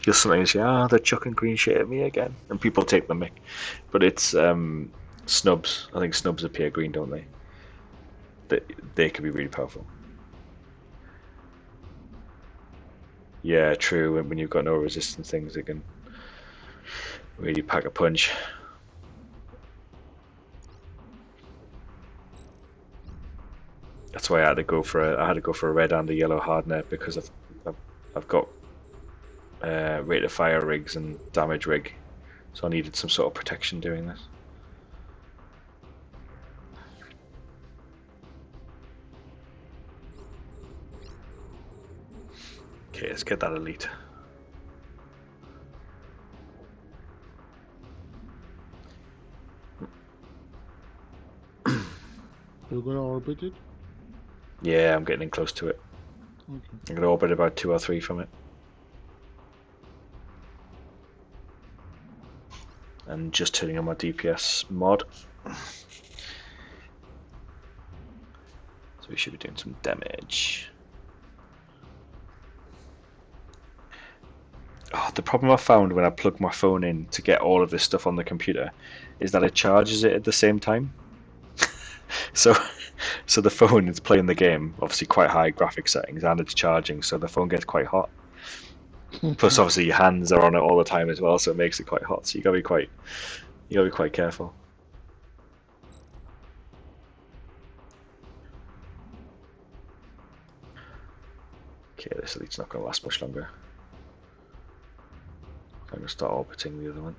You'll sometimes say, they're chucking green shit at me again, and people take the mick. But it's snubs. I think snubs appear green, don't they? They can be really powerful. Yeah, true. When you've got no resistance things, they can really pack a punch. That's why I had to go for a red and a yellow hardnet, because I've got rate of fire rigs and damage rig, so I needed some sort of protection doing this. Okay, let's get that elite. You're gonna orbit it? Yeah, I'm getting in close to it. Okay. I'm gonna orbit about 2 or 3 from it. And just turning on my DPS mod. So we should be doing some damage. Oh, the problem I found when I plug my phone in to get all of this stuff on the computer is that it charges it at the same time. So the phone is playing the game, obviously quite high graphic settings, and it's charging, so the phone gets quite hot. Plus, obviously, your hands are on it all the time as well, so it makes it quite hot. So you gotta be quite careful. Okay, this elite's not gonna last much longer. I'm gonna start orbiting the other one.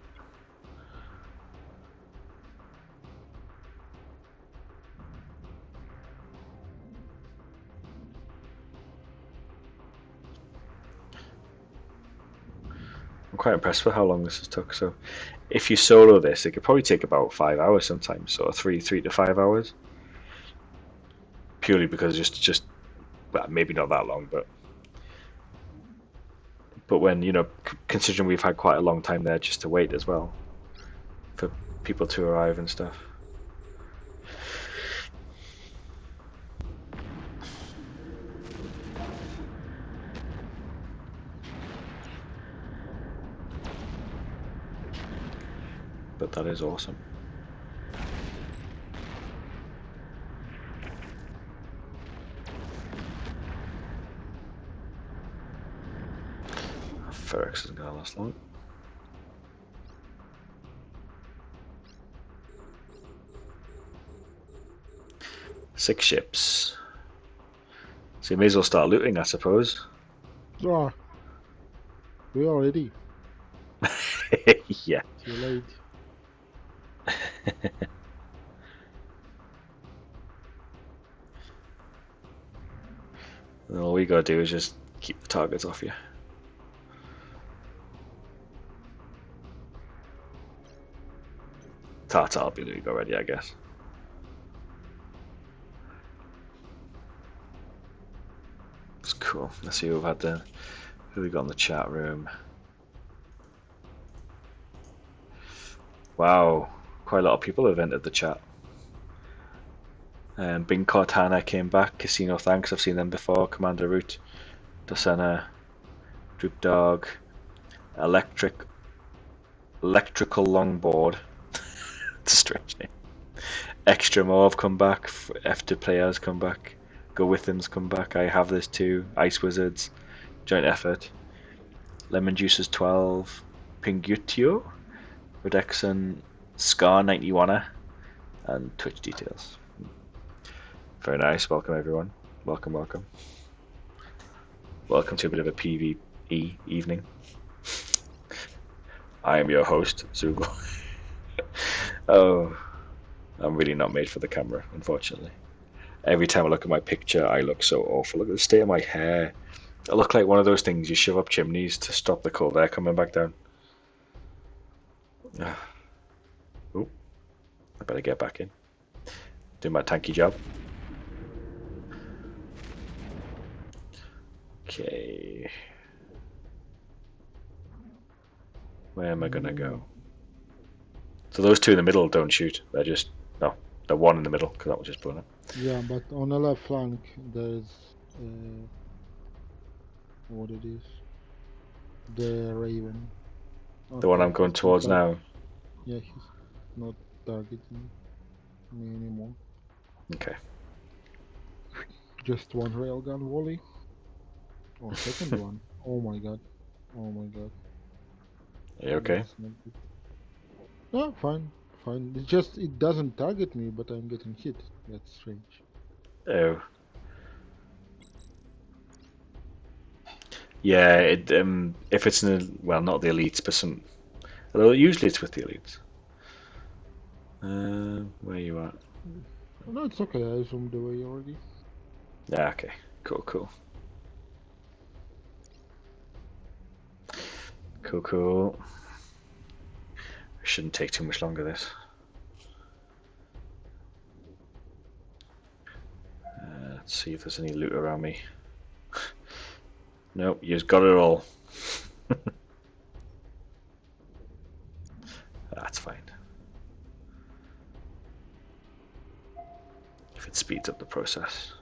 I'm quite impressed with how long this has took. So, if you solo this, it could probably take about 5 hours sometimes, so 3 to 5 hours. Purely because just well, maybe not that long, but when considering we've had quite a long time there just to wait as well for people to arrive and stuff. But that is awesome. Ferex isn't gonna last long. Six ships. So you may as well start looting, I suppose. Ah, we are ready. Yeah. Too late. And all we gotta do is just keep the targets off you. Tartar will be looting already, I guess. It's cool. Let's see who we got in the chat room. Wow, quite a lot of people have entered the chat. Bing Cortana came back. Casino Thanks, I've seen them before. Commander Root, Dosena, Droop Dog, Electrical Longboard. It's a strange name. Extra Mauve come back. F2 Players come back. Go With Them's come back. I Have This Too. Ice Wizards. Joint Effort. Lemon Juices 12. Pingutio. Redexon. Scar 91. And Twitch Details. Very nice. Welcome everyone. Welcome. Welcome to a bit of a PvE evening. I am your host, Zoogle. Oh, I'm really not made for the camera, unfortunately. Every time I look at my picture, I look so awful. Look at the state of my hair. I look like one of those things you shove up chimneys to stop the cold air coming back down. Oh, I better get back in. Do my tanky job. Okay. Where am I gonna go? So those two in the middle don't shoot. They're just no. The one in the middle because that was just blown up. Yeah, but on the left flank there's what it is. The Raven. The one Okay, I'm going he's towards not now. Yeah, he's not targeting me anymore. Okay. Just one railgun volley. Or second one. Oh my god. Oh my god. Are you okay? That's not good. No, fine. Fine. It's just it doesn't target me, but I'm getting hit. That's strange. Oh. Yeah, if it's well, not the elites, but some. Although usually it's with the elites. Where are you at? No, it's okay. I zoomed away already. Yeah, okay. Cool, cool. Cool, cool. Shouldn't take too much longer, this. Let's see if there's any loot around me. Nope, you've got it all. That's fine. If it speeds up the process.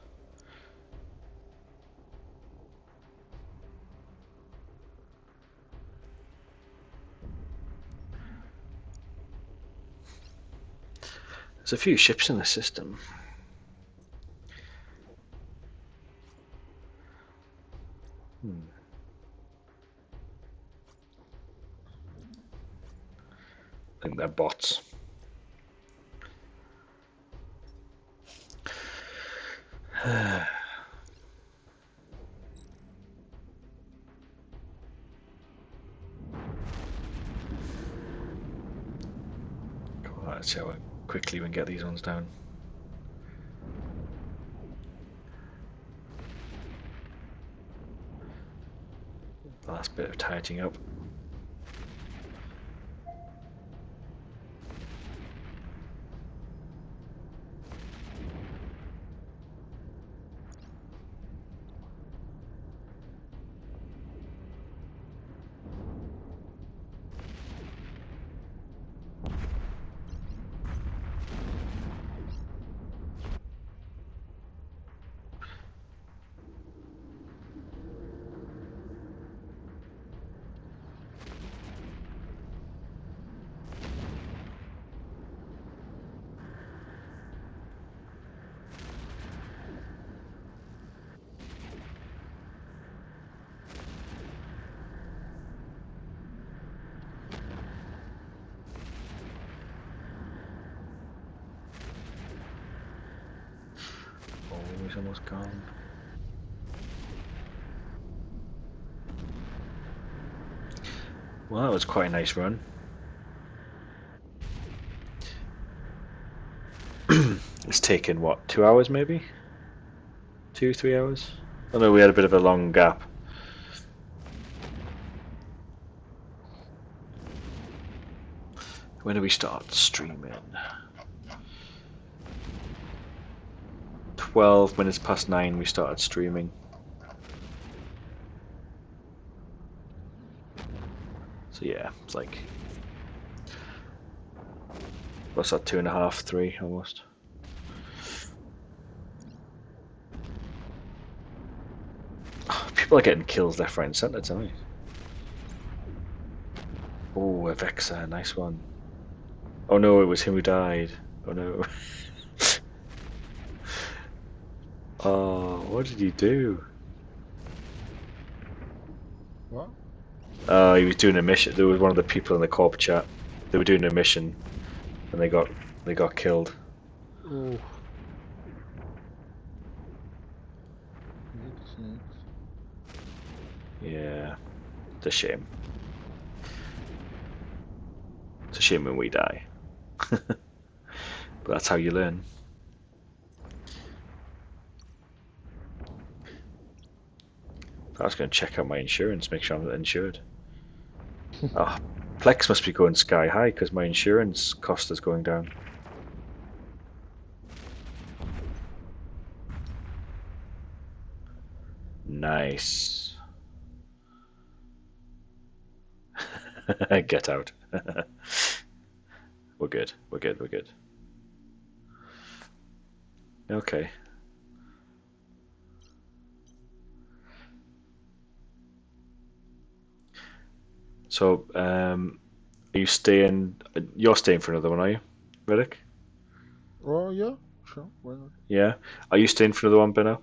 There's a few ships in the system. I think they're bots. Cool, let's see how quickly we can get these ones down. Last bit of tidying up. He's almost gone. Well, that was quite a nice run. It's taken, what, 2 hours maybe? 2, 3 hours? I know we had a bit of a long gap. When do we start streaming? 12 minutes past 9 we started streaming. So yeah, it's like, what's that, 2.5, 3 almost. Oh, people are getting kills left, right and centre tonight. Oh, a Vexer, nice one. Oh no, it was him who died. Oh no. Oh, what did he do? What? He was doing a mission. There was one of the people in the corp chat. They were doing a mission, and they got killed. Oh. That's nice. Yeah, it's a shame. It's a shame when we die. But that's how you learn. I was going to check out my insurance, make sure I'm insured. Oh, Plex must be going sky high because my insurance cost is going down. Nice. Get out. We're good. We're good. We're good. Okay. So, are you staying? You're staying for another one, are you, Riddick? Oh yeah, sure. Why not? Yeah. Are you staying for another one, Benno?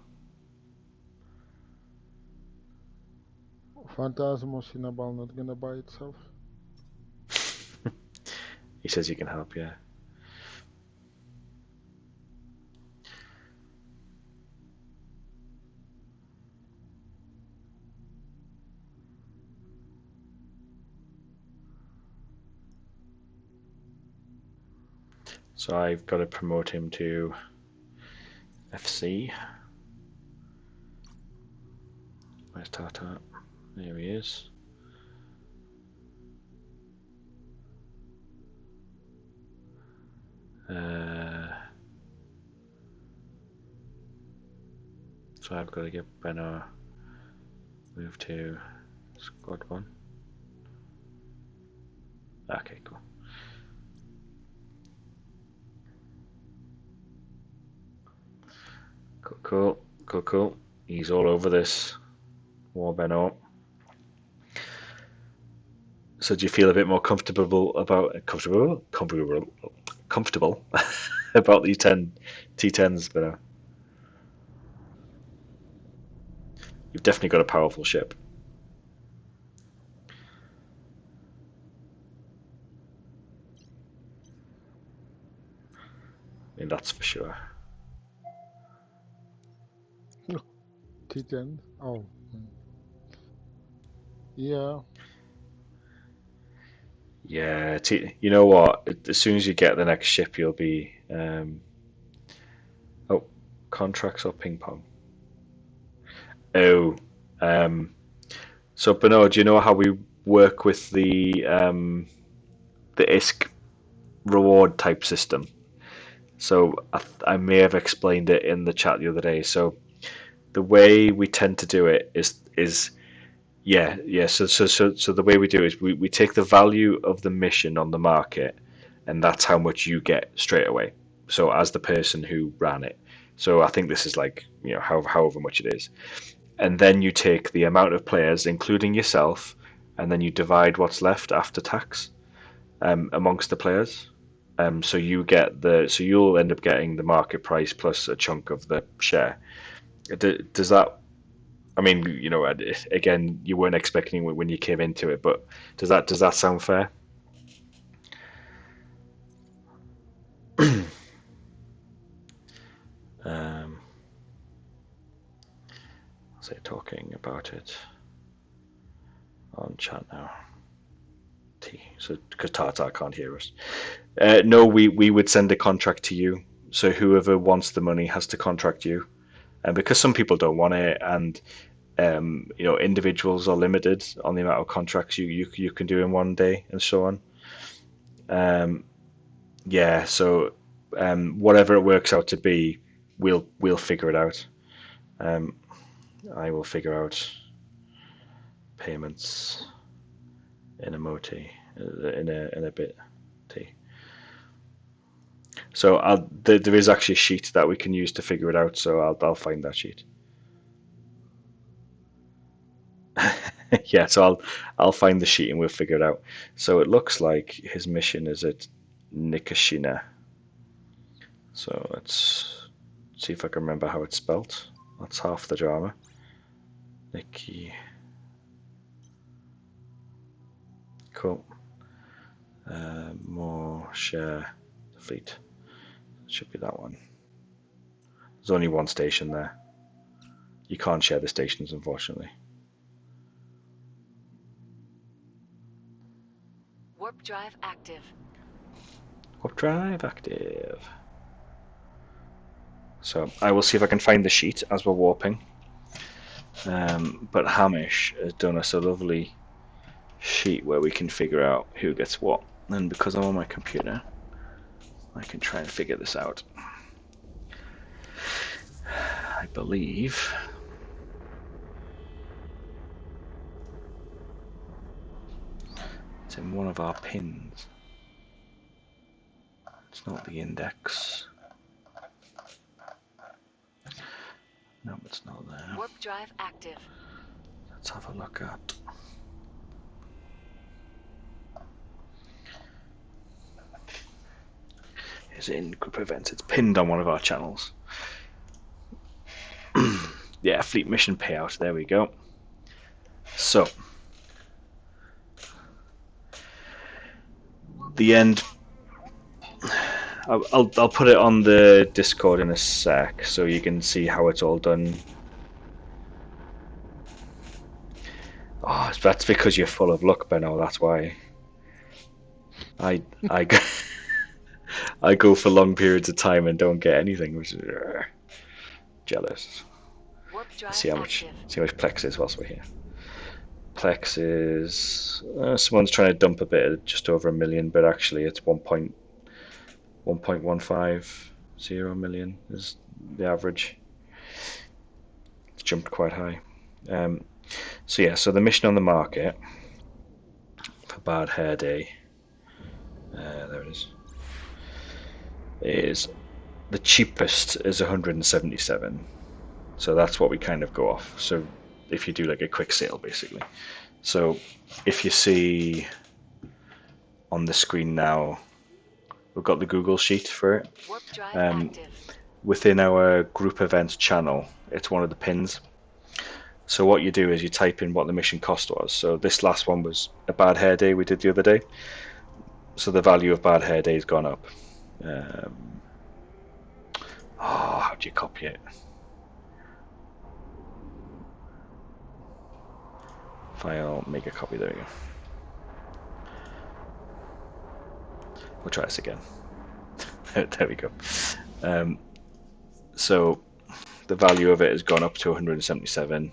Phantasm or Cinnabal not gonna buy itself. He says he can help. Yeah. So I've got to promote him to FC. Where's Tata? There he is. So I've got to get Benno moved to squad 1. Okay, cool. Cool. He's all over this. War Benno. So do you feel a bit more comfortable about about these T10s, Benno? You've definitely got a powerful ship. I mean, that's for sure. T10. Oh. Yeah. Yeah, you know what? As soon as you get the next ship, you'll be. Oh, contracts or ping pong? Oh, so Bernard, do you know how we work with the ISK reward type system? So I may have explained it in the chat the other day. So the way we tend to do it is yeah. So the way we do it is we take the value of the mission on the market, and that's how much you get straight away. So as the person who ran it. So I think this is like, you know, however much it is. And then you take the amount of players, including yourself, and then you divide what's left after tax amongst the players. So you'll end up getting the market price plus a chunk of the share. Does that? I mean, you know, again, you weren't expecting it when you came into it, but does that sound fair? So talking about it on chat now. So because Tata can't hear us. No, we would send a contract to you. So whoever wants the money has to contract you, and because some people don't want it, and you know, individuals are limited on the amount of contracts you can do in one day, and so on. Yeah, so whatever it works out to be, we'll figure it out. I will figure out payments in a moti in a bit. So there is actually a sheet that we can use to figure it out. So I'll find that sheet. Yeah, so I'll find the sheet and we'll figure it out. So it looks like his mission is at Nikashina. So let's see if I can remember how it's spelt. That's half the drama. Nikki. Cool. More share fleet. Should be that one. There's only one station there. You can't share the stations, unfortunately. Warp drive active. Warp drive active. So I will see if I can find the sheet as we're warping. But Hamish has done us a lovely sheet where we can figure out who gets what. And because I'm on my computer, I can try and figure this out. I believe it's in one of our pins. It's not the index. No, it's not there. Warp drive active. Let's have a look at. Is it in group events? It's pinned on one of our channels. Yeah, fleet mission payout. There we go. So the end. I'll put it on the Discord in a sec so you can see how it's all done. Oh, that's because you're full of luck, Benno. That's why. I I go for long periods of time and don't get anything, which is jealous. Warp drive See how much active. Plex is whilst we're here. Plex is someone's trying to dump a bit at just over 1 million, but actually it's 1.150 million is the average. It's jumped quite high. So yeah, so the mission on the market for Bad Hair Day, there it is the cheapest is 177. So that's what we kind of go off. So if you do like a quick sale, basically. So if you see on the screen now, we've got the Google sheet for it. Warp drive active. Within our group events channel, it's one of the pins. So what you do is you type in what the mission cost was. So this last one was a Bad Hair Day we did the other day. So the value of Bad Hair Day has gone up. How do you copy it? File, make a copy, there we go. We'll try this again. There we go. So the value of it has gone up to 177.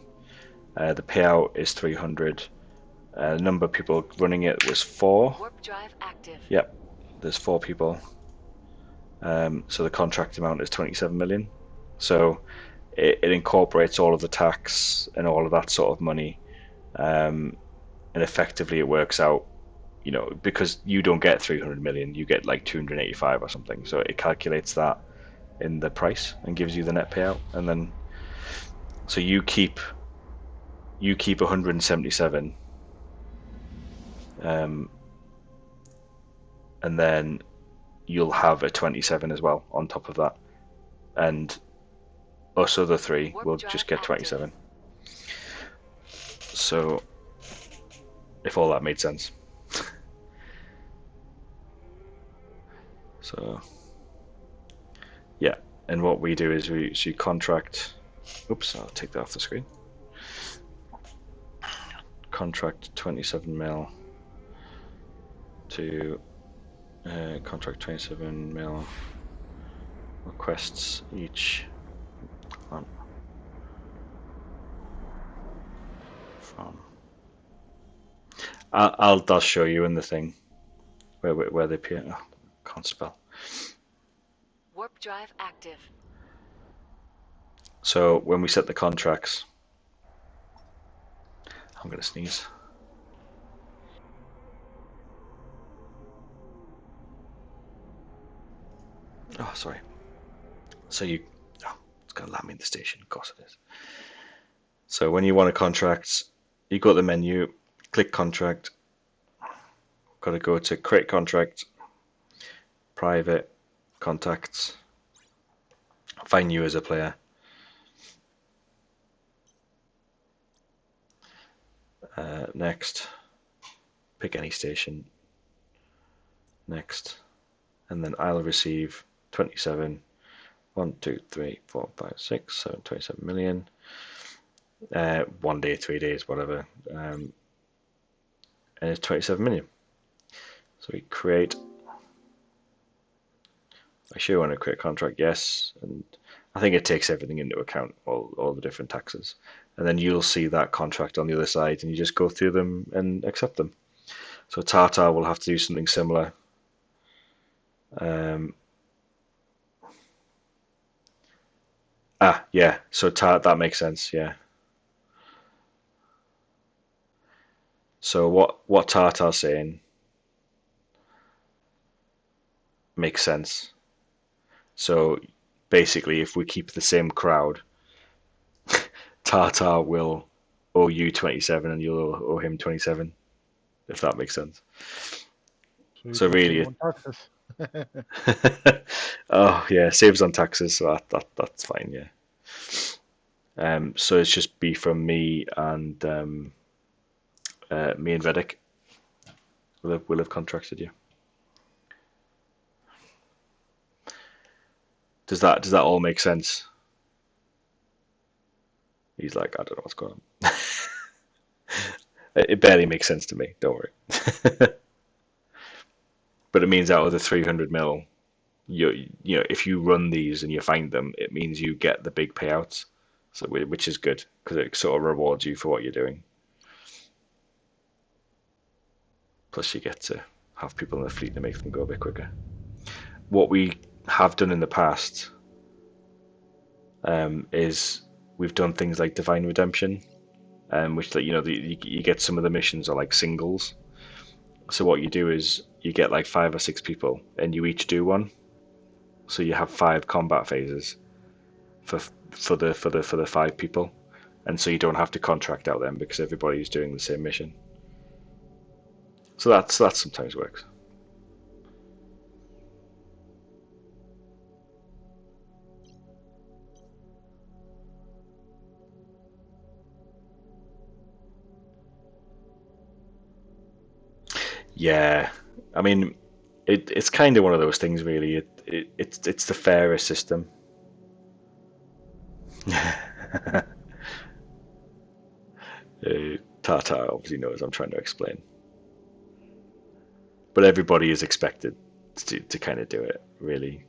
The payout is 300. The number of people running it was 4. Warp drive active. Yep, there's 4 people. So the contract amount is 27 million. So it incorporates all of the tax and all of that sort of money, and effectively it works out, you know, because you don't get 300 million, you get like 285 or something. So it calculates that in the price and gives you the net payout, and then so you keep 177, and then you'll have a 27 as well on top of that, and us other 3 will just get 27. So if all that made sense. So yeah, and what we do is we contract, oops, I'll take that off the screen. Contract 27 mil to contract 27 mil requests each from. I'll show you in the thing where they appear. Oh, can't spell. Warp drive active. So when we set the contracts, I'm gonna sneeze. Oh, sorry. So it's gonna land me in the station. Of course it is. So when you want a contract, you go to the menu, click contract. Got to go to create contract, private, contacts, find you as a player. Next, pick any station. Next, and then I'll receive 27. 1, 2, 3, 4, 5, 6, 7, 27 million. 1 day, 3 days, whatever. And it's 27 million. So we create. I sure want to create a contract, yes. And I think it takes everything into account, all the different taxes. And then you'll see that contract on the other side, and you just go through them and accept them. So Tata will have to do something similar. Yeah, so that makes sense, yeah. So what Tata's saying makes sense. So basically, if we keep the same crowd, Tata will owe you 27 and you'll owe him 27, if that makes sense. So really, oh yeah, saves on taxes, so that's fine, yeah. So it's just be from me and Reddick will have contracted you. Does that all make sense? He's like, I don't know what's going on. It barely makes sense to me, don't worry. But it means out of the 300 mil, if you run these and you find them, it means you get the big payouts, so which is good because it sort of rewards you for what you're doing. Plus, you get to have people in the fleet to make them go a bit quicker. What we have done in the past is we've done things like Divine Redemption, which you get some of the missions are like singles. So what you do is you get like 5 or 6 people, and you each do one. So you have 5 combat phases for the 5 people, and so you don't have to contract out them because everybody's doing the same mission. So that sometimes works. Yeah, I mean, it's kind of one of those things, really. It's the fairest system. Tata obviously knows I'm trying to explain, but everybody is expected to kind of do it, really,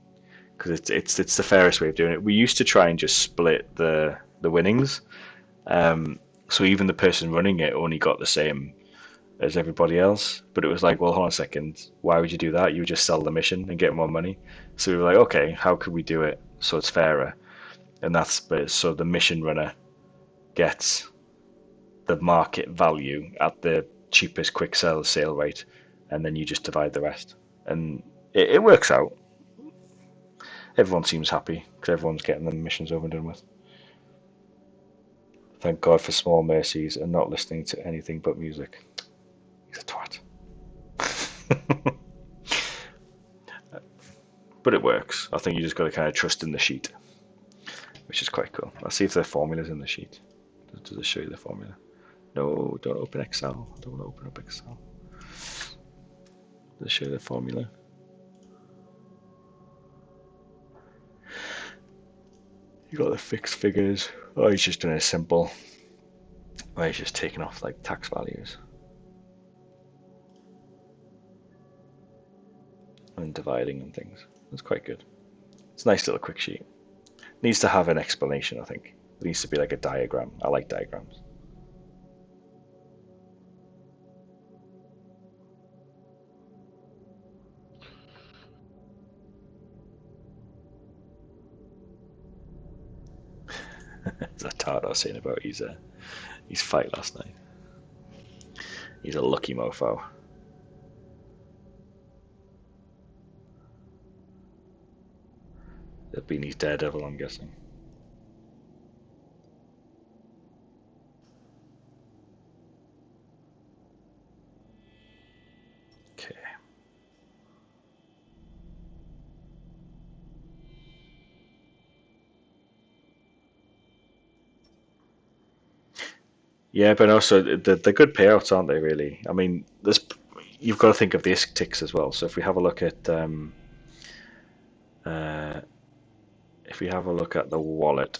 because it's the fairest way of doing it. We used to try and just split the winnings, so even the person running it only got the same as everybody else. But it was like, well, hold on a second, why would you do that? You would just sell the mission and get more money. So we were like, okay, how could we do it so it's fairer? And so the mission runner gets the market value at the cheapest quick sale rate, and then you just divide the rest, and it works out. Everyone seems happy because everyone's getting the missions over and done with. Thank God for small mercies and not listening to anything but music. He's a twat. But it works. I think you just got to kind of trust in the sheet, which is quite cool. I'll see if the formula's in the sheet. Does it show you the formula? No, don't open Excel. I don't want to open up Excel. Does it show you the formula? You got the fixed figures. Oh, he's just doing a simple. Oh, he's just taking off like tax values and dividing and things. That's quite good. It's a nice little quick sheet. Needs to have an explanation, I think. It needs to be like a diagram. I like diagrams. Is that Tardar saying about his fight last night? He's a lucky mofo. That'd been his Daredevil, I'm guessing. Okay. Yeah, but also they're good payouts, aren't they? Really. I mean, you've got to think of the ISK ticks as well. So if we have a look at the wallet,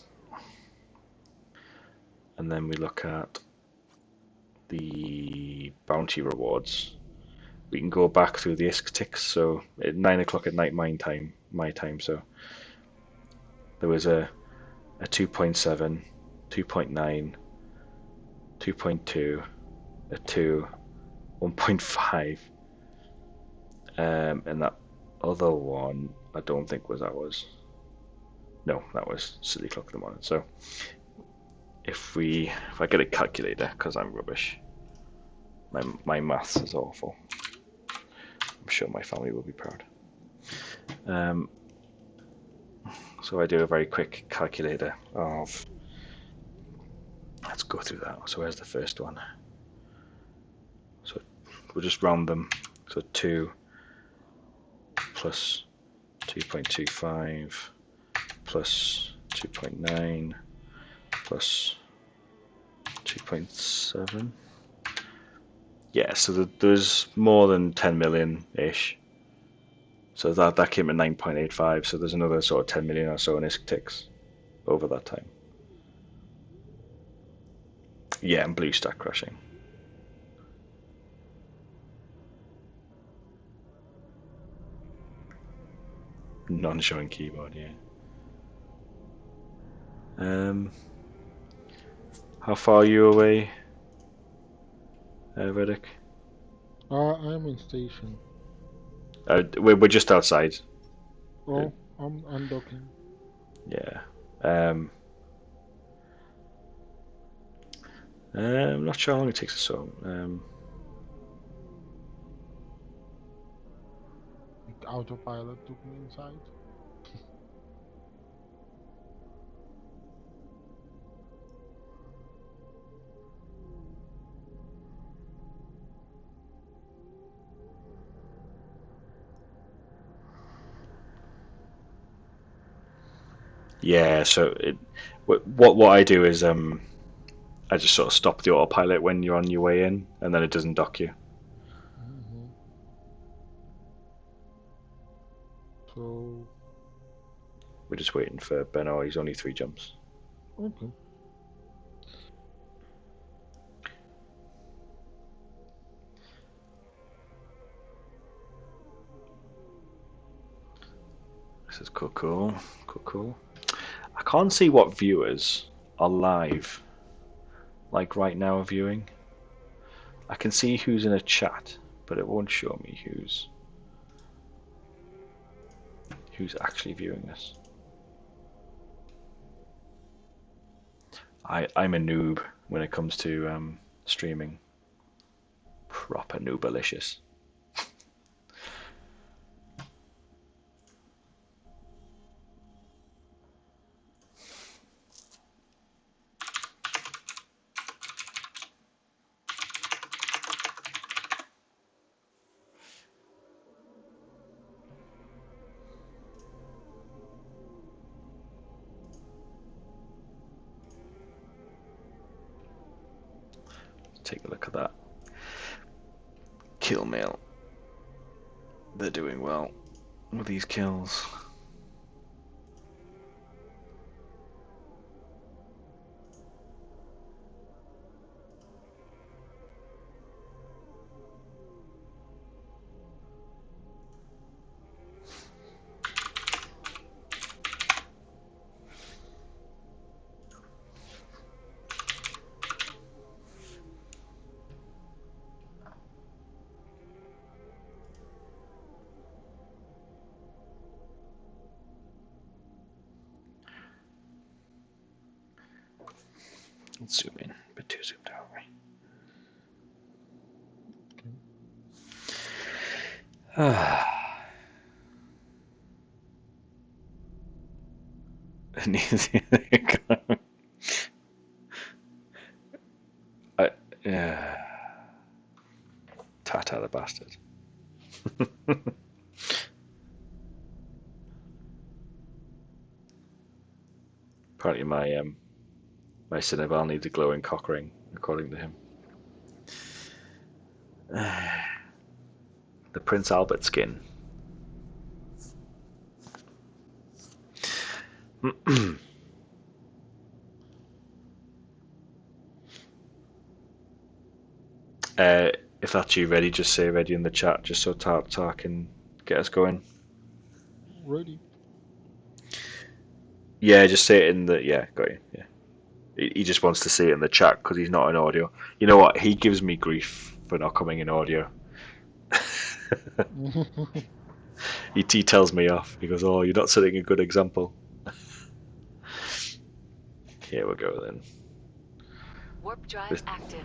and then we look at the bounty rewards, we can go back through the ISK ticks. So at 9 o'clock at night, my time. So there was a 2.7, 2.9, 2.2, a 2, 1.5, and that other one I don't think was ours. No, that was Silly Clock in the Morning. So if I get a calculator, because I'm rubbish, my maths is awful. I'm sure my family will be proud. So I do a very quick calculator of. Let's go through that. So where's the first one? So we'll just round them. So 2 plus 2.25 plus 2.9 plus 2.7. Yeah, so there's more than 10 million-ish. So that came at 9.85, so there's another sort of 10 million or so in ISK ticks over that time. Yeah, and blue stack crashing. non-showing keyboard, yeah. How far are you away, Reddick? I'm in station. We're just outside. Oh, I'm undocking. Yeah. I'm not sure how long it takes us home. Autopilot took me inside. Yeah, so what I do is I just sort of stop the autopilot when you're on your way in, and then it doesn't dock you. Mm-hmm. So, We're just waiting for Benno. He's only 3 jumps. okay. This is cool. I can't see what viewers are live, like right now viewing. I can see who's in a chat, but it won't show me who's actually viewing this. I'm a noob when it comes to streaming. Proper noobalicious. Take a look at that. Kill mail. They're doing well with these kills. Let's zoom in. A bit too zoomed out, right? Yeah. Tata the bastard. Apparently my Cinnabal needs a glowing cock ring, according to him. The Prince Albert skin. If that's you ready, just say ready in the chat, just so Tar can get us going. Ready. Yeah, just say it in the... Yeah, got you. Yeah. He just wants to see it in the chat because he's not in audio. You know what? He gives me grief for not coming in audio. He tells me off. He goes, "Oh, you're not setting a good example." Here we go then. Warp drive active.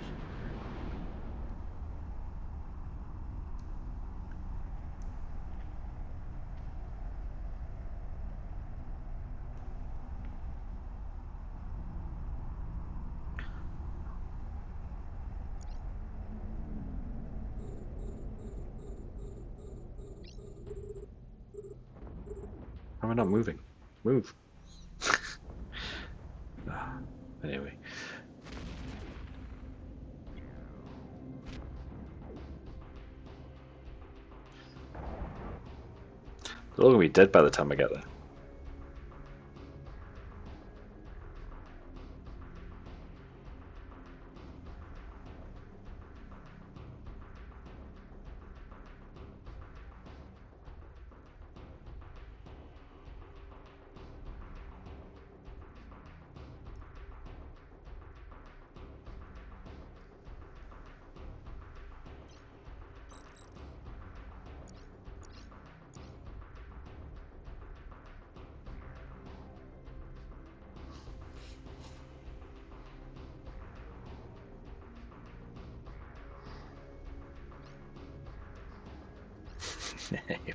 How am I not moving? Move. Anyway. They're all gonna be dead by the time I get there.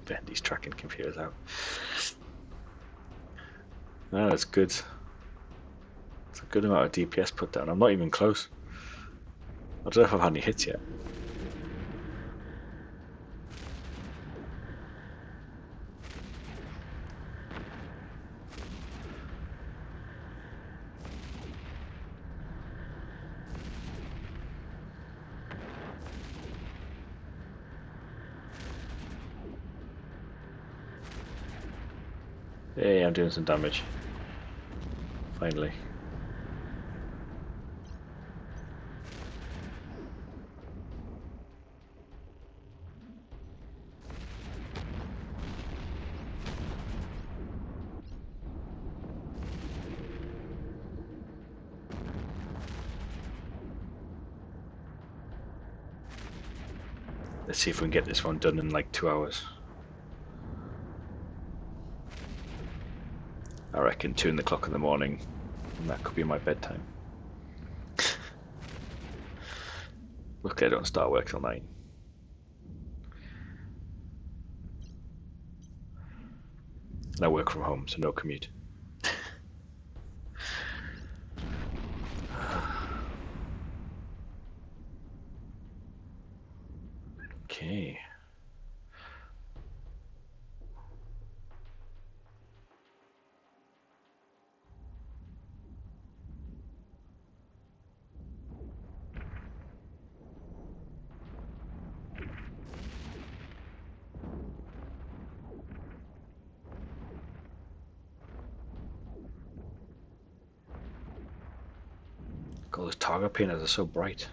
Bendy's tracking computers out. No, that's good. It's a good amount of DPS put down. I'm not even close. I don't know if I've had any hits yet. Hey, I'm doing some damage. Finally. Let's see if we can get this one done in like 2 hours. I reckon 2 o'clock in the morning, and that could be my bedtime. Look, I don't start work till 9. And I work from home, so no commute. Okay. God, those target painters are so bright.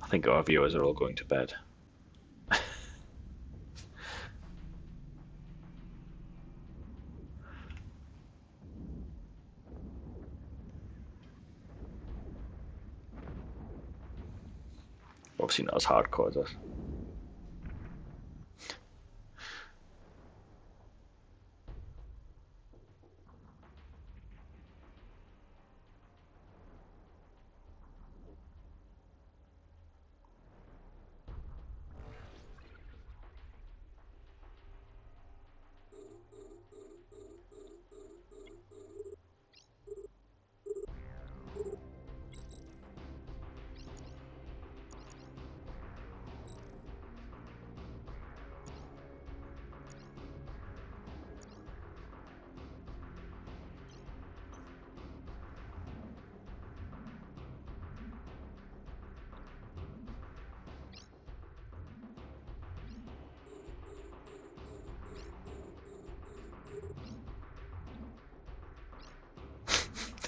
I think our viewers are all going to bed. Obviously not as hardcore as us.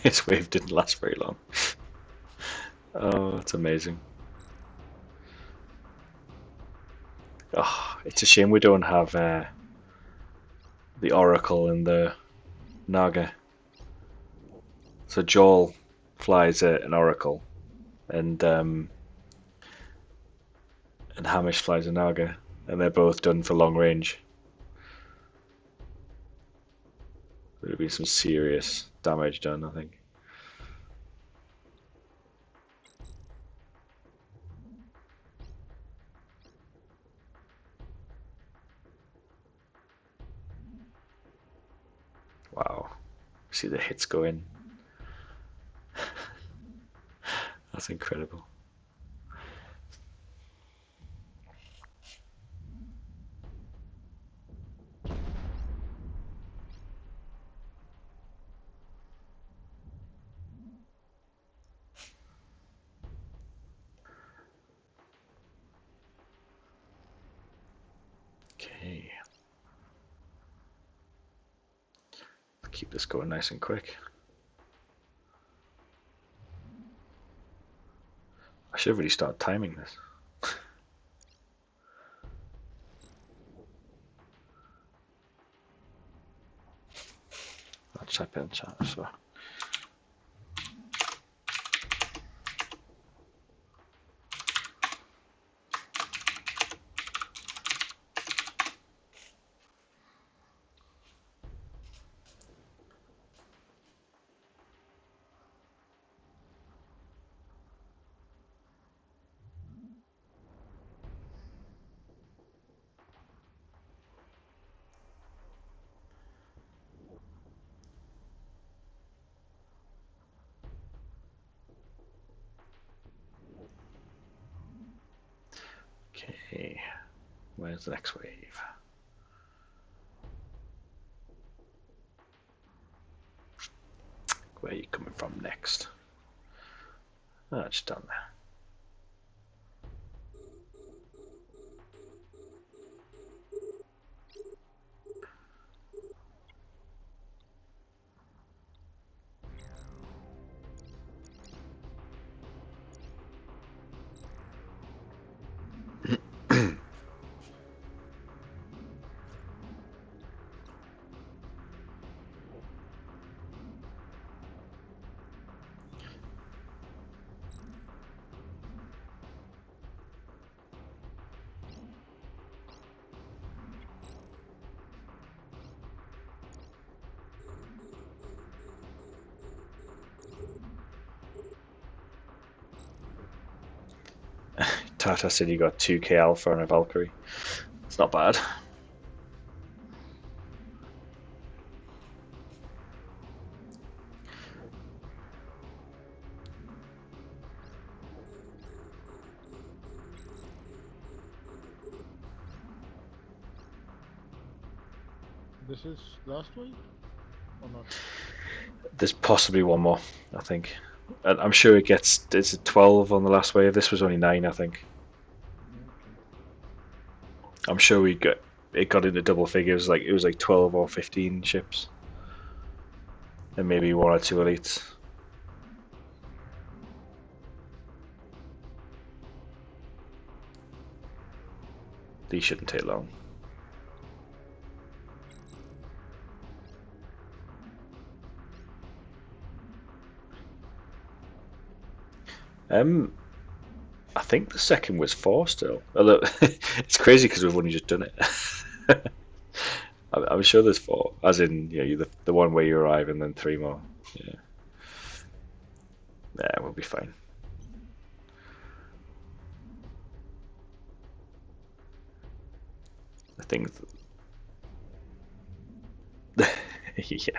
This wave didn't last very long. Oh, it's amazing. Oh, it's a shame we don't have the Oracle and the Naga. So Joel flies an Oracle, and Hamish flies a Naga, and they're both done for long range. There would be some serious damage done, I think. Wow. See the hits go in. That's incredible. Okay. Keep this going nice and quick. I should really start timing this. I'll type in chat, so. Where's the next wave? Where are you coming from next? Oh, it's down there. Tata said you got 2k alpha on a Valkyrie. It's not bad. This is last wave or not? There's possibly one more, I think. And I'm sure it gets. It's a 12 on the last wave. This was only 9, I think. Okay. I'm sure it got into double figures. Like it was like 12 or 15 ships, and maybe 1 or 2 elites. These shouldn't take long. I think the second was 4 still. Although it's crazy because we've only just done it. I'm sure there's 4, as in the one where you arrive and then 3 more. Yeah, we'll be fine. I think. Yeah.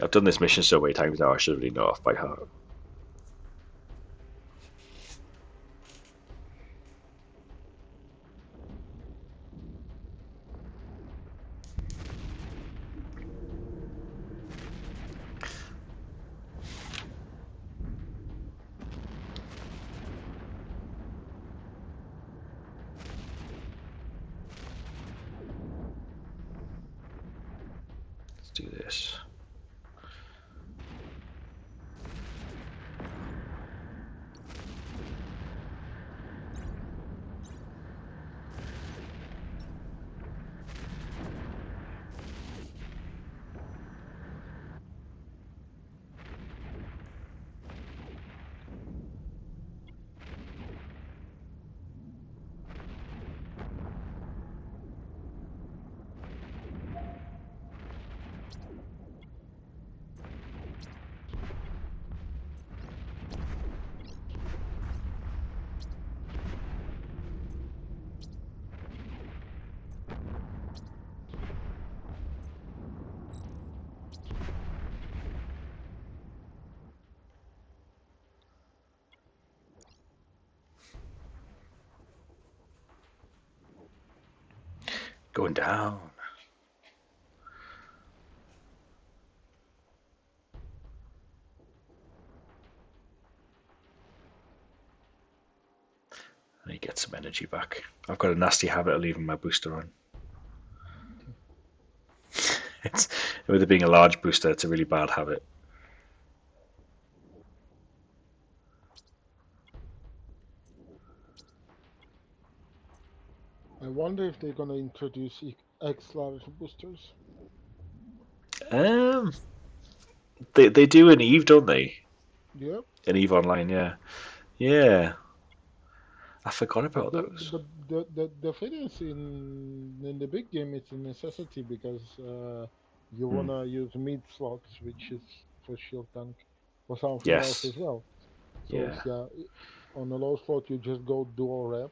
I've done this mission so many times now. I should really know off by heart. Let's do this. Going down. I need to get some energy back. I've got a nasty habit of leaving my booster on. With it being a large booster, it's a really bad habit. I wonder if they're gonna introduce X large boosters. Um, they do an Eve, don't they? Yep. An Eve Online, yeah. Yeah. I forgot But about those. the fitness in the big game is a necessity because you wanna use mid slots, which is for shield tank, for something else Yes. as well. So Yeah. yeah, on a low slot you just go dual rep,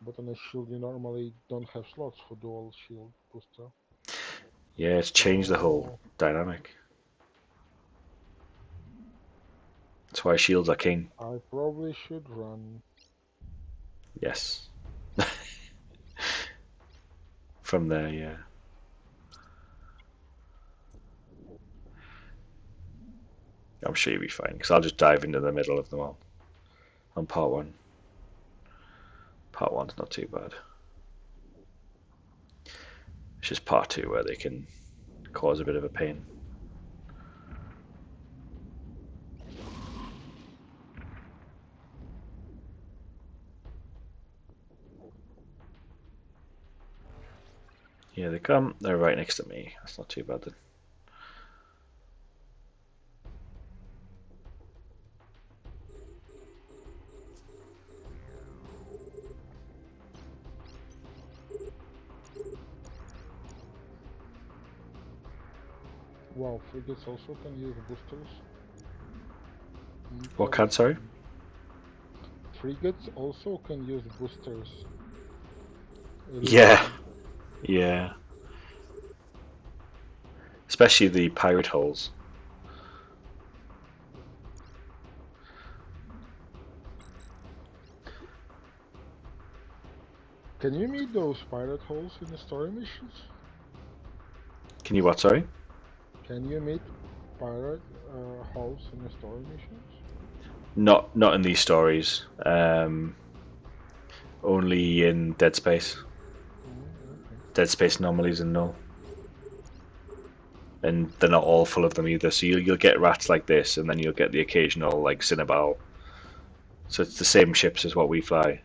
but on a shield you normally don't have slots for dual shield booster. Yeah, it's changed the whole So dynamic. That's why shields are king. I probably should run. Yes. From there, yeah. I'm sure you'll be fine, because I'll just dive into the middle of them all on part one. Part one's not too bad. It's just part two where they can cause a bit of a pain. Here they come. They're right next to me. That's not too bad then. Wow, frigates also can use boosters. What can, sorry? Interesting. Frigates also can use boosters. Yeah, Interesting. yeah. Especially the pirate holes. Can you meet those pirate holes in the story missions? Can you what, sorry? Can you meet pirate holes in the story missions? Not in these stories. Only in Dead Space. Okay. Dead Space anomalies and null. And they're not all full of them either. So you'll get rats like this, and then you'll get the occasional like Cinnabal. So it's the same ships as what we fly.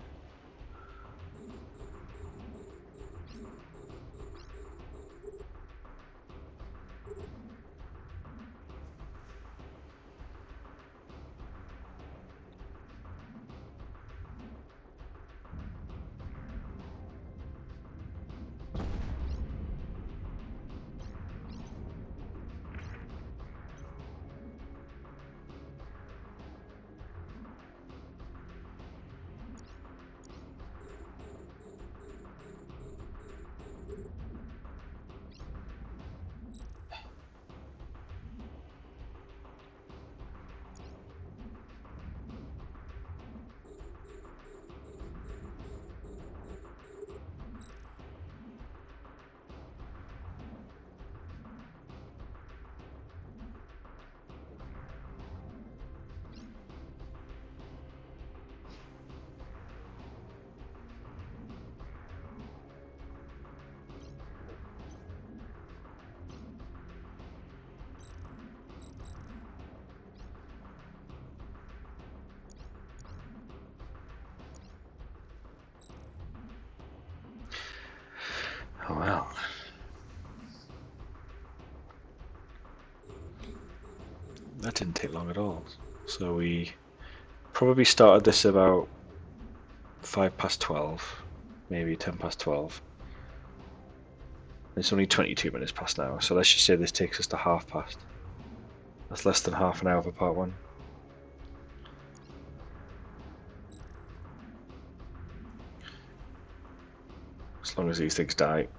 Oh well. That didn't take long at all. So we probably started this about 12:05, maybe 12:10. It's only 22 minutes past now, so let's just say this takes us to past. That's less than half an hour for part one. As long as these things die.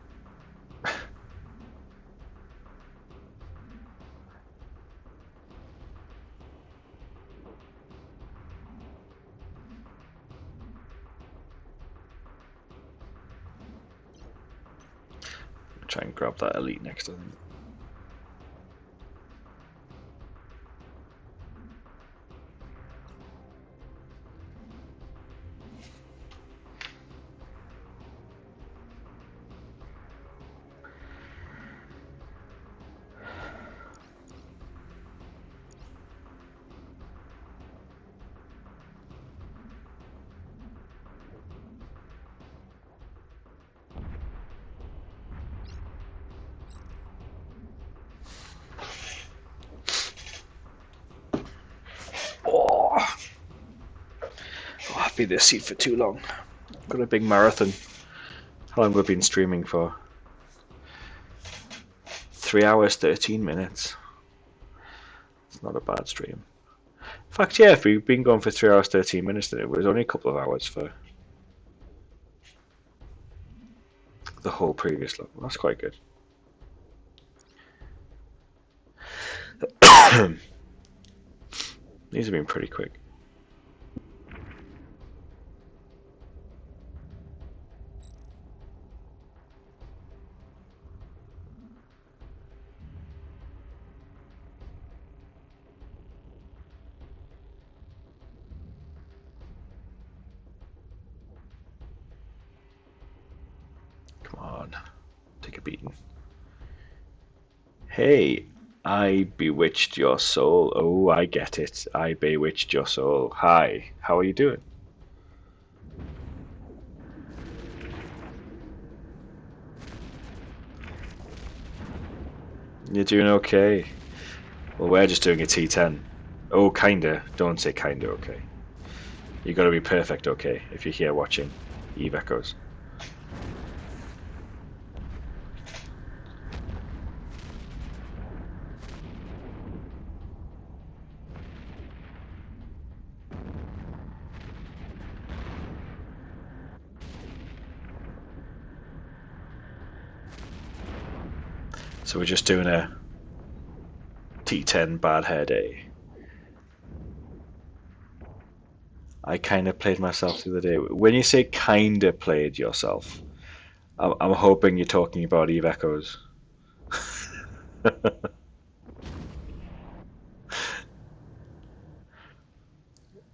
Try and grab that elite next, I think. Oh, I've been in this seat for too long. Got a big marathon. How long have we been streaming for? 3 hours, 13 minutes. It's not a bad stream. In fact, yeah, if we've been going for 3 hours, 13 minutes, then it was only a couple of hours for the whole previous level. That's quite good. These have been pretty quick. Come on, take a beating. Hey, I bewitched your soul. Oh, I get it. I bewitched your soul. Hi, how are you doing? You're doing okay. Well, we're just doing a T10. Oh, kinda. Don't say kinda okay. You gotta be perfect okay if you're here watching Eve Echoes. So we're just doing a T10 bad hair day. I kind of played myself the other day. When you say kind of played yourself, I'm hoping you're talking about Eve Echoes.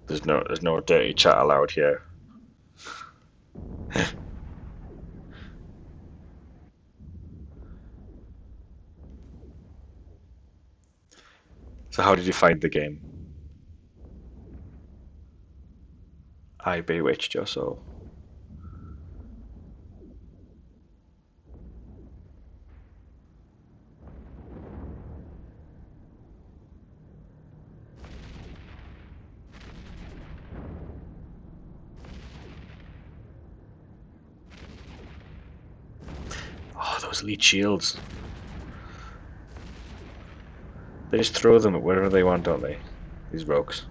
There's no dirty chat allowed here. So how did you find the game? I bewitched your soul. Oh, those elite shields. They just throw them at wherever they want, don't they? These rogues.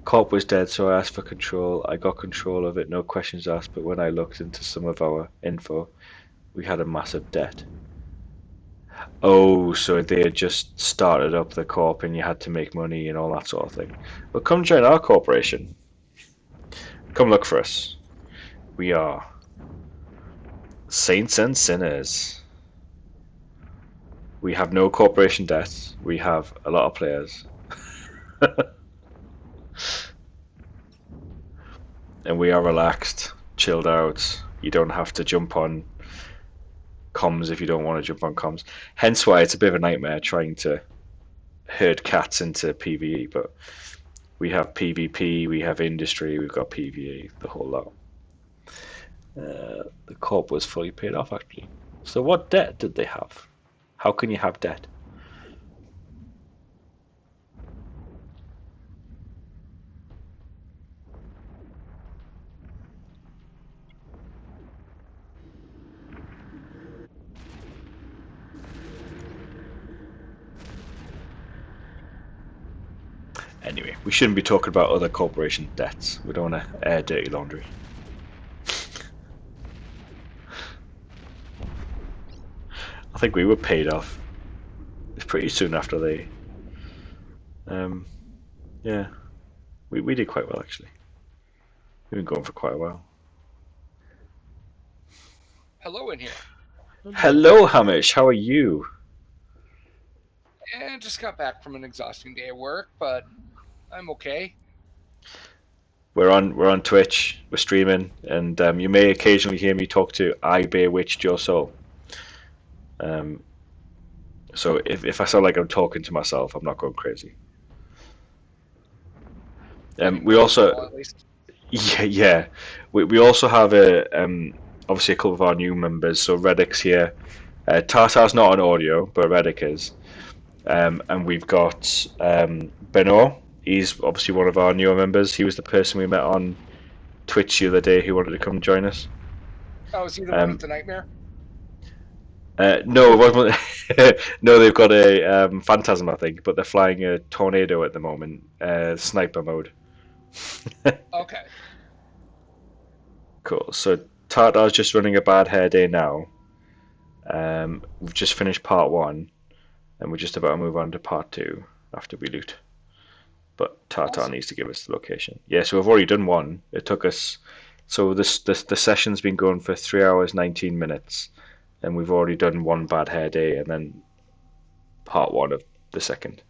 Corp was dead, so I asked for control. I got control of it, no questions asked, but when I looked into some of our info, we had a massive debt. Oh, so they had just started up the corp and you had to make money and all that sort of thing. Well, come join our corporation. Come look for us. We are saints and sinners. We have no corporation debts. We have a lot of players. And we are relaxed, chilled out. You don't have to jump on comms if you don't want to jump on comms. Hence why it's a bit of a nightmare trying to herd cats into PvE, but we have PvP, we have industry, we've got PvE, the whole lot. The corp was fully paid off actually. So what debt did they have? How can you have debt? Anyway, we shouldn't be talking about other corporation debts. We don't want to air dirty laundry. I think we were paid off. It's pretty soon after they. Yeah, we did quite well actually. We've been going for quite a while. Hello in here. Hello, Hamish. How are you? And just got back from an exhausting day of work, but I'm okay. We're on Twitch. We're streaming, and you may occasionally hear me talk to I bewitched your soul. So if I sound like I'm talking to myself, I'm not going crazy. We also, yeah, we also have obviously a couple of our new members. So Reddick's here. Tartar's not on audio, but Reddick is. And we've got Benoit. He's obviously one of our newer members. He was the person we met on Twitch the other day who wanted to come join us. Oh, is he the one with the nightmare? No, it wasn't. No, they've got a phantasm, I think, but they're flying a tornado at the moment, sniper mode. Okay. Cool. So Tartar's just running a bad hair day now. We've just finished part 1, and we're just about to move on to part 2. after we loot. But Tartar Awesome. needs to give us the location. Yeah, so we've already done one. It took us. So the session's been going for 3 hours 19 minutes, and we've already done one bad hair day, and then part one of the second.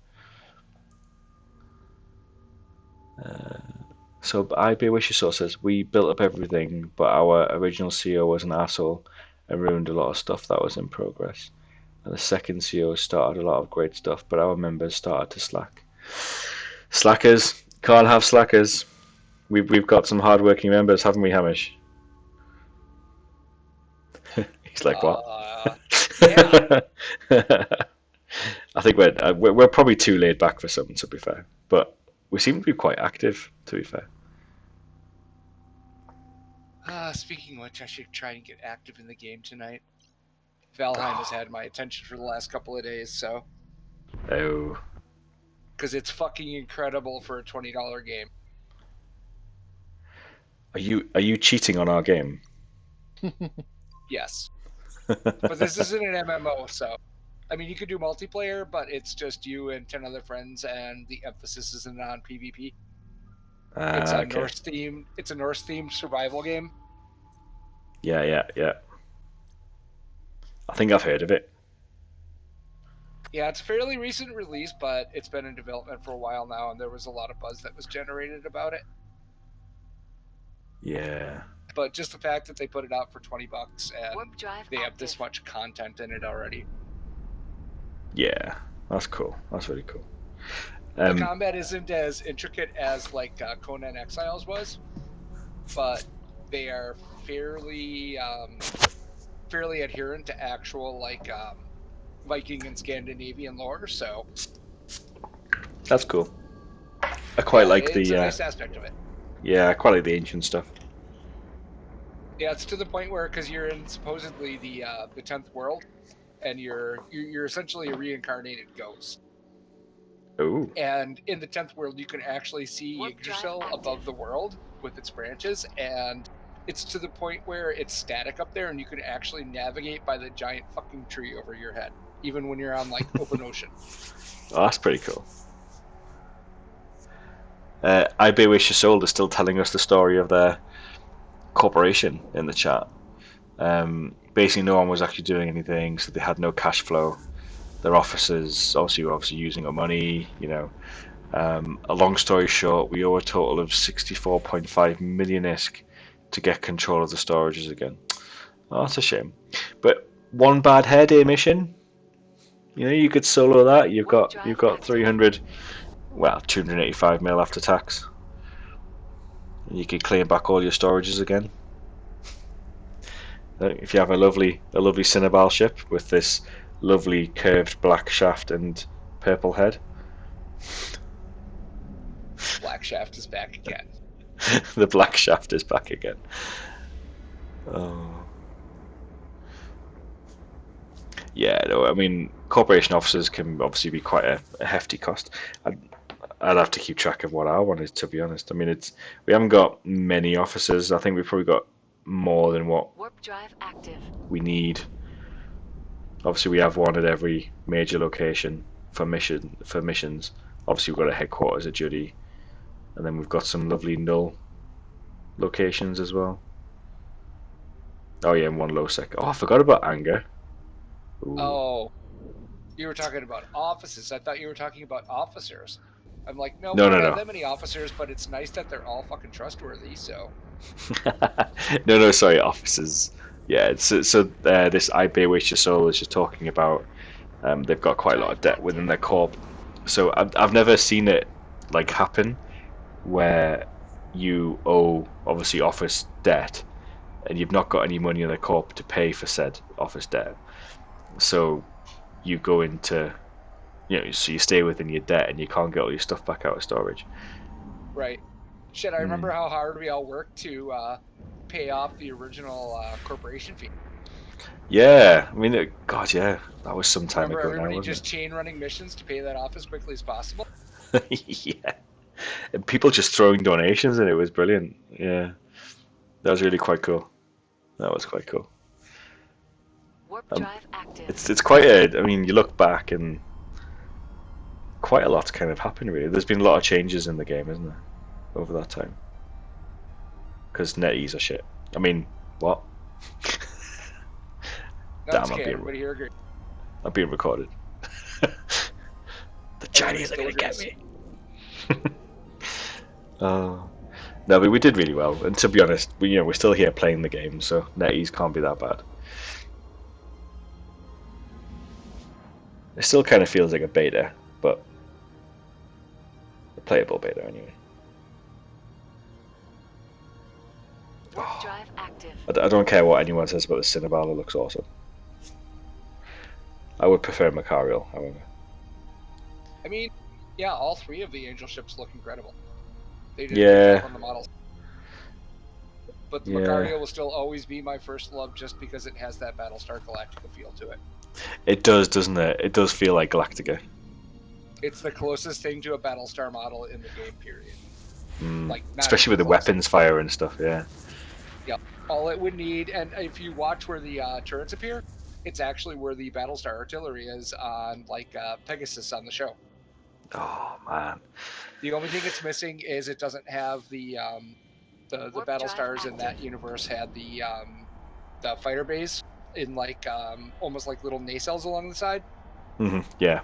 So IB Wishes says we built up everything, but our original CEO was an asshole and ruined a lot of stuff that was in progress. And the second CEO started a lot of great stuff, but our members started to slack. Slackers can't have slackers. We've got some hardworking members, haven't we, Hamish? He's like, what? Yeah. I think we're probably too laid back for some, to be fair, but we seem to be quite active, to be fair. Speaking of which, I should try and get active in the game tonight. Valheim has had my attention for the last couple of days, so. Oh. Because it's fucking incredible for a $20 game. Are you cheating on our game? Yes. But this isn't an MMO, so. I mean, you could do multiplayer, but it's just you and 10 other friends, and the emphasis isn't on PvP. It's a Okay. Norse-themed. It's a Norse-themed survival game. Yeah. I think I've heard of it. Yeah, it's a fairly recent release, but it's been in development for a while now, and there was a lot of buzz that was generated about it. Yeah. But just the fact that they put it out for $20 and Warp drive they have active. this much content in it already. Yeah, that's cool. That's really cool. The combat isn't as intricate as like Conan Exiles was, but they are fairly adherent to actual like Viking and Scandinavian lore. So That's cool. I quite like it's the a nice aspect of it. yeah, I quite like the ancient stuff. Yeah, it's to the point where because you're in supposedly the 10th world, and you're essentially a reincarnated ghost. Ooh. And in the 10th world, you can actually see Warp drive Yggdrasil active. above the world with its branches, and it's to the point where it's static up there, and you can actually navigate by the giant fucking tree over your head, even when you're on like open ocean. Oh, that's pretty cool. IB Wish Your Soul is still telling us the story of their corporation in the chat. Basically, no one was actually doing anything, so they had no cash flow. Their officers obviously were using up money. You know, a long story short, we owe a total of 64.5 million ISK to get control of the storages again. Oh, that's a shame. But one bad hair day mission, you know, you could solo that. You've got 300, well, 285 mil after tax. And you could claim back all your storages again. If you have a lovely Cinnabal ship with this lovely curved black shaft and purple head. Black Shaft is back again. The black shaft is back again. Oh. Yeah, no, I mean, corporation officers can obviously be quite a hefty cost. I'd have to keep track of what our one is, to be honest. I mean, we haven't got many officers. I think we've probably got more than what Warp drive active. we need. Obviously, we have one at every major location for missions. Obviously, we've got a headquarters at Judy, and then we've got some lovely null locations as well. Oh yeah, and one low sec. Oh, I forgot about Anger. Ooh. Oh, you were talking about offices. I thought you were talking about officers. I'm like, no, No, we don't no, have no. that many officers, but it's nice that they're all fucking trustworthy. So no, sorry, officers. Yeah, so this IB Waste Your Soul is just talking about they've got quite a lot of debt within their corp. So I've never seen it like happen where you owe obviously office debt and you've not got any money in the corp to pay for said office debt. So you go into, you know, so you stay within your debt and you can't get all your stuff back out of storage. right. Shit, I remember how hard we all worked to pay off the original corporation fee. Yeah, I mean, God, yeah, that was some time Remember ago now, everybody wasn't just chain running missions to pay that off as quickly as possible? it? Yeah, and people just throwing donations and it was brilliant. Yeah, that was really quite cool. That was quite cool. Warp drive active. It's quite a. I mean, you look back and quite a lot's kind of happened really. There's been a lot of changes in the game, isn't there, over that time? Because NetEase are shit. I mean, what? No, Damn, it's okay. Everybody here agrees. I'm being recorded. The Chinese are still gonna get agrees. me. No, but we did really well. And to be honest, we're still here playing the game, so NetEase can't be that bad. It still kind of feels like a beta, but a playable beta anyway. Warp drive active. I don't care what anyone says about the Cinnabala, it looks awesome. I would prefer Macarial, however. I mean, yeah, all 3 of the Angel ships look incredible. They did a great job on the models. But the Macario will still always be my first love just because it has that Battlestar Galactica feel to it. It does, doesn't it? It does feel like Galactica. It's the closest thing to a Battlestar model in the game, period. Especially with the weapons fire and stuff, yeah. Yep. All it would need, and if you watch where the turrets appear, it's actually where the Battlestar artillery is on, Pegasus on the show. Oh, man. The only thing it's missing is it doesn't have the Battlestars in that universe had the fighter bays in almost like little nacelles along the side. Yeah.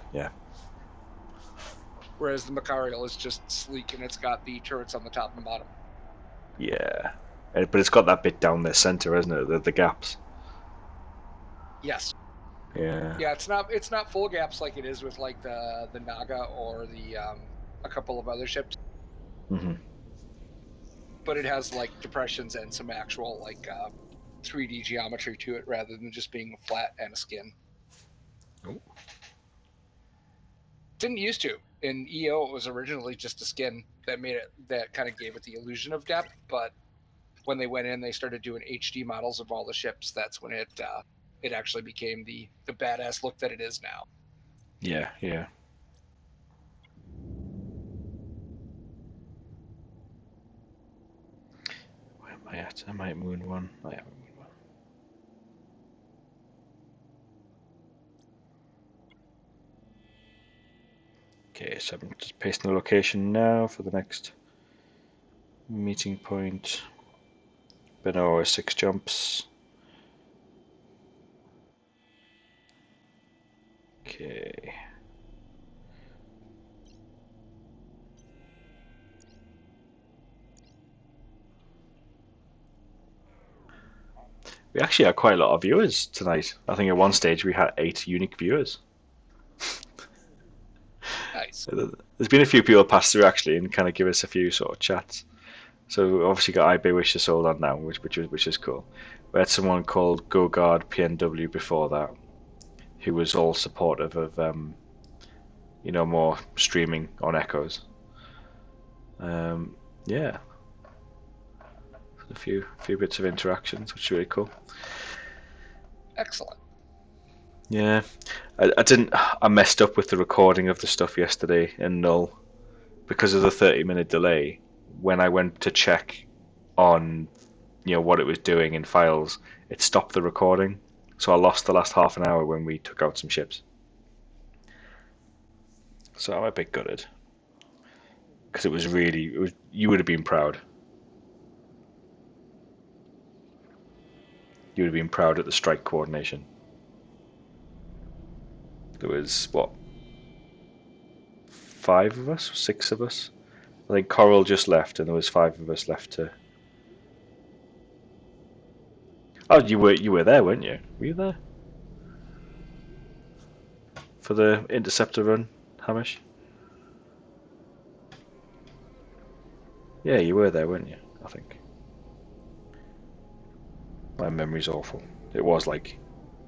Whereas the Macarial is just sleek and it's got the turrets on the top and bottom. Yeah. But it's got that bit down the center, isn't it? The gaps. Yes. Yeah. Yeah, it's not full gaps like it is with the Naga or the a couple of other ships. But it has depressions and some actual 3D geometry to it rather than just being flat and a skin. Oh. Didn't used to. In EO, it was originally just a skin that kind of gave it the illusion of depth. But when they went in, they started doing HD models of all the ships. That's when it actually became the badass look that it is now. Yeah. Where am I at? I might moon one. I haven't moon one. Okay, so I'm just pasting the location now for the next meeting point. Benoa 6 jumps. Okay. We actually had quite a lot of viewers tonight. I think at one stage we had 8 unique viewers. Nice. There's been a few people pass through actually and kind of give us a few sort of chats. So we obviously got IB Wish is sold on now, which is cool. We had someone called GoGuard PNW before that, who was all supportive of more streaming on Echoes. Yeah, a few bits of interactions, which is really cool. Excellent. Yeah, I messed up with the recording of the stuff yesterday in Null because of the 30-minute delay. When I went to check on what it was doing in files, it stopped the recording, so I lost the last half an hour when we took out some ships. So I'm a bit gutted because it was you would have been proud. You would have been proud at the strike coordination. There was 5 of us, 6 of us. I think Coral just left, and there was 5 of us left to. Oh, you were there, weren't you? Were you there for the interceptor run, Hamish? Yeah, you were there, weren't you? I think. My memory's awful. It was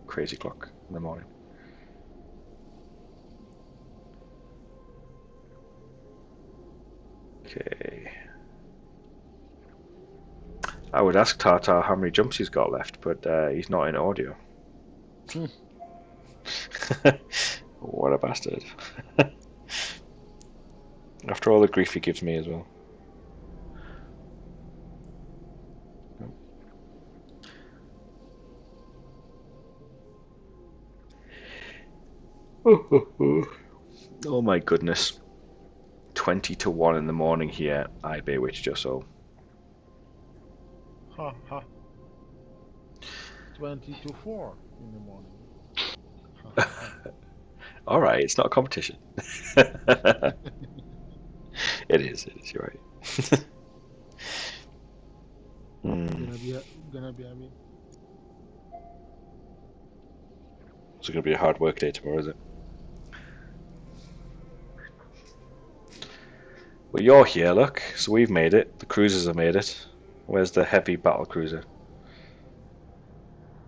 crazy clock in the morning. Okay. I would ask Tartar how many jumps he's got left, but he's not in audio. What a bastard. After all the grief he gives me as well. Oh my goodness. 20 to 1 in the morning here. I bewitched your soul. Ha ha. 20 to 4 in the morning. Ha ha ha. Alright, it's not a competition. It is, you're right. Gonna be happy. It's going to be a hard work day tomorrow, is it? Well, you're here, look. So we've made it. The cruisers have made it. Where's the heavy battle cruiser?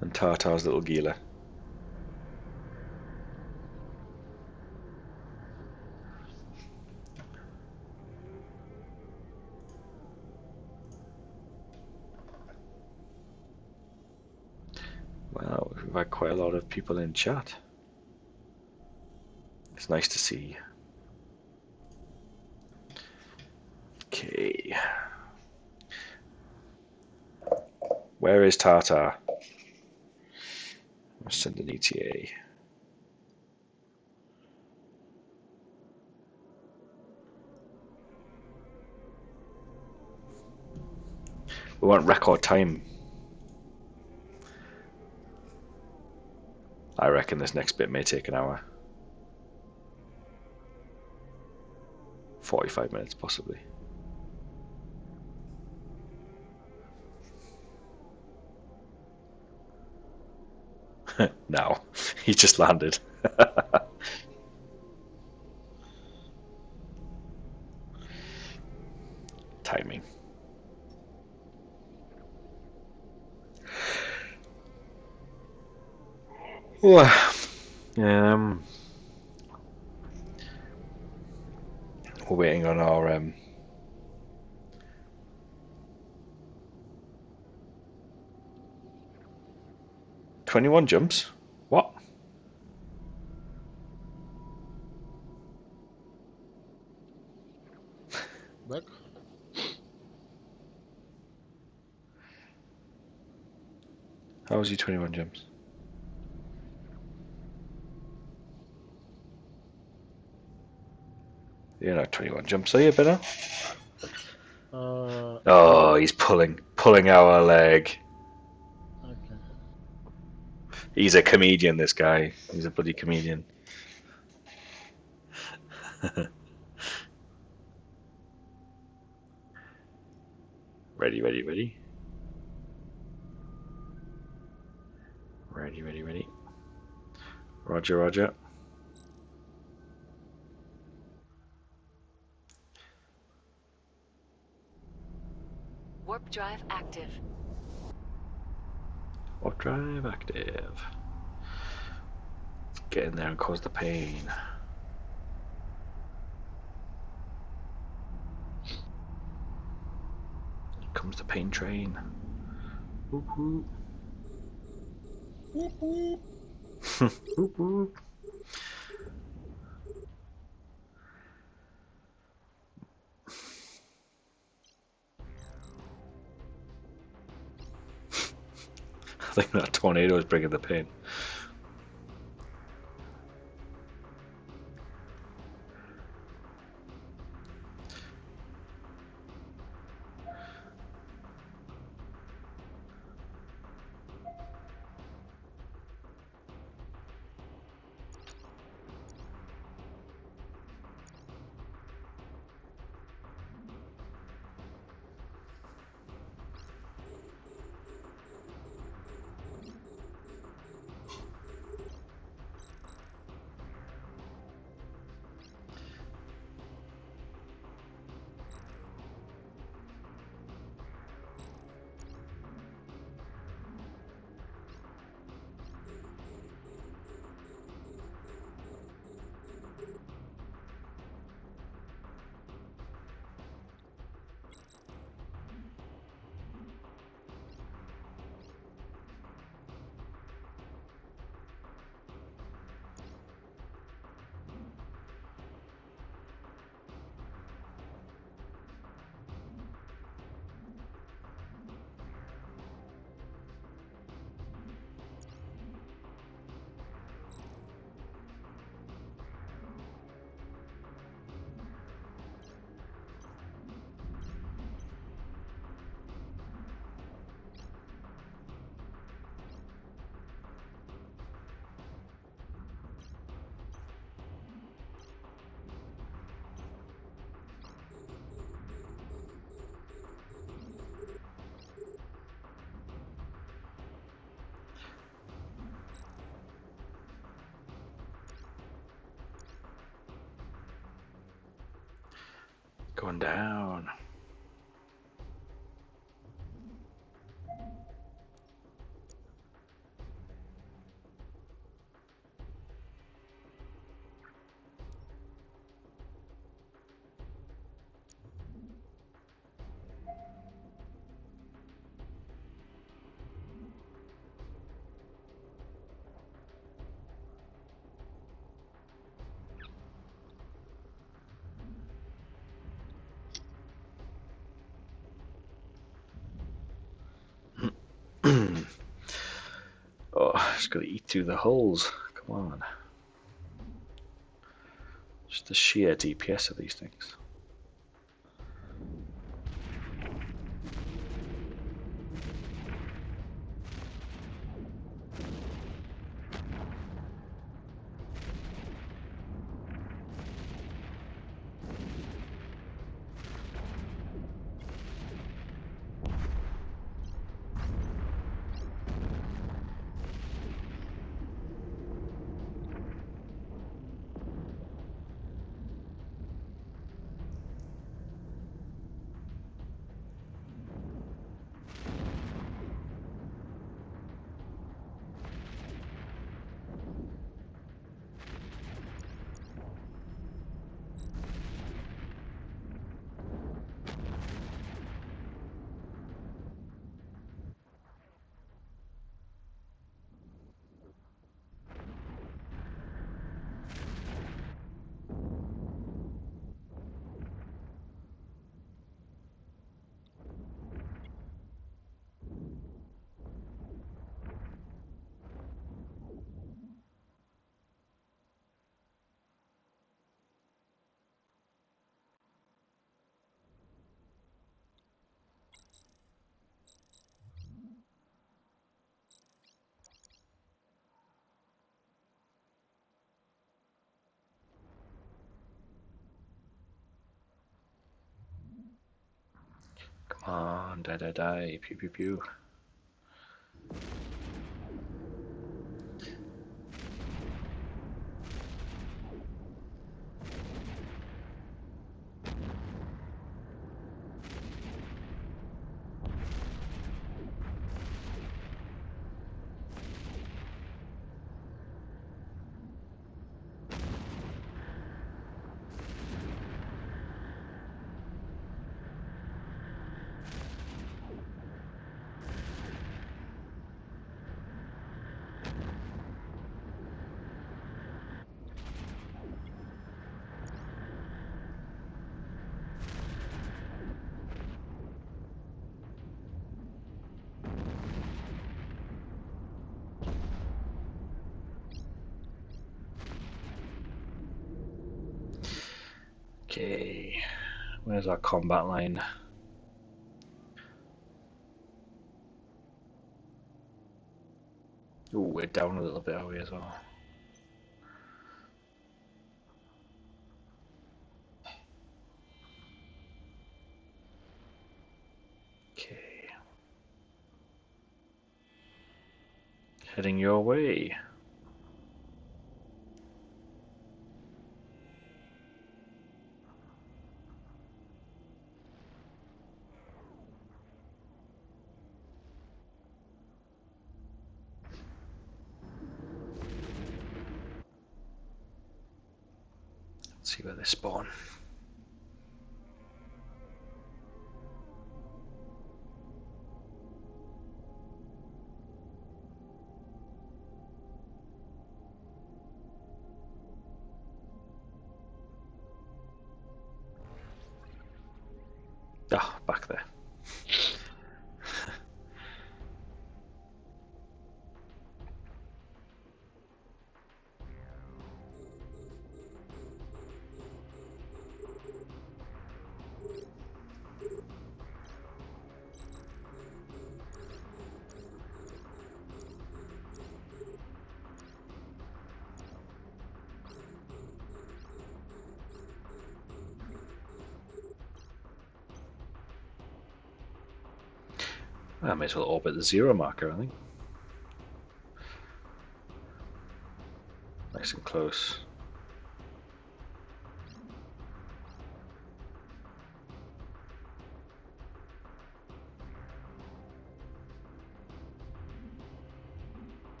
And Tartar's little Gila. Wow, we've had quite a lot of people in chat. It's nice to see. Okay. Where is Tartar? I'll send an ETA. We want record time. I reckon this next bit may take an hour. 45 minutes, possibly. No, he just landed. Timing. Um, we're waiting on our 21 jumps. What? Back. How was your 21 jumps? You're not 21 jumps, are you, Benno? Oh, he's pulling our leg. Okay. He's a comedian, this guy. He's a bloody comedian. Ready, ready, ready. Ready, ready, ready. Roger, roger. Warp drive active. Warp drive active. Get in there and cause the pain. Here comes the pain train. Whoop whoop. Whoop whoop. Whoop whoop. I think that tornado is bringing the pain. Going down. Oh, just gotta eat through the holes. Come on. Just the sheer DPS of these things. Come on, die, pew pew pew. Okay, where's our combat line? Ooh, we're down a little bit, are we, as well? Okay. Heading your way. Let's see where they spawn. Ah, back there. I may as well orbit the 0 marker, I think. Nice and close.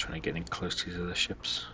Trying to get in close to these other ships.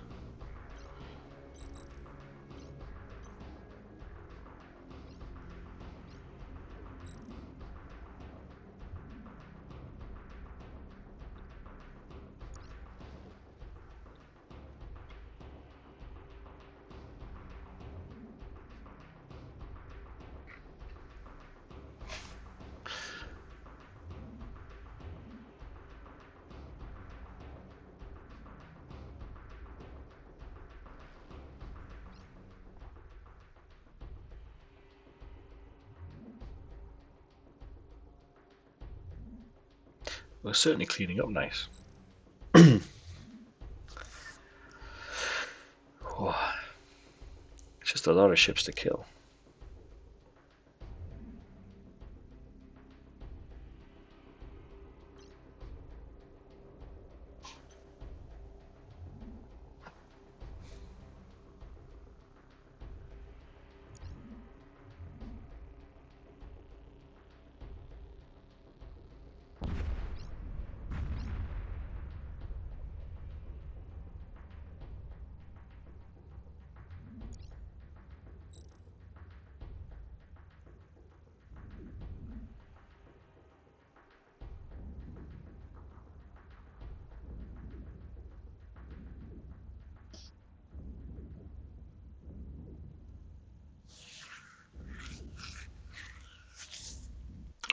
We're certainly cleaning up nice. Oh, it's just a lot of ships to kill.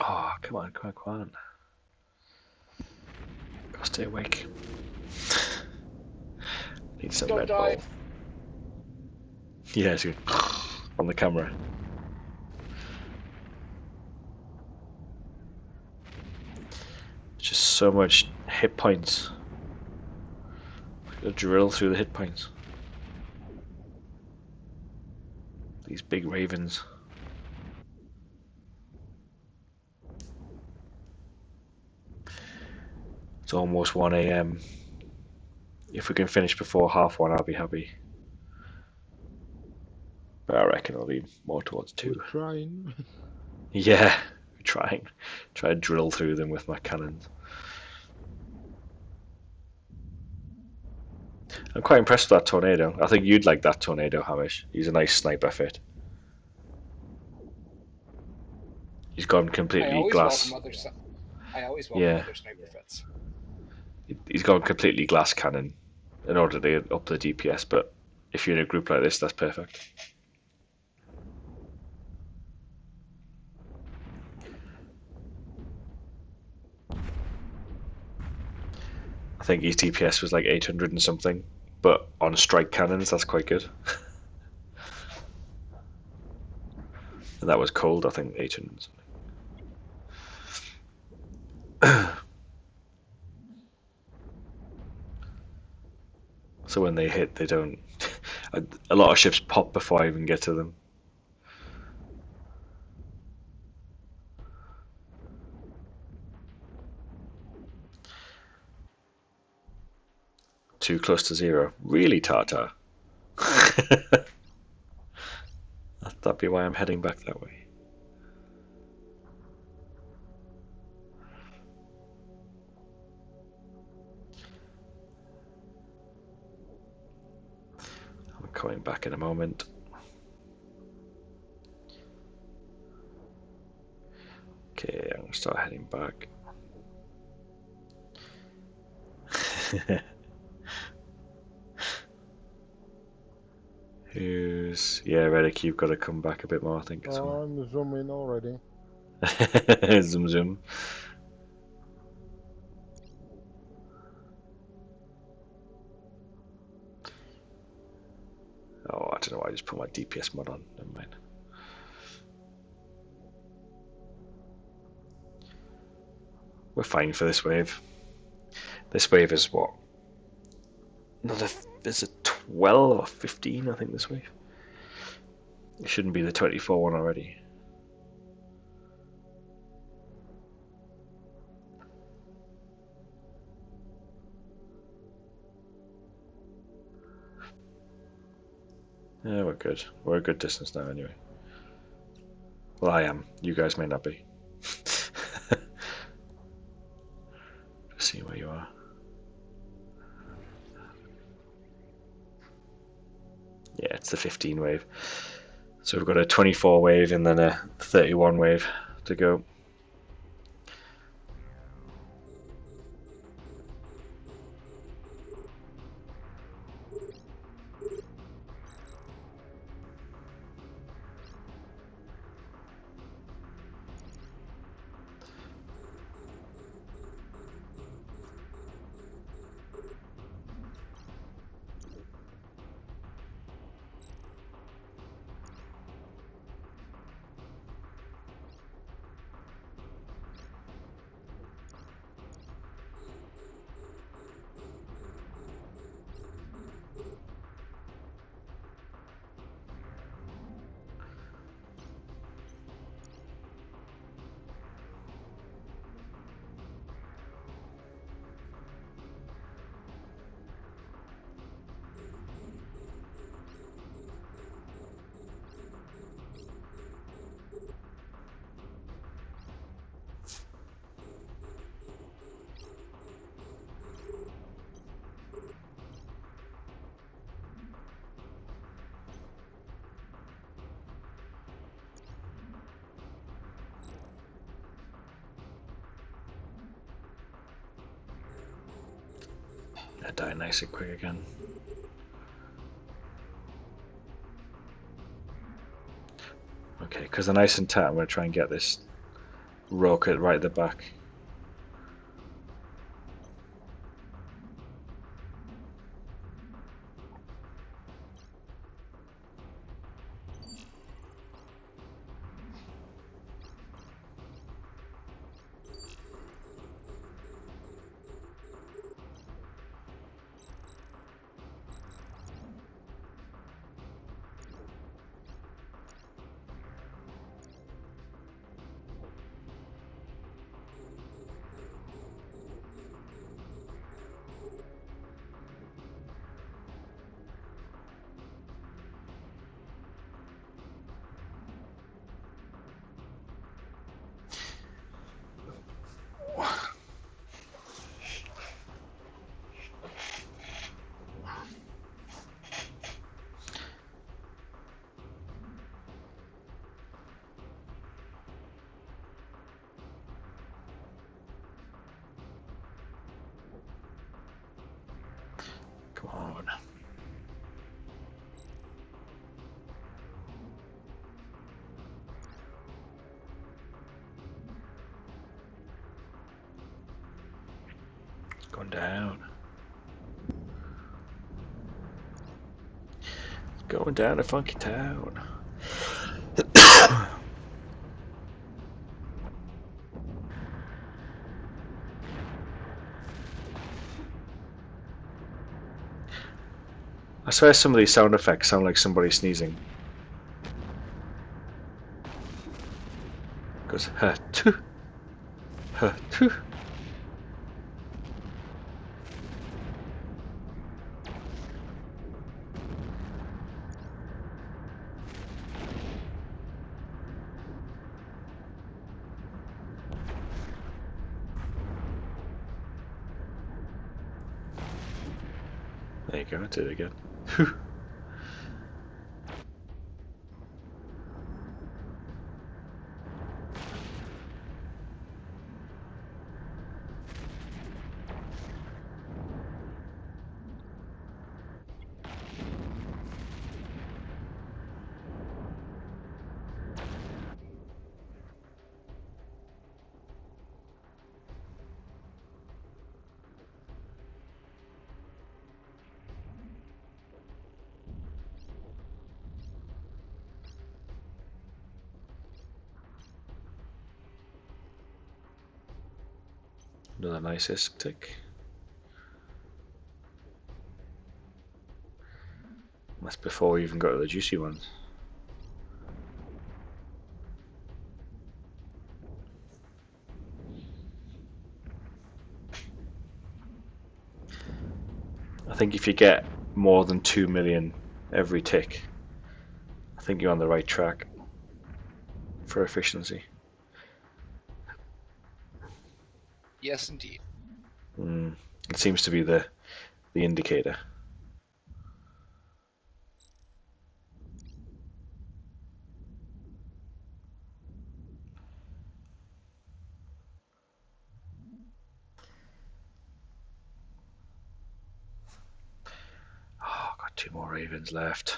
Oh, come on, come on, come on. Gotta stay awake. Need some Don't Red die. Bull. Yeah, it's good. On the camera. Just so much hit points. Gotta drill through the hit points. These big ravens. It's almost 1 AM. If we can finish before 1:30, I'll be happy. But I reckon it'll be more towards 2. We're trying. Yeah, we're trying. Try to drill through them with my cannons. I'm quite impressed with that tornado. I think you'd like that tornado, Hamish. He's a nice sniper fit. He's gone I completely always glass. welcome other. I always welcome Yeah. other sniper fits. He's gone completely glass cannon in order to up the DPS, but if you're in a group like this, that's perfect. I think his DPS was like 800 and something, but on strike cannons, that's quite good. And that was cold, I think, 800 and something. So when they hit, they don't. A lot of ships pop before I even get to them. Too close to 0. Really, Tartar? That'd be why I'm heading back that way. I'm coming back in a moment. Okay, I'm gonna start heading back. Who's... Yeah, Reddick, you've got to come back a bit more, I think, as well. I'm zooming already. Zoom zoom. Oh, I don't know why I just put my DPS mod on. Never mind. We're fine for this wave. This wave is what? Is it 12 or 15, I think, this wave? It shouldn't be the 24 one already. Yeah, we're good. We're a good distance now anyway. Well, I am. You guys may not be. Just see where you are. Yeah, it's the 15 wave. So we've got a 24 wave and then a 31 wave to go. I die nice and quick again. Okay, because they're nice and tight, I'm going to try and get this rocket right at the back. Come on. Going down. Going down to Funky Town. I swear some of these sound effects sound like somebody sneezing. Goes ha tu, ha tu. There you go, I did it again. Another nice ISP tick. That's before we even got to the juicy ones. I think if you get more than 2 million every tick, I think you're on the right track for efficiency. Yes, indeed. It seems to be the indicator. 2 more ravens left.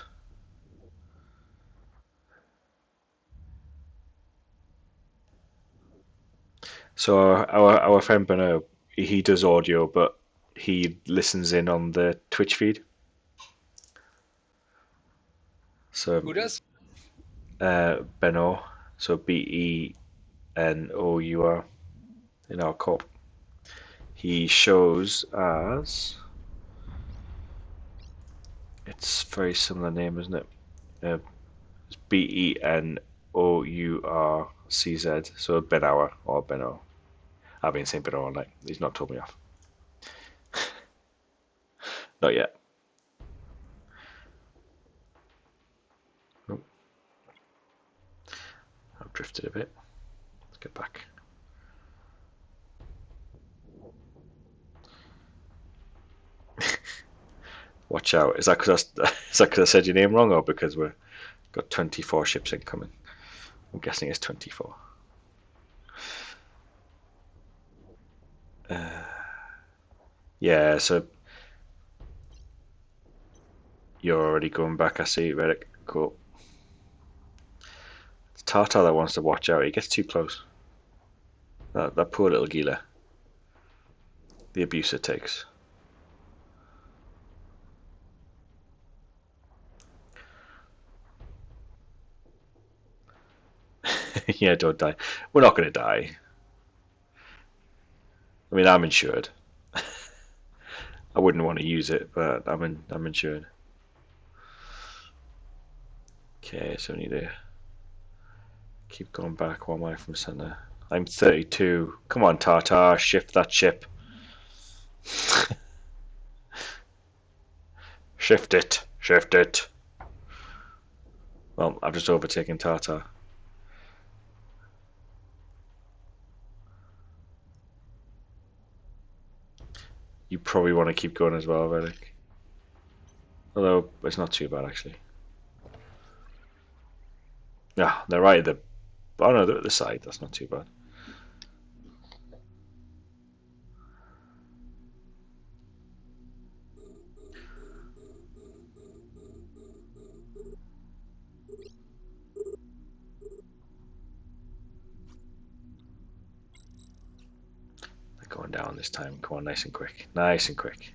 So our friend Beno, he does audio, but he listens in on the Twitch feed. So Who does? Beno, so Benour in our corp. He shows as, it's very similar name, isn't it? It's Benourcz, so Benour or Beno. I've been saying Beno all night. He's not told me off. Not yet. Nope. I've drifted a bit. Let's get back. Watch out. Is that because I said your name wrong, or because we've got 24 ships incoming? I'm guessing it's 24. Yeah, so you're already going back, I see, Reddick. Cool. It's Tartar that wants to watch out. He gets too close. That poor little Gila. The abuse it takes. Yeah, don't die. We're not going to die. I mean, I'm insured. I wouldn't want to use it, but I'm insured. Okay, so we need to keep going back. One way from center. I'm 32. Come on, Tartar, shift that ship. Shift it. Shift it. Well, I've just overtaken Tartar. You probably want to keep going as well, Relic. Although, it's not too bad, actually. Yeah, they're right at the... Oh no, they're at the side. That's not too bad. They're going down this time. Come on, nice and quick. Nice and quick.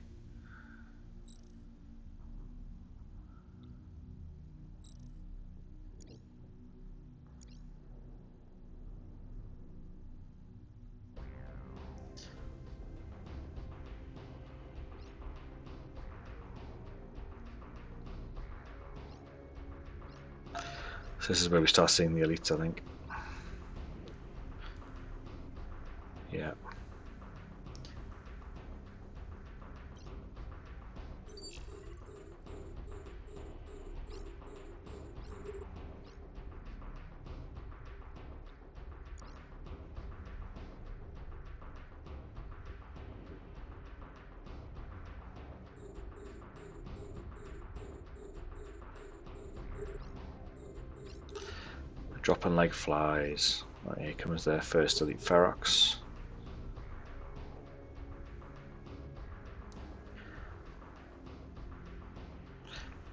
So this is where we start seeing the elites, I think. Yeah. Dropping like flies. Right, here comes their first elite Ferox.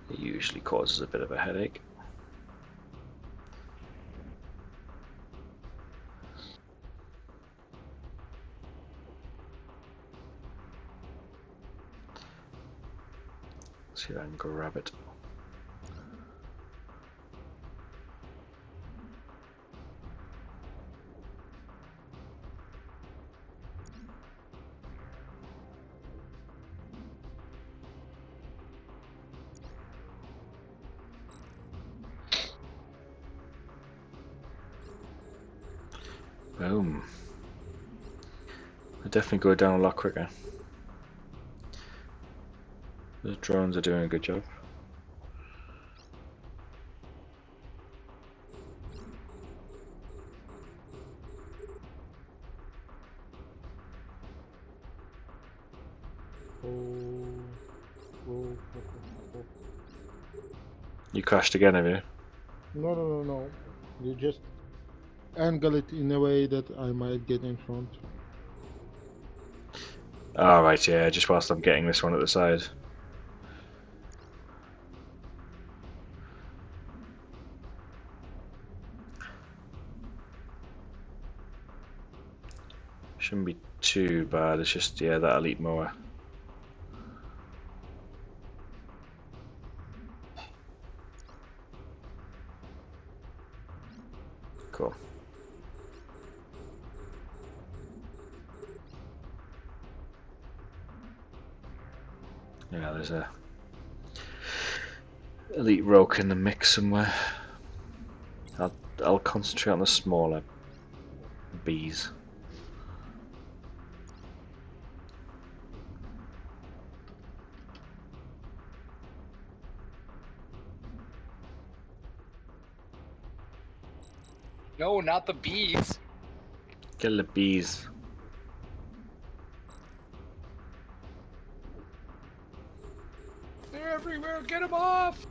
It usually causes a bit of a headache. Let's see if I can grab it. Boom. They definitely go down a lot quicker. The drones are doing a good job. You crashed again, have you? No. You just angle it in a way that I might get in front. Oh, right, yeah, just whilst I'm getting this one at the side. Shouldn't be too bad. It's just, yeah, that elite mower. Cool. Yeah, there's a elite rogue in the mix somewhere. I'll concentrate on the smaller bees. No, not the bees. Kill the bees. They're everywhere. Get them off.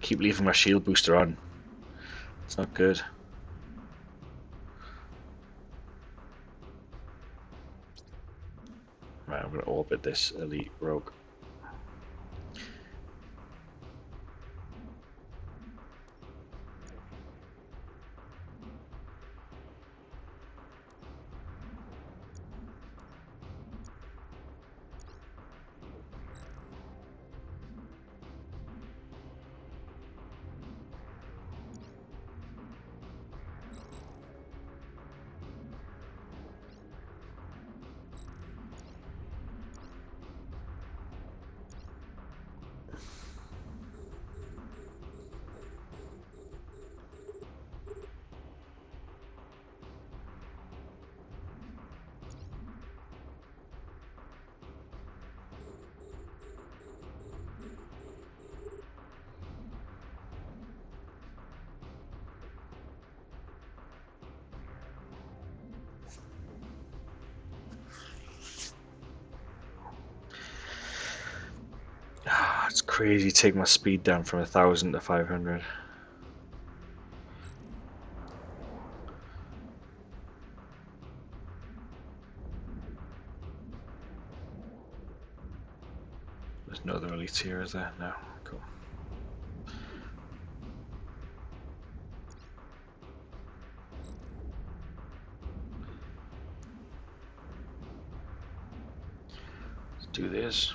Keep leaving my shield booster on. It's not good. Right, I'm going to orbit this elite rogue. It's crazy taking my speed down from 1,000 to 500. There's no other elites here, is there? No. Cool. Let's do this.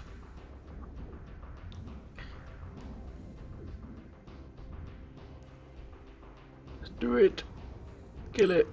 Let's do it. Kill it.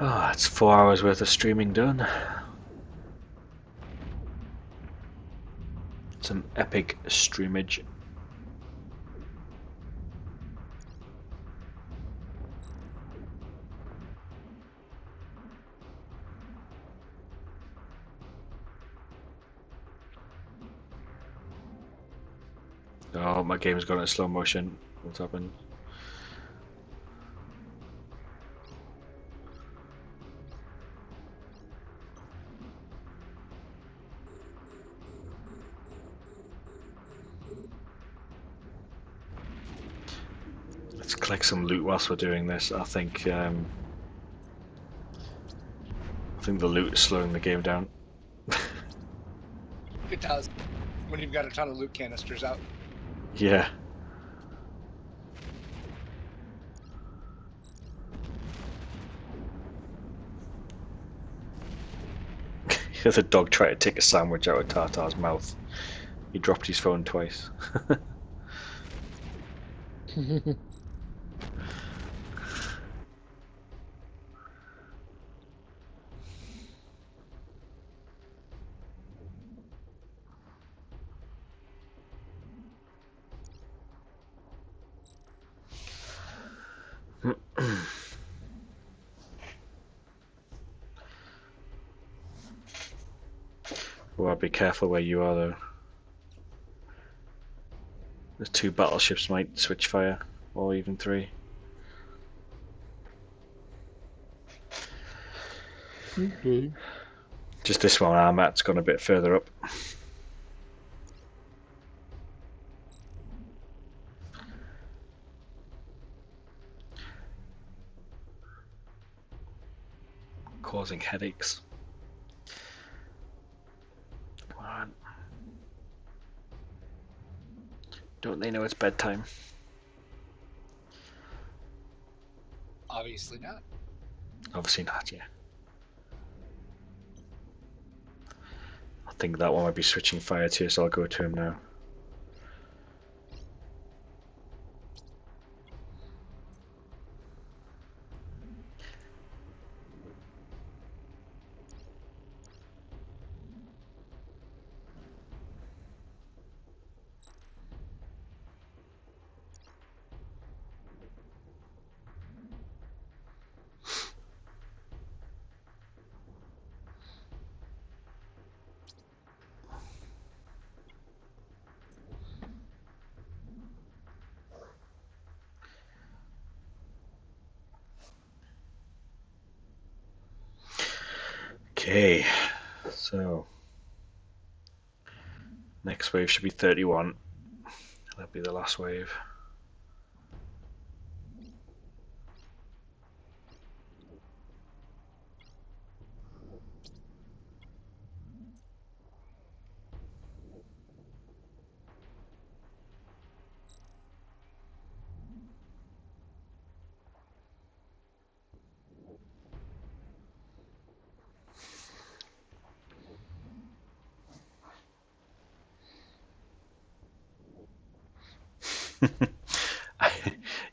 Oh, it's 4 hours worth of streaming done. Some epic streamage. Oh, my game's gone in slow motion. What's happened? collect some loot whilst we're doing this. I think the loot is slowing the game down. It does. When you've got a ton of loot canisters out. Yeah. Here's a dog trying to take a sandwich out of Tartar's mouth. He dropped his phone twice. Well, be careful where you are, though. The 2 battleships might switch fire, or even 3. Okay. Just this one, our mat's gone a bit further up. Causing headaches. Come on. Don't they know it's bedtime? Obviously not. Obviously not, yeah. I think that one might be switching fire too, so I'll go to him now. Okay, so next wave should be 31. That'll be the last wave.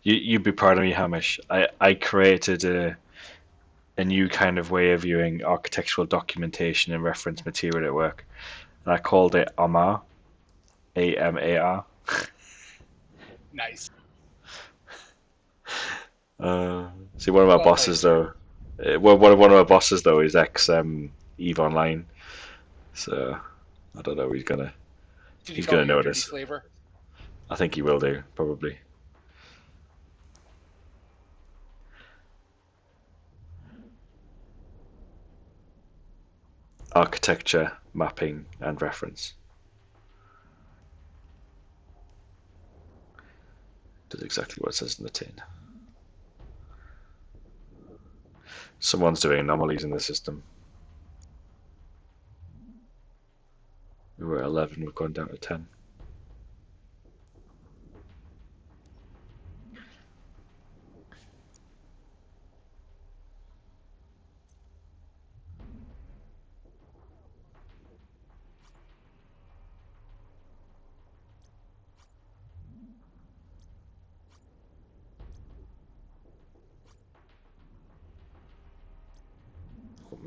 You'd be proud of me, Hamish. I created a new kind of way of viewing architectural documentation and reference material at work, and I called it AMAR, AMAR. Nice. See, one of our bosses though, one of our bosses though is ex Eve Online, so I don't know. He's gonna notice. Flavor? I think he will do, probably. Architecture, mapping, and reference. Does exactly what it says in the tin. Someone's doing anomalies in the system. We were at 11, we've gone down to 10.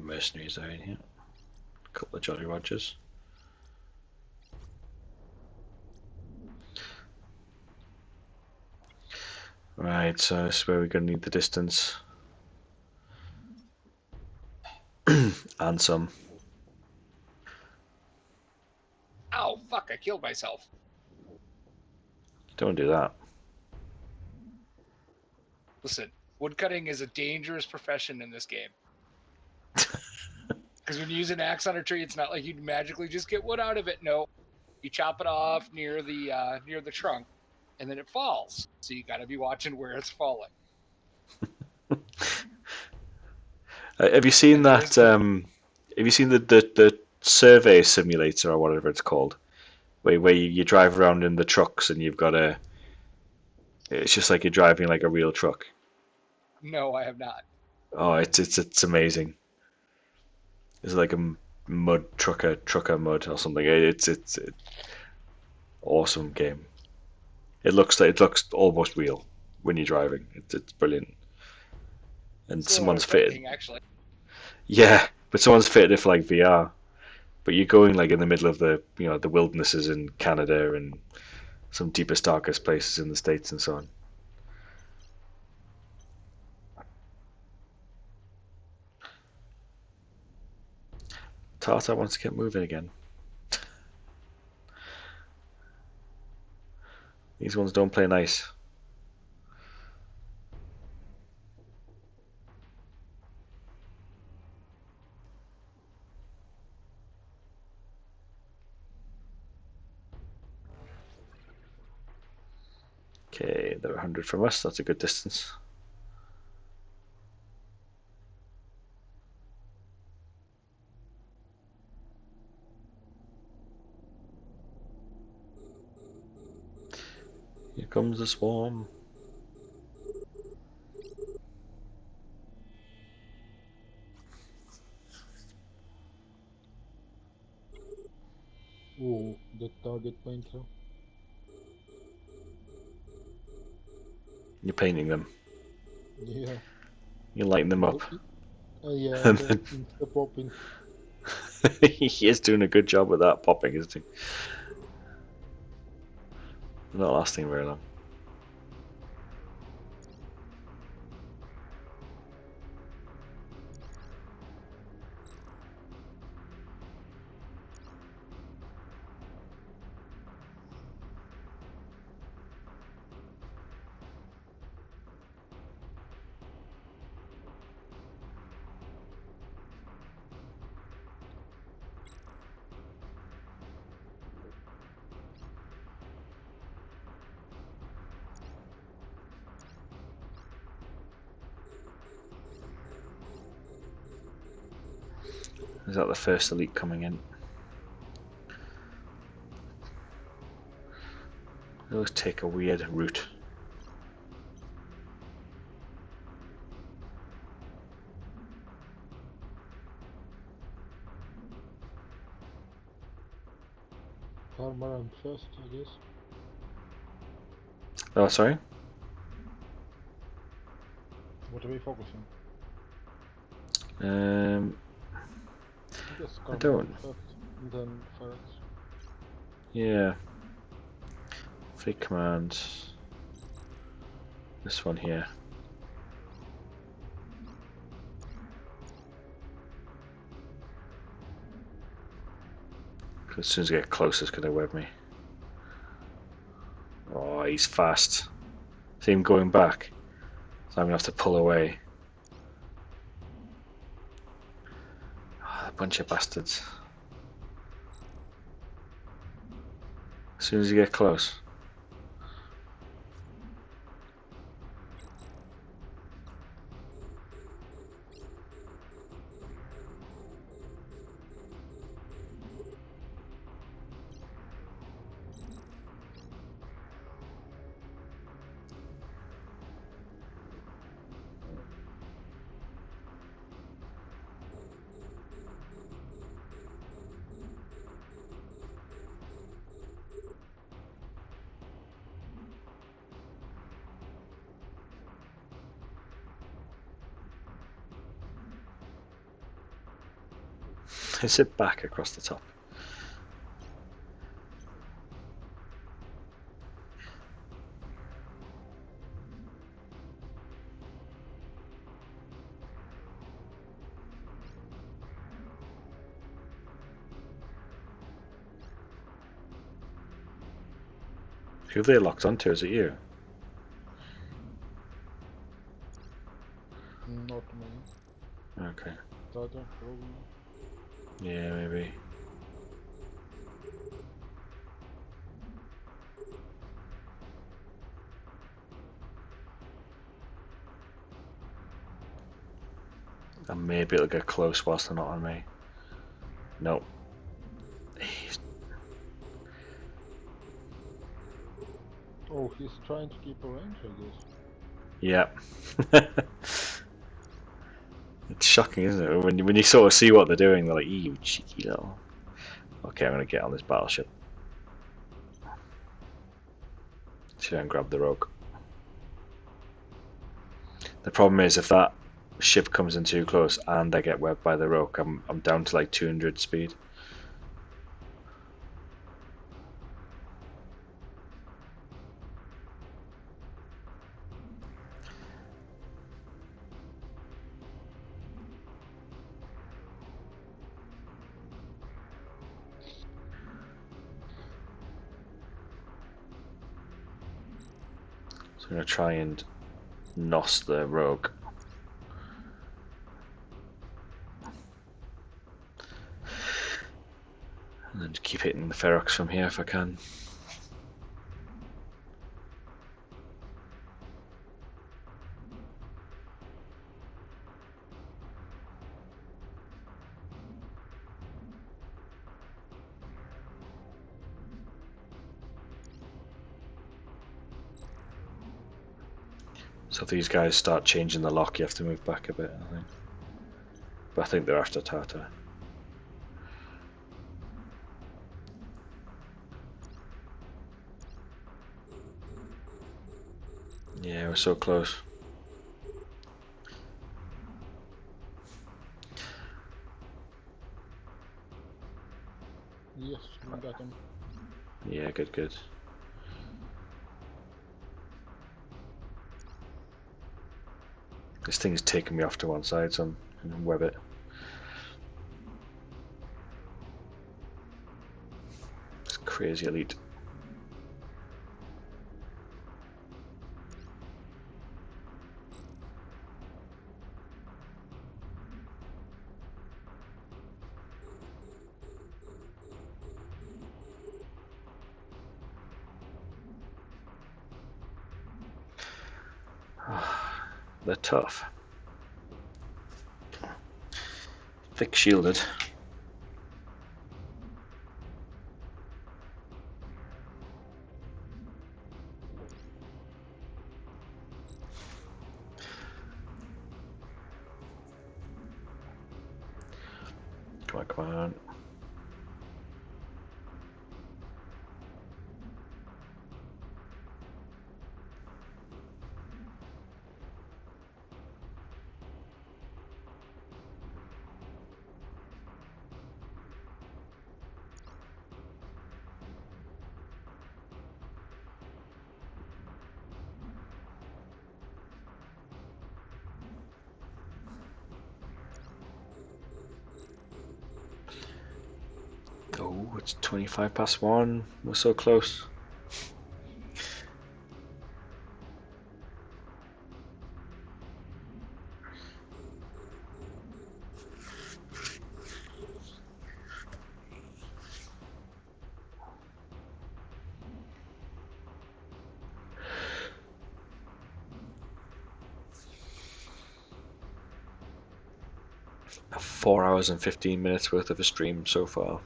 Mercenaries are in here. A couple of Jolly Rogers. Right, so this is where we're going to need the distance. And some. Ow, fuck, I killed myself. Don't do that. Listen, woodcutting is a dangerous profession in this game. Because when you use an axe on a tree, it's not like you magically just get wood out of it. No, you chop it off near the trunk, and then it falls. So you got to be watching where it's falling. Have you seen And that? Have you seen the survey simulator or whatever it's called, where you drive around in the trucks and you've got a. It's just like you're driving like a real truck. No, I have not. Oh, it's amazing. It's like a mud trucker mud or something. It's awesome game. It looks almost real when you're driving. It's brilliant. And It's a little someone's fitted. frightening, actually. Yeah, but someone's fitted it for like VR. But you're going like in the middle of the the wildernesses in Canada and some deepest darkest places in the States and so on. Tata wants to get moving again. These ones don't play nice. Okay, they're 100 from us. That's a good distance. Here comes the swarm. Oh, the target painter. You're painting them. Yeah. You lighten them up. Yeah, And the then insta popping. he is doing a good job with that popping, isn't he? Not lasting very long. Is that the first elite coming in? They always take a weird route. Farmer and fast, I guess. Oh, sorry? What are we focusing? Um, I guess I Karma and don't. fast, and then Ferex. Yeah. Fleet command. This one here. As soon as I get close, it's going to web me. Oh, he's fast. See him going back. So I'm going to have to pull away. Oh, a bunch of bastards. As soon as you get close. Is it back across the top? Who have they locked onto? Is it you? Not me. Okay. Tata, probably. Yeah, maybe. And maybe it'll get close whilst they're not on me. No. Oh, he's trying to keep a range, I guess. Yeah. It's shocking, isn't it? When you sort of see what they're doing, they're like, you cheeky little. Okay, I'm gonna get on this battleship. Try and grab the rogue. The problem is if that ship comes in too close and I get webbed by the rogue, I'm down to like 200 speed. So I'm gonna try and NOS the rogue. And then keep hitting the Ferox from here if I can. So if these guys start changing the lock, you have to move back a bit, I think. But I think they're after Tata. Yeah, we're so close. Yes, we got him. Yeah, good, good. This thing's taking me off to one side, so I'm gonna web it. It's crazy elite. They're tough. Thick shielded. Come on, come on. Oh, it's 25 past 1. We're so close. A 4 hours and 15 minutes worth of a stream so far.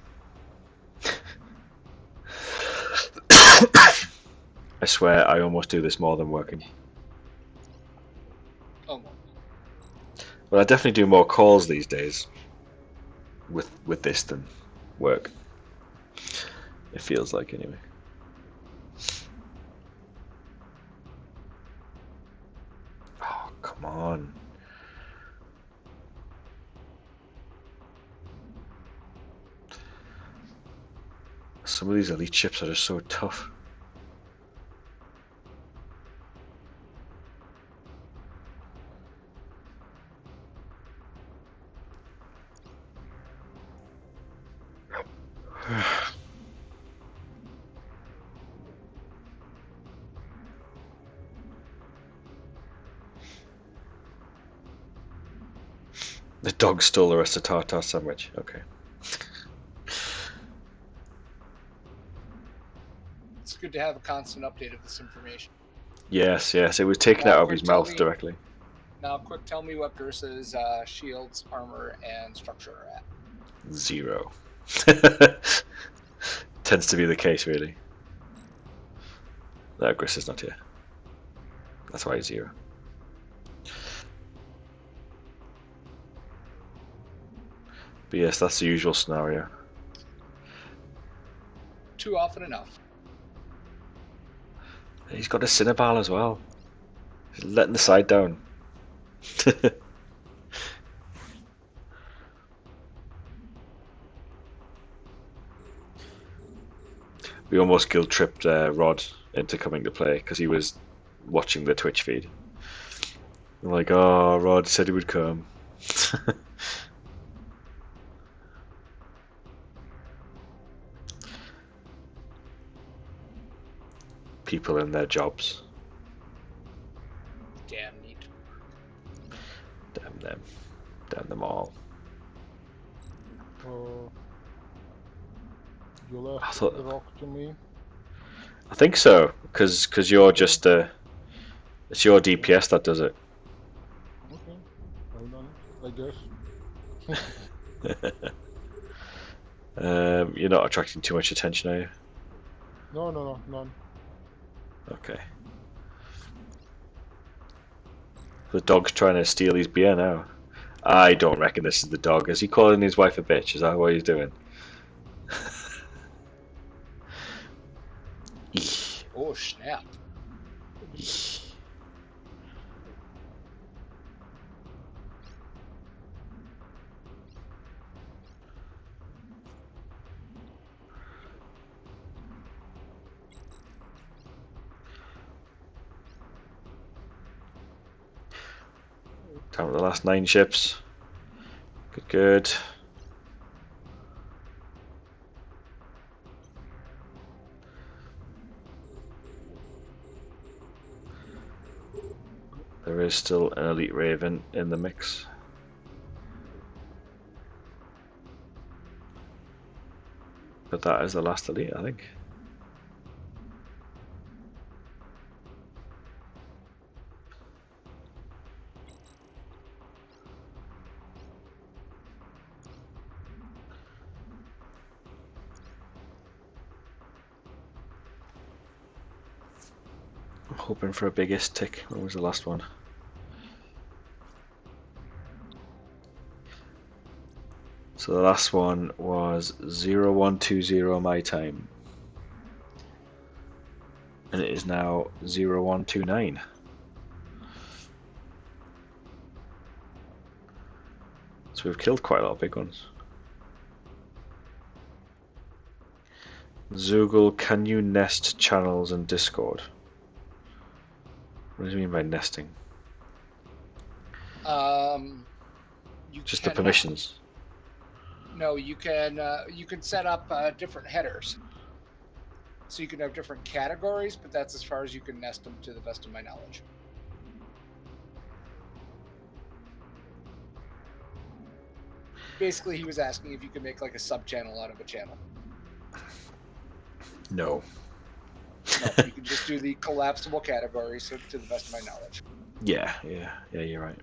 I swear I almost do this more than working. Almost. Well, I definitely do more calls these days with this than work. It feels like, anyway. Oh, come on. Some of these elite ships are just so tough. The dog stole the rest of Tartar's sandwich. Okay. It's good to have a constant update of this information. Yes, yes. It was taken out of his mouth directly. Now, quick, tell me what Gersa's shields, armor, and structure are at. 0. Tends to be the case, really. No, Gris is not here. That's why he's 0. But yes, that's the usual scenario. Too often enough. He's got a Cinnaball as well. He's letting the side down. We almost guilt tripped Rod into coming to play because he was watching the Twitch feed. I'm like, oh, Rod said he would come. People in their jobs. Damn neat. Damn them. Damn them all. You left I thought- the rock to me. I think so, because you're just it's your DPS that does it. Okay, I've done it, I guess. You're not attracting too much attention, are you? No, none. Okay. The dog's trying to steal his beer now. I don't reckon this is the dog. Is he calling his wife a bitch? Is that what he's doing? Eesh. Oh, snap. Eesh. Down to the last 9 ships. Good. There is still an elite raven in the mix. But that is the last elite, I think. I'm hoping for a biggest tick. When was the last one? So the last one was 0120 my time. And it is now 0129. So we've killed quite a lot of big ones. Zoogle, can you nest channels in Discord? What do you mean by nesting? You Just the cannot. permissions. No, you can set up different headers. So you can have different categories, but that's as far as you can nest them to the best of my knowledge. Basically, he was asking if you could make like a sub-channel out of a channel. No. No, you can just do the collapsible categories, so to the best of my knowledge. Yeah, you're right.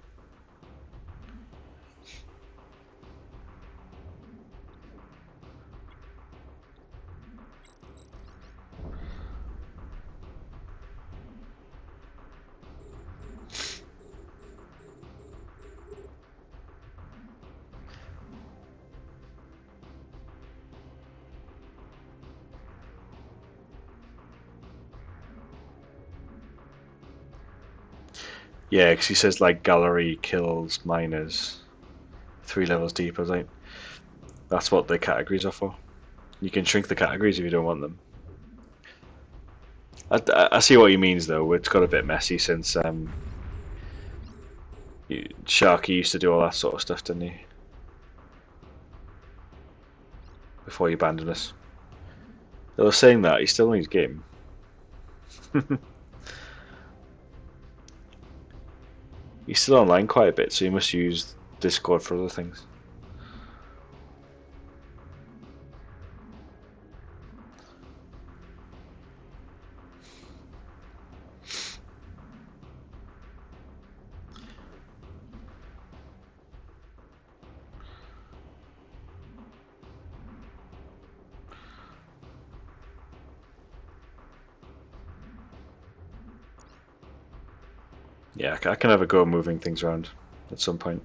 Yeah, because he says like gallery kills miners 3 levels deep. I was like, that's what the categories are for. You can shrink the categories if you don't want them. I see what he means though. It's got a bit messy since Sharky used to do all that sort of stuff, didn't he? Before he abandoned us. They were saying that he's still in his game. He's still online quite a bit, so he must use Discord for other things. Yeah, I can have a go moving things around at some point.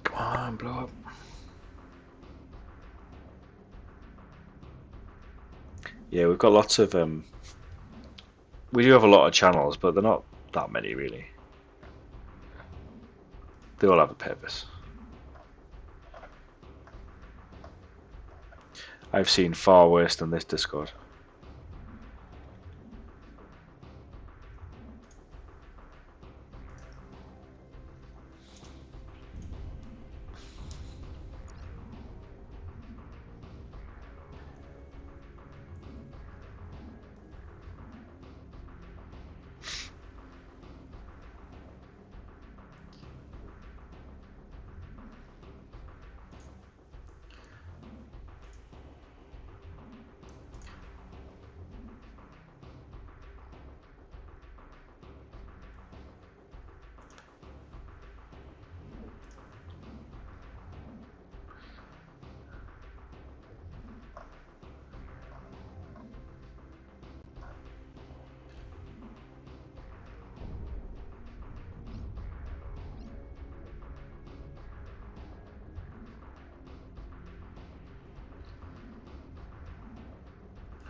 Come on, blow up. Yeah, we've got lots of we do have a lot of channels, but they're not that many really. They all have a purpose. I've seen far worse than this Discord.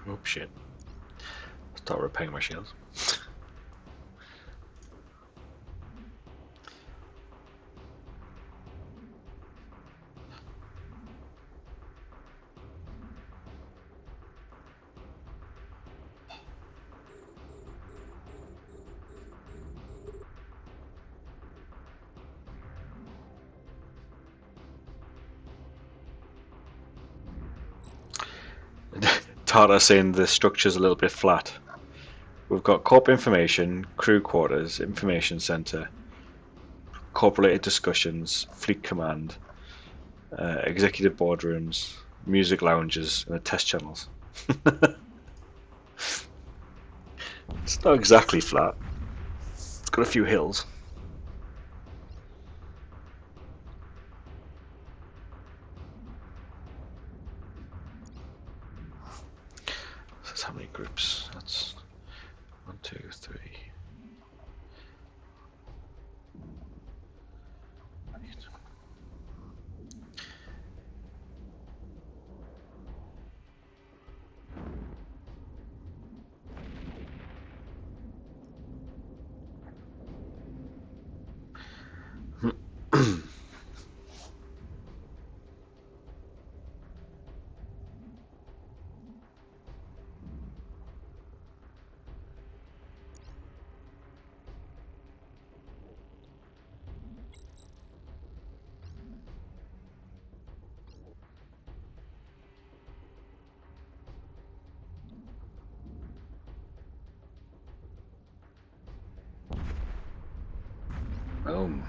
Oh shit. Start repairing my shields. Tata saying the structure's a little bit flat. We've got corp information, crew quarters, information center, corp-related discussions, fleet command, executive boardrooms, music lounges, and the test channels. It's not exactly flat. It's got a few hills. That's how many groups? That's 1, 2, 3. Boom.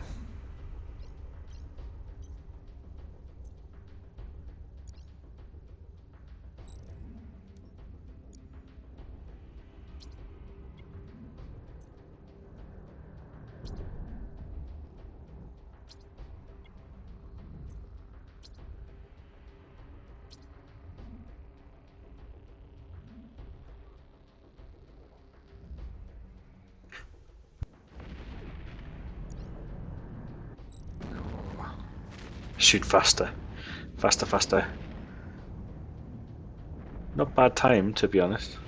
Shoot faster. Faster, faster. Not bad time, to be honest.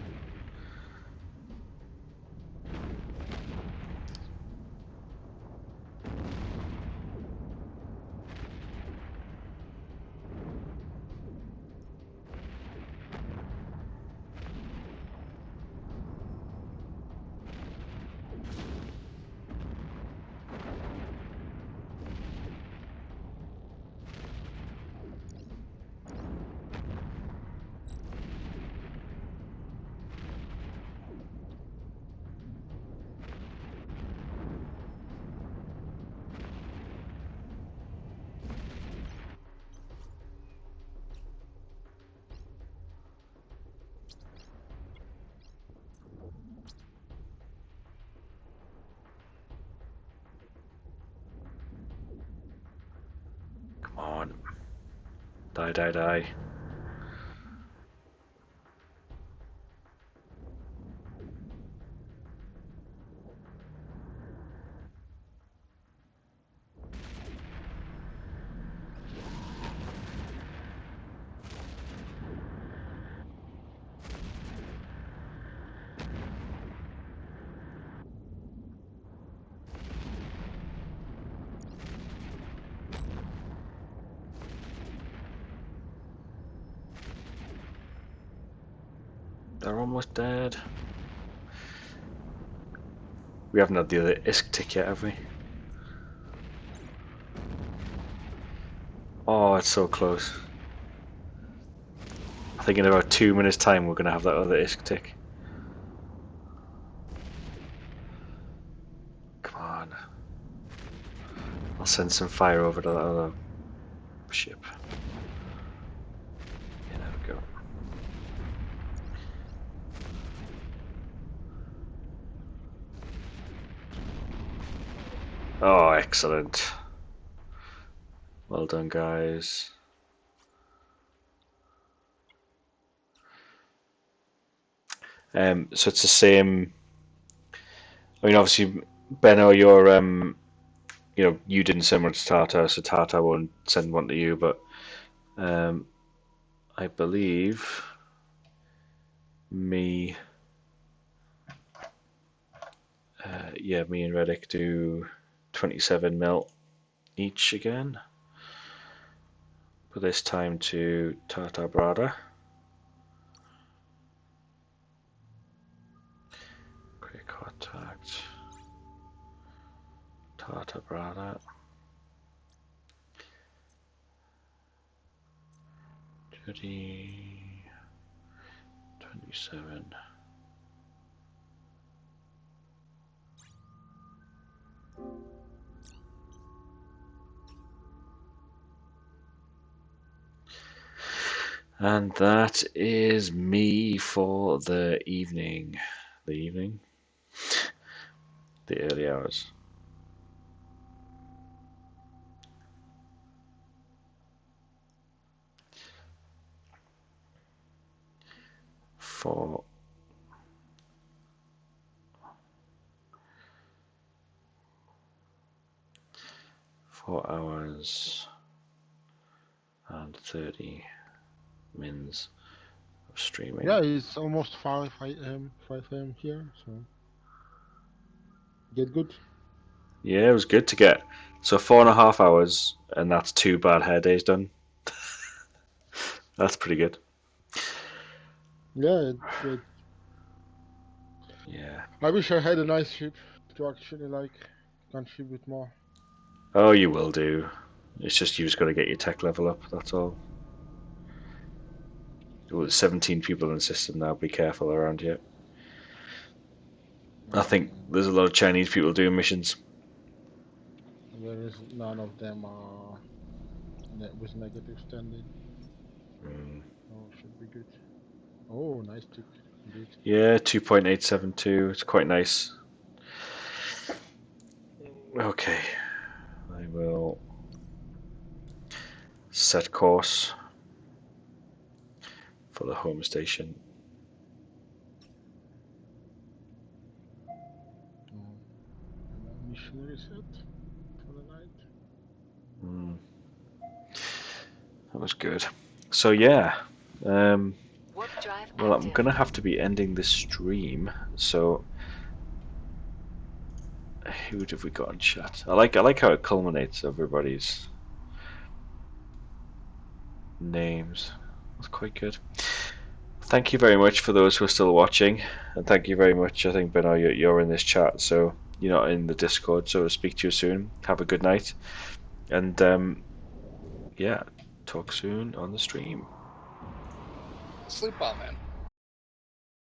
Die, die, die. They're almost dead. We haven't had the other ISK tick yet, have we? Oh, it's so close. I think in about 2 minutes' time we're going to have that other ISK tick. Come on. I'll send some fire over to that other ship. Yeah, there we go. Oh, excellent. Well done, guys. So it's the same. I mean, obviously, Benno, you're you didn't send one to Tata, so Tata won't send one to you. But I believe me, me and Reddick do 27 mil each again. But this time to Tata Brada. Quick contact. Tata Brada. 30, 27. And that is me for the evening. The evening? The early hours. For 4 hours and 30 mins of streaming. Yeah, it's almost 5 a.m. here, so get good. Yeah, it was good to get. So 4.5 hours, and that's 2 bad hair days done. That's pretty good. Yeah, it's great. Yeah. I wish I had a nice ship to actually contribute more. Oh, you will do. It's just you just got to get your tech level up. That's all. Well, there's 17 people in the system now. Be careful around here. I think there's a lot of Chinese people doing missions. There is none of them with negative standing. Oh, should be good. Oh, nice tick, indeed. Yeah, 2.872. It's quite nice. Okay. I will set course for the home station. And a mission reset for the night. That was good. So yeah, Warp drive well, I'm active. gonna have to be ending this stream. So who have we got in chat? I like how it culminates everybody's names. That's quite good. Thank you very much for those who are still watching, and thank you very much. I think Beno, you're in this chat, so you're not in the Discord. So I'll speak to you soon. Have a good night, and yeah, talk soon on the stream. Sleep well, man.